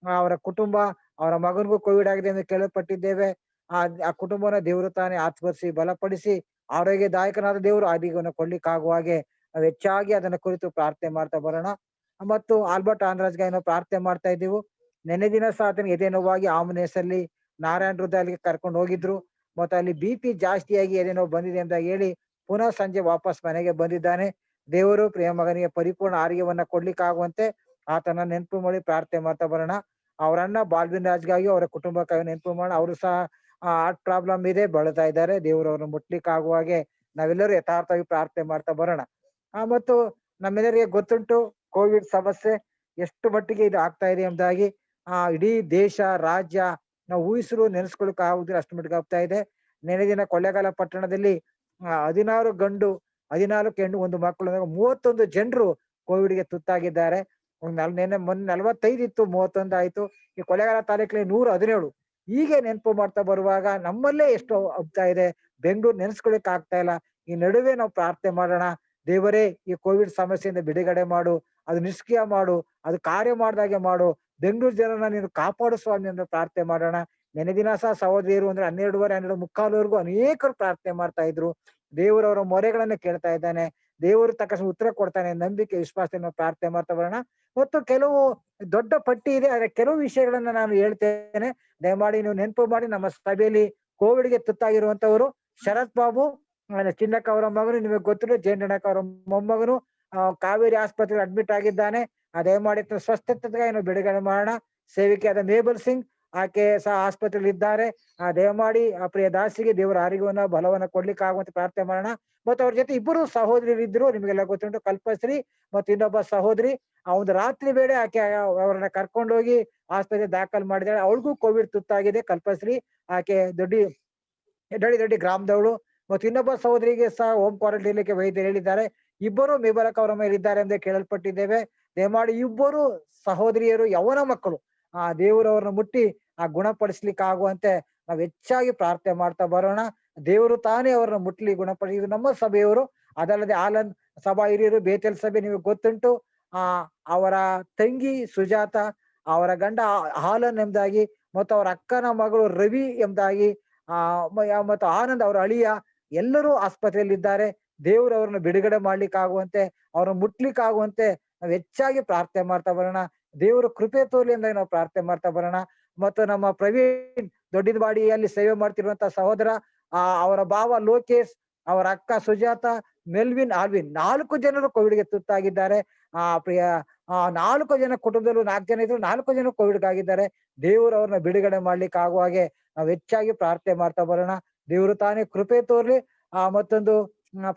ಅವರ ಕುಟುಂಬ, ಅವರ ಮಗನಿಗೂ ಕೋವಿಡ್ ಆಗಿದೆ ಎಂದು ಕೇಳಲ್ಪಟ್ಟಿದ್ದೇವೆ. ಆ ಕುಟುಂಬನ ದೇವರು ತಾನೇ ಆತ್ಮರಿಸಿ ಬಲಪಡಿಸಿ ಆರೋಗ್ಯದಾಯಕನಾದ ದೇವರು ಆದಿಗವನ್ನು ಕೊಡ್ಲಿಕ್ಕಾಗುವ ಹಾಗೆ ನಾವು ಹೆಚ್ಚಾಗಿ ಅದನ್ನ ಕುರಿತು ಪ್ರಾರ್ಥನೆ ಮಾಡ್ತಾ ಬರೋಣ. ಮತ್ತು ಆಲ್ಬರ್ಟ್ ಆಂದ್ರಾಜ್ಗೆ ನಾವು ಪ್ರಾರ್ಥನೆ ಮಾಡ್ತಾ ಇದ್ದೀವಿ. ನೆನ್ನೆ ದಿನ ಸಹ ಆತನಿಗೆ ಎದೆ ನೋವಾಗಿ ಆಂಬುಲೆನ್ಸಲ್ಲಿ ನಾರಾಯಣ ಹೃದಯಕ್ಕೆ ಕರ್ಕೊಂಡು ಹೋಗಿದ್ರು. ಮತ್ತು ಅಲ್ಲಿ BP ಜಾಸ್ತಿಯಾಗಿ ಎದೆ ನೋವು ಬಂದಿದೆ ಅಂತ ಹೇಳಿ ಪುನಃ ಸಂಜೆ ವಾಪಸ್ ಮನೆಗೆ ಬಂದಿದ್ದಾನೆ. ದೇವರು ಪ್ರಿಯ ಮಗನಿಗೆ ಪರಿಪೂರ್ಣ ಆರೋಗ್ಯವನ್ನ ಕೊಡ್ಲಿಕ್ಕಾಗುವಂತೆ ಆತನ ನೆನಪು ಮಾಡಿ ಪ್ರಾರ್ಥನೆ ಮಾಡ್ತಾ ಬರೋಣ. ಅವರನ್ನ ಬಾಲ್ವಿನ್ ರಾಜ್ಗಾಗಿ ಅವರ ಕುಟುಂಬಕ್ಕಾಗಿ ನೆನಪು ಮಾಡೋಣ. ಅವರು ಸಹ ಹಾರ್ಟ್ ಪ್ರಾಬ್ಲಮ್ ಇದೆ, ಬಳಲ್ತಾ ಇದ್ದಾರೆ. ದೇವರು ಅವ್ರನ್ನ ಮುಟ್ಲಿಕ್ಕಾಗುವ ಹಾಗೆ ನಾವೆಲ್ಲರೂ ಯಥಾರ್ಥವಾಗಿ ಪ್ರಾರ್ಥನೆ ಮಾಡ್ತಾ ಬರೋಣ. ಮತ್ತು ನಮ್ಮೆಲ್ಲರಿಗೆ ಗೊತ್ತುಂಟು ಕೋವಿಡ್ ಸಮಸ್ಯೆ ಎಷ್ಟು ಮಟ್ಟಿಗೆ ಇದು ಆಗ್ತಾ ಇದೆ ಎಂಬುದಾಗಿ. ಇಡೀ ದೇಶ, ರಾಜ್ಯ ನಾವು ಊಹಿಸಲು ನೆನೆಸ್ಕೊಳಕ್ ಆಗುದಿಲ್ಲ, ಅಷ್ಟು ಮಟ್ಟಿಗೆ ಆಗ್ತಾ ಇದೆ. ನೆನೆ ದಿನ ಕೊಳ್ಳೇಗಾಲ ಪಟ್ಟಣದಲ್ಲಿ 16 ಗಂಡು 14 ಹೆಣ್ಣು 1 ಮಕ್ಕಳು 31 ಜನರು ಕೋವಿಡ್ಗೆ ತುತ್ತಾಗಿದ್ದಾರೆ. ಮೊನ್ನೆ 45 ಇತ್ತು, 31 ಆಯ್ತು. ಈ ಕೊಳ್ಳೇಗಾಲ ತಾಲೂಕಲ್ಲಿ 117. ಹೀಗೆ ನೆನಪು ಮಾಡ್ತಾ ಬರುವಾಗ ನಮ್ಮಲ್ಲೇ ಎಷ್ಟು ಆಗ್ತಾ ಇದೆ, ಬೆಂಗಳೂರು ನೆನೆಸ್ಕೊಳಿಕ್ ಆಗ್ತಾ ಇಲ್ಲ. ಈ ನಡುವೆ ನಾವು ಪ್ರಾರ್ಥನೆ ಮಾಡೋಣ. ದೇವರೇ, ಈ ಕೋವಿಡ್ ಸಮಸ್ಯೆಯಿಂದ ಬಿಡುಗಡೆ ಮಾಡು, ಅದು ನಿಷ್ಕ್ರಿಯ ಮಾಡು, ಅದು ಕಾರ್ಯ ಮಾಡ್ದಾಗೆ ಮಾಡು. ಬೆಂಗಳೂರು ಜನರನ್ನ ನೀನು ಕಾಪಾಡು ಸ್ವಾಮಿ ಅಂತ ಪ್ರಾರ್ಥನೆ ಮಾಡೋಣ. ನೆನೆ ದಿನ ಸಹ ಸಹೋದರಿಯರು ಅಂದ್ರೆ 12:15 12:45 ಅನೇಕರು ಪ್ರಾರ್ಥನೆ ಮಾಡ್ತಾ ಇದ್ರು. ದೇವರವರ ಮೊರೆಗಳನ್ನ ಕೇಳ್ತಾ ಇದ್ದಾನೆ. ದೇವರು ತಕ್ಷಣ ಉತ್ತರ ಕೊಡ್ತಾನೆ. ನಂಬಿಕೆ ವಿಶ್ವಾಸದಿಂದ ಪ್ರಾರ್ಥನೆ ಮಾಡ್ತಾ ಬರೋಣ. ಮತ್ತು ಕೆಲವು ದೊಡ್ಡ ಪಟ್ಟಿ ಇದೆ, ಆದ್ರೆ ಕೆಲವು ವಿಷಯಗಳನ್ನ ನಾನು ಹೇಳ್ತೇನೆ. ದಯಮಾಡಿ ನೀವು ನೆನಪು ಮಾಡಿ. ನಮ್ಮ ಸಭೆಯಲ್ಲಿ ಕೋವಿಡ್ಗೆ ತುತ್ತಾಗಿರುವಂತವರು ಶರತ್ ಬಾಬು, ಚಿನ್ನಕ್ಕ ಅವರ ಮಗನು, ನಿಮಗೆ ಗೊತ್ತಿಲ್ಲ, ಜಯಣ್ಣಕ್ಕ ಅವರ ಮೊಮ್ಮಗನು ಕಾವೇರಿ ಆಸ್ಪತ್ರೆಗೆ ಅಡ್ಮಿಟ್ ಆಗಿದ್ದಾನೆ. ದಯಮಾಡಿ ಸ್ವಸ್ಥತೆಗಾಗಿ ನಾವು ಬಿಡುಗಡೆ ಮಾಡೋಣ. ಸೇವಿಕೆಯಾದ ಮೇಬಲ್ ಸಿಂಗ್, ಆಕೆ ಸಹ ಆಸ್ಪತ್ರೆಯಲ್ಲಿ ಇದ್ದಾರೆ. ದಯಮಾಡಿ ಆ ಪ್ರಿಯ ದಾಸಿಗೆ ದೇವರ ಆರೋಗ್ಯವನ್ನ ಬಲವನ್ನ ಕೊಡ್ಲಿಕ್ಕೆ ಆಗುವಂತೆ ಪ್ರಾರ್ಥನೆ ಮಾಡೋಣ. ಮತ್ತು ಅವ್ರ ಜೊತೆ 2 ಸಹೋದರಿಯರು ಇದ್ರು, ನಿಮಗೆಲ್ಲ ಗೊತ್ತುಂಟು, ಕಲ್ಪಶ್ರೀ ಮತ್ತು ಇನ್ನೊಬ್ಬ ಸಹೋದರಿ. ಆ ಒಂದು ರಾತ್ರಿ ವೇಳೆ ಆಕೆ ಅವರನ್ನ ಕರ್ಕೊಂಡೋಗಿ ಆಸ್ಪತ್ರೆ ದಾಖಲು ಮಾಡಿದಾಳೆ. ಅವಳಿಗೂ ಕೋವಿಡ್ ತುತ್ತಾಗಿದೆ. ಕಲ್ಪಶ್ರೀ ಆಕೆ ದೊಡ್ಡ ಗ್ರಾಮದವಳು. ಮತ್ತು ಇನ್ನೊಬ್ಬ ಸಹೋದರಿಗೆ ಸಹ ಹೋಮ್ ಕ್ವಾರಂಟೈನ್ ವೈದ್ಯರು ಹೇಳಿದ್ದಾರೆ. 2 ಮೇಬಲಕ ಅವರ ಮೇಲೆ ಇದ್ದಾರೆ ಎಂದು ಕೇಳಲ್ಪಟ್ಟಿದ್ದೇವೆ. ದಯಮಾಡಿ 2 ಸಹೋದರಿಯರು ಯವನ ಮಕ್ಕಳು ದೇವರವ್ರನ್ನ ಮುಟ್ಟಿ ಗುಣಪಡಿಸ್ಲಿಕ್ಕೆ ಆಗುವಂತೆ ನಾವು ಹೆಚ್ಚಾಗಿ ಪ್ರಾರ್ಥನೆ ಮಾಡ್ತಾ ಬರೋಣ. ದೇವರು ತಾನೇ ಅವರನ್ನ ಮುಟ್ಲಿ, ಗುಣಪಡಿಸಿ. ನಮ್ಮ ಸಭೆಯವರು, ಅದಲ್ಲದೆ ಆಲನ್ ಸಭಾ ಹಿರಿಯರು, ಬೇತೇಲ್ ಸಭೆ ನಿಮಗೆ ಗೊತ್ತುಂಟು. ಅವರ ತಂಗಿ ಸುಜಾತ, ಅವರ ಗಂಡ ಹಾಲನ್ ಎಂಬುದಾಗಿ, ಮತ್ತು ಅವರ ಅಕ್ಕನ ಮಗಳು ರವಿ ಎಂಬುದಾಗಿ, ಮತ್ತು ಆನಂದ್ ಅವರ ಅಳಿಯ, ಎಲ್ಲರೂ ಆಸ್ಪತ್ರೆಯಲ್ಲಿದ್ದಾರೆ. ದೇವರು ಅವ್ರನ್ನ ಬಿಡುಗಡೆ ಮಾಡ್ಲಿಕ್ಕಾಗುವಂತೆ, ಅವ್ರನ್ನ ಮುಟ್ಲಿಕ್ಕಾಗುವಂತೆ ನಾವು ಹೆಚ್ಚಾಗಿ ಪ್ರಾರ್ಥನೆ ಮಾಡ್ತಾ ಬರೋಣ. ದೇವರು ಕೃಪೆ ತೋರ್ಲಿ ಅಂತ ನಾವು ಪ್ರಾರ್ಥನೆ ಮಾಡ್ತಾ ಬರೋಣ. ಮತ್ತು ನಮ್ಮ ಪ್ರವೀಣ್ ದೊಡ್ಡದವಾಡಿಯಲ್ಲಿ ಸೇವೆ ಮಾಡ್ತಿರುವಂತ ಸಹೋದರ, ಅವರ ಭಾವ ಲೋಕೇಶ್, ಅವರ ಅಕ್ಕ ಸುಜಾತ, ಮೆಲ್ವಿನ್, ಆಲ್ವಿನ್, 4 ಜನರು ಕೋವಿಡ್ಗೆ ತುತ್ತಾಗಿದ್ದಾರೆ. ಪ್ರಿಯ 4 ಜನ ಕುಟುಂಬದಲ್ಲೂ 4 ಜನ ಇದ್ರು, 4 ಜನ ಕೋವಿಡ್ ಆಗಿದ್ದಾರೆ. ದೇವರು ಅವ್ರನ್ನ ಬಿಡುಗಡೆ ಮಾಡ್ಲಿಕ್ಕೆ ಆಗುವ ಹಾಗೆ ನಾವು ಹೆಚ್ಚಾಗಿ ಪ್ರಾರ್ಥನೆ ಮಾಡ್ತಾ ಬರೋಣ. ದೇವರು ತಾನೇ ಕೃಪೆ ತೋರ್ಲಿ. ಮತ್ತೊಂದು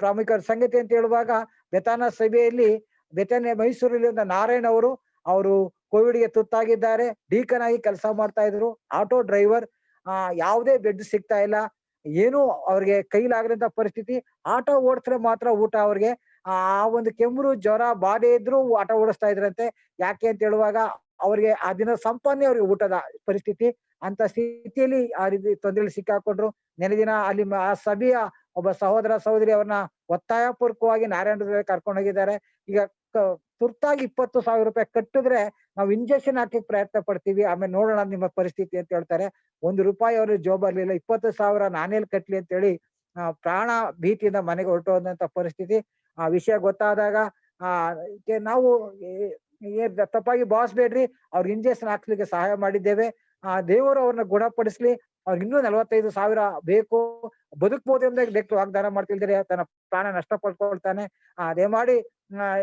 ಪ್ರಾಮುಖ್ಯ ಸಂಗತಿ ಅಂತ ಹೇಳುವಾಗ, ಬೆತಾನ ಸಭೆಯಲ್ಲಿ ಬೆತಾನ್ಯ ಮೈಸೂರಲ್ಲಿ ಒಂದು ನಾರಾಯಣ್ ಅವರು ಕೋವಿಡ್ಗೆ ತುತ್ತಾಗಿದ್ದಾರೆ. ಡೀಕನ್ ಆಗಿ ಕೆಲಸ ಮಾಡ್ತಾ ಇದ್ರು, ಆಟೋ ಡ್ರೈವರ್. ಯಾವುದೇ ಬೆಡ್ ಸಿಗ್ತಾ ಇಲ್ಲ, ಏನು ಅವ್ರಿಗೆ ಕೈಲಾಗದಂತ ಪರಿಸ್ಥಿತಿ. ಆಟೋ ಓಡಿಸಿದ್ರೆ ಮಾತ್ರ ಊಟ ಅವ್ರಿಗೆ. ಆ ಒಂದು ಕೆಮ್ಮು ಜ್ವರ ಬಾಧೆ ಇದ್ರು ಆಟೋ ಓಡಿಸ್ತಾ ಇದ್ರಂತೆ. ಯಾಕೆ ಅಂತ ಹೇಳುವಾಗ ಅವ್ರಿಗೆ ಆ ದಿನ ಸಂಪಾದನೆ ಅವ್ರಿಗೆ ಊಟದ ಪರಿಸ್ಥಿತಿ. ಅಂತ ಸ್ಥಿತಿಯಲ್ಲಿ ಆ ರೀತಿ ತೊಂದರೆಯಲ್ಲಿ ಸಿಕ್ಕಾಕೊಂಡ್ರು. ನೆನೆ ದಿನ ಅಲ್ಲಿ ಆ ಸಭೆಯ ಒಬ್ಬ ಸಹೋದರ ಸಹೋದರಿ ಅವ್ರನ್ನ ಒತ್ತಾಯ ಪೂರ್ವಕವಾಗಿ ನಾರಾಯಣ ಕರ್ಕೊಂಡು ಹೋಗಿದ್ದಾರೆ. ಈಗ ತುರ್ತಾಗಿ 20,000 ರೂಪಾಯಿ ಕಟ್ಟಿದ್ರೆ ನಾವು ಇಂಜೆಕ್ಷನ್ ಹಾಕಿ ಪ್ರಯತ್ನ ಪಡ್ತೀವಿ, ಆಮೇಲೆ ನೋಡೋಣ ನಿಮ್ಮ ಪರಿಸ್ಥಿತಿ ಅಂತ ಹೇಳ್ತಾರೆ. ₹1 ಅವ್ರ ಜೋಬರ್ಲಿಲ್ಲ. 20,000 ನಾನೆಲ್ಲಿ ಕಟ್ಲಿ ಅಂತ ಹೇಳಿ ಪ್ರಾಣ ಭೀತಿಯಿಂದ ಮನೆಗೆ ಹೊರಟೋದಂತ ಪರಿಸ್ಥಿತಿ. ಆ ವಿಷಯ ಗೊತ್ತಾದಾಗ ನಾವು ತಪ್ಪಾಗಿ ಭಾವಿಸ್ಬೇಡ್ರಿ, ಅವ್ರಿಗೆ ಇಂಜೆಕ್ಷನ್ ಹಾಕ್ಸ್ಲಿಕ್ಕೆ ಸಹಾಯ ಮಾಡಿದ್ದೇವೆ. ದೇವರು ಅವ್ರನ್ನ ಗುಣಪಡಿಸ್ಲಿ. ಅವ್ರಿಗೆ ಇನ್ನೂ 45,000 ಬೇಕು, ಬದುಕ್ಬೋದು ಎಂಬುದಾಗಿ ಡಾಕ್ಟರ್ ವಾಗ್ದಾನ ಮಾಡ್ತಿದ್ದಾರೆ. ತನ್ನ ಪ್ರಾಣ ನಷ್ಟ ಪಡ್ಕೊಳ್ತಾನೆ. ದಯಮಾಡಿ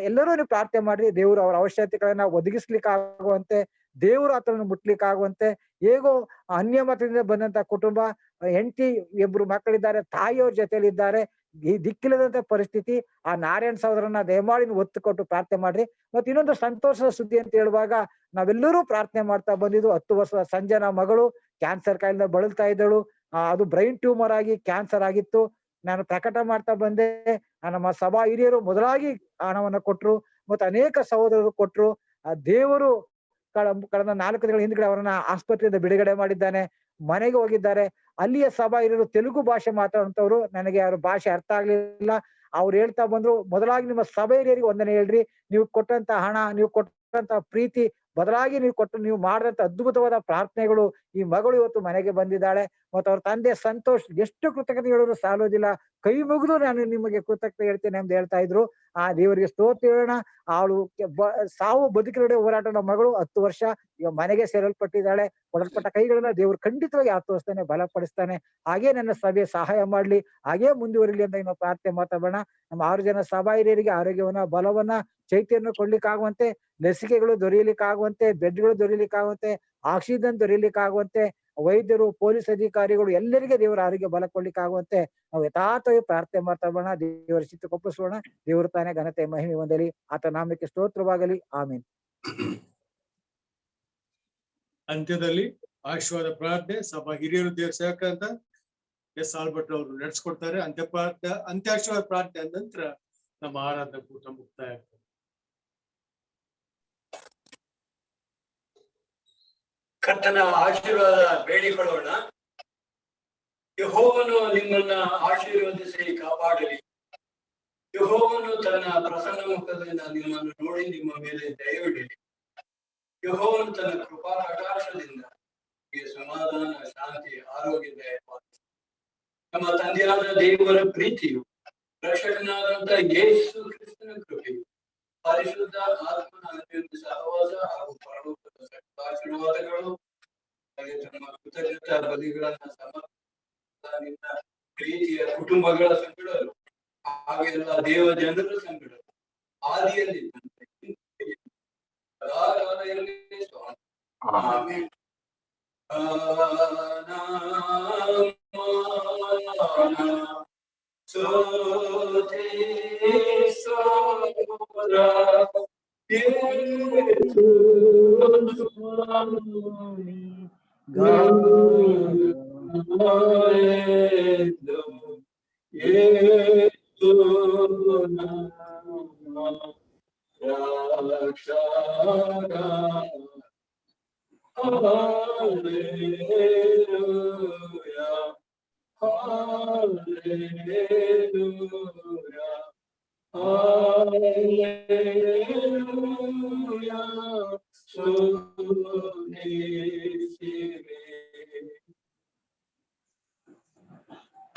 ಎಲ್ಲರೂ ನೀವು ಪ್ರಾರ್ಥನೆ ಮಾಡ್ರಿ. ದೇವರು ಅವರ ಅವಶ್ಯಕತೆಗಳನ್ನ ಒದಗಿಸ್ಲಿಕ್ಕೆ ಆಗುವಂತೆ, ದೇವರು ಆತನನ್ನು ಮುಟ್ಲಿಕ್ಕೆ ಆಗುವಂತೆ. ಹೇಗೋ ಅನ್ಯ ಮತದಿಂದ ಬಂದಂತ ಕುಟುಂಬ, ಹೆಂಡತಿ 2 ಮಕ್ಕಳಿದ್ದಾರೆ, ತಾಯಿಯವ್ರ ಜೊತೆಲಿ ಇದ್ದಾರೆ, ಈ ದಿಕ್ಕಿಲ್ಲದಂತ ಪರಿಸ್ಥಿತಿ. ಆ ನಾರಾಯಣ್ ಸಹೋದರನ್ನ ದಯಮಾಡಿ ಒತ್ತು ಕೊಟ್ಟು ಪ್ರಾರ್ಥನೆ ಮಾಡ್ರಿ. ಮತ್ತೆ ಇನ್ನೊಂದು ಸಂತೋಷದ ಸುದ್ದಿ ಅಂತ ಹೇಳುವಾಗ, ನಾವೆಲ್ಲರೂ ಪ್ರಾರ್ಥನೆ ಮಾಡ್ತಾ ಬಂದಿದ್ದು 10 ವರ್ಷದ ಸಂಜನಾ ಮಗಳು ಕ್ಯಾನ್ಸರ್ ಕಾಯಿಲೆಯಿಂದ ಬಳಲ್ತಾ ಇದ್ದಳು. ಅದು ಬ್ರೈನ್ ಟ್ಯೂಮರ್ ಆಗಿ ಕ್ಯಾನ್ಸರ್ ಆಗಿತ್ತು. ನಾನು ಪ್ರಕಟ ಮಾಡ್ತಾ ಬಂದೆ. ನಮ್ಮ ಸಭಾ ಹಿರಿಯರು ಮೊದಲಾಗಿ ಹಣವನ್ನ ಕೊಟ್ರು, ಮತ್ತೆ ಅನೇಕ ಸಹೋದರರು ಕೊಟ್ರು. ದೇವರು ಕಳೆದ 4 ದಿನಗಳ ಹಿಂದ್ಗಡೆ ಅವರನ್ನ ಆಸ್ಪತ್ರೆಯಿಂದ ಬಿಡುಗಡೆ ಮಾಡಿದ್ದಾನೆ. ಮನೆಗೆ ಹೋಗಿದ್ದಾರೆ. ಅಲ್ಲಿಯ ಸಭಾ ಹಿರಿಯರು ತೆಲುಗು ಭಾಷೆ ಮಾತಾಡುವಂತವ್ರು. ನನಗೆ ಅವ್ರ ಭಾಷೆ ಅರ್ಥ ಆಗ್ಲಿಲ್ಲ. ಅವ್ರು ಹೇಳ್ತಾ ಬಂದ್ರು, ಮೊದಲಾಗಿ ನಿಮ್ಮ ಸಭಾ ಹಿರಿಯರಿಗೆ ವಂದನೆ ಹೇಳ್ರಿ. ನೀವು ಕೊಟ್ಟಂತ ಹಣ, ನೀವು ಕೊಟ್ಟಂತ ಪ್ರೀತಿ, ಬದಲಾಗಿ ನೀವು ಮಾಡಿದಂತ ಅದ್ಭುತವಾದ ಪ್ರಾರ್ಥನೆಗಳು, ಈ ಮಗಳು ಇವತ್ತು ಮನೆಗೆ ಬಂದಿದ್ದಾಳೆ. ಮತ್ತು ಅವ್ರ ತಂದೆ ಸಂತೋಷ್ ಎಷ್ಟು ಕೃತಜ್ಞತೆ ಹೇಳಿದ್ರು ಸಾಲೋದಿಲ್ಲ. ಕೈ ಮುಗಿದು ನಾನು ನಿಮಗೆ ಕೃತಜ್ಞತೆ ಹೇಳ್ತೇನೆ ಅಂತ ಹೇಳ್ತಾ ಇದ್ರು. ಆ ದೇವರಿಗೆ ಸ್ತೋತ್ರ ಹೇಳೋಣ. ಅವಳು ಸಾವು ಬದುಕಿನಡೆ ಹೋರಾಟದ ಮಗಳು 10 ವರ್ಷ ಈಗ ಮನೆಗೆ ಸೇರಲ್ಪಟ್ಟಿದ್ದಾಳೆ. ಕೊಡಲ್ಪಟ್ಟ ಕೈಗಳನ್ನ ದೇವರು ಖಂಡಿತವಾಗಿ ಆತೋರಿಸ್ತಾನೆ, ಬಲಪಡಿಸ್ತಾನೆ. ಹಾಗೇ ನನ್ನ ಸಭೆ ಸಹಾಯ ಮಾಡ್ಲಿ, ಹಾಗೇ ಮುಂದುವರಿಲಿ ಅಂತ ನಾವು ಪ್ರಾರ್ಥನೆ ಮಾತಾಡೋಣ. ನಮ್ಮ 6 ಜನ ಸಭಾ ಹಿರಿಯರಿಗೆ ಆರೋಗ್ಯವನ್ನ, ಬಲವನ್ನ, ಚೈತನ್ಯ ಕೊಡ್ಲಿಕ್ಕಾಗುವಂತೆ, ಲಸಿಕೆಗಳು ದೊರೆಯಲಿಕ್ಕಾಗುವಂತೆ, ಬೆಡ್ಗಳು ದೊರೆಯಲಿಕ್ಕಾಗುವಂತೆ, ಆಕ್ಸಿಜನ್ ದೊರೆಯಲಿಕ್ಕಾಗುವಂತೆ, ವೈದ್ಯರು, ಪೊಲೀಸ್ ಅಧಿಕಾರಿಗಳು ಎಲ್ಲರಿಗೆ ದೇವರ ಆರೋಗ್ಯ ಬಲ ಕೊಡ್ಲಿಕ್ಕಾಗುವಂತೆ ನಾವು ಯಥಾರ್ಥವಾಗಿ ಪ್ರಾರ್ಥನೆ ಮಾತಾಡೋಣ. ದೇವರ ಚಿತ್ತ ಕೊಪ್ಪಿಸೋಣ. ದೇವರು ತಾನೇ ಘನತೆ ಮಹಿಮೆ ಹೊಂದಲಿ. ಆತ ನಾಮಕ್ಕೆ ಸ್ತೋತ್ರವಾಗಲಿ. ಆಮೇನ್. ಅಂತ್ಯದಲ್ಲಿ ಆಶೀರ್ವಾದ ಪ್ರಾರ್ಥನೆ ಸಭಾ ಹಿರಿಯರು, ದೇವರ ಸೇವಕ ಅಂತ ಎಸ್ ಆಲ್ಬರ್ಟ್ ಅವರು ನಡೆಸ್ಕೊಡ್ತಾರೆ. ಅಂತ್ಯಾಶೀರ್ವಾದ ಪ್ರಾರ್ಥನೆ ಆದ ನಂತರ ನಮ್ಮ ಆರಾಧನಾ ಕೂಟ ಮುಕ್ತಾಯ ಆಗ್ತದೆ. ಕರ್ತನ ಆಶೀರ್ವಾದ ಬೇಡಿಕೊಳ್ಳೋಣ. ಯೆಹೋವನು ನಿಮ್ಮನ್ನ ಆಶೀರ್ವದಿಸಿ ಕಾಪಾಡಲಿ. ಯೆಹೋವನು ತನ್ನ ಪ್ರಸನ್ನ ಮುಖದಿಂದ ನಿಮ್ಮನ್ನು ನೋಡಿ ನಿಮ್ಮ ಮೇಲೆ ದಯವಿಡಲಿ. ಯೆಹೋವನು ತನ್ನ ಕೃಪಾ ಕಟಾಕ್ಷದಿಂದ ನಿಮಗೆ ಸಮಾಧಾನ, ಶಾಂತಿ, ಆರೋಗ್ಯ ದಯಪಾಲಿಸಲಿ. ನಮ್ಮ ತಂದೆಯಾದ ದೇವರ ಪ್ರೀತಿಯು, ರಕ್ಷಕನಾದಂತ ಯೇಸು ಕ್ರಿಸ್ತನ ಕೃಪೆಯು, ಪರಿಶುದ್ಧ ಆತ್ಮನ ಅನ್ಯೋನ್ಯ ಸಹವಾಸ ಹಾಗೂ ಪರಲೋಕದ ಆಶೀರ್ವಾದಗಳು ತಮ್ಮ ಕೃತಜ್ಞತಾ ಬಲಿಗಳನ್ನ ಸಮರ್ಪಿಸಿದ ಪ್ರೀತಿಯ ಕುಟುಂಬಗಳ ಸಂಗಡಲು ಹಾಗೆಲ್ಲ ದೇವ ಜನರ ಸಂಗಡಲು ಆದಿಯಲ್ಲಿ ಸದಾಕಾಲದಲ್ಲಿ ಆಮೆನ್. Hallelujah.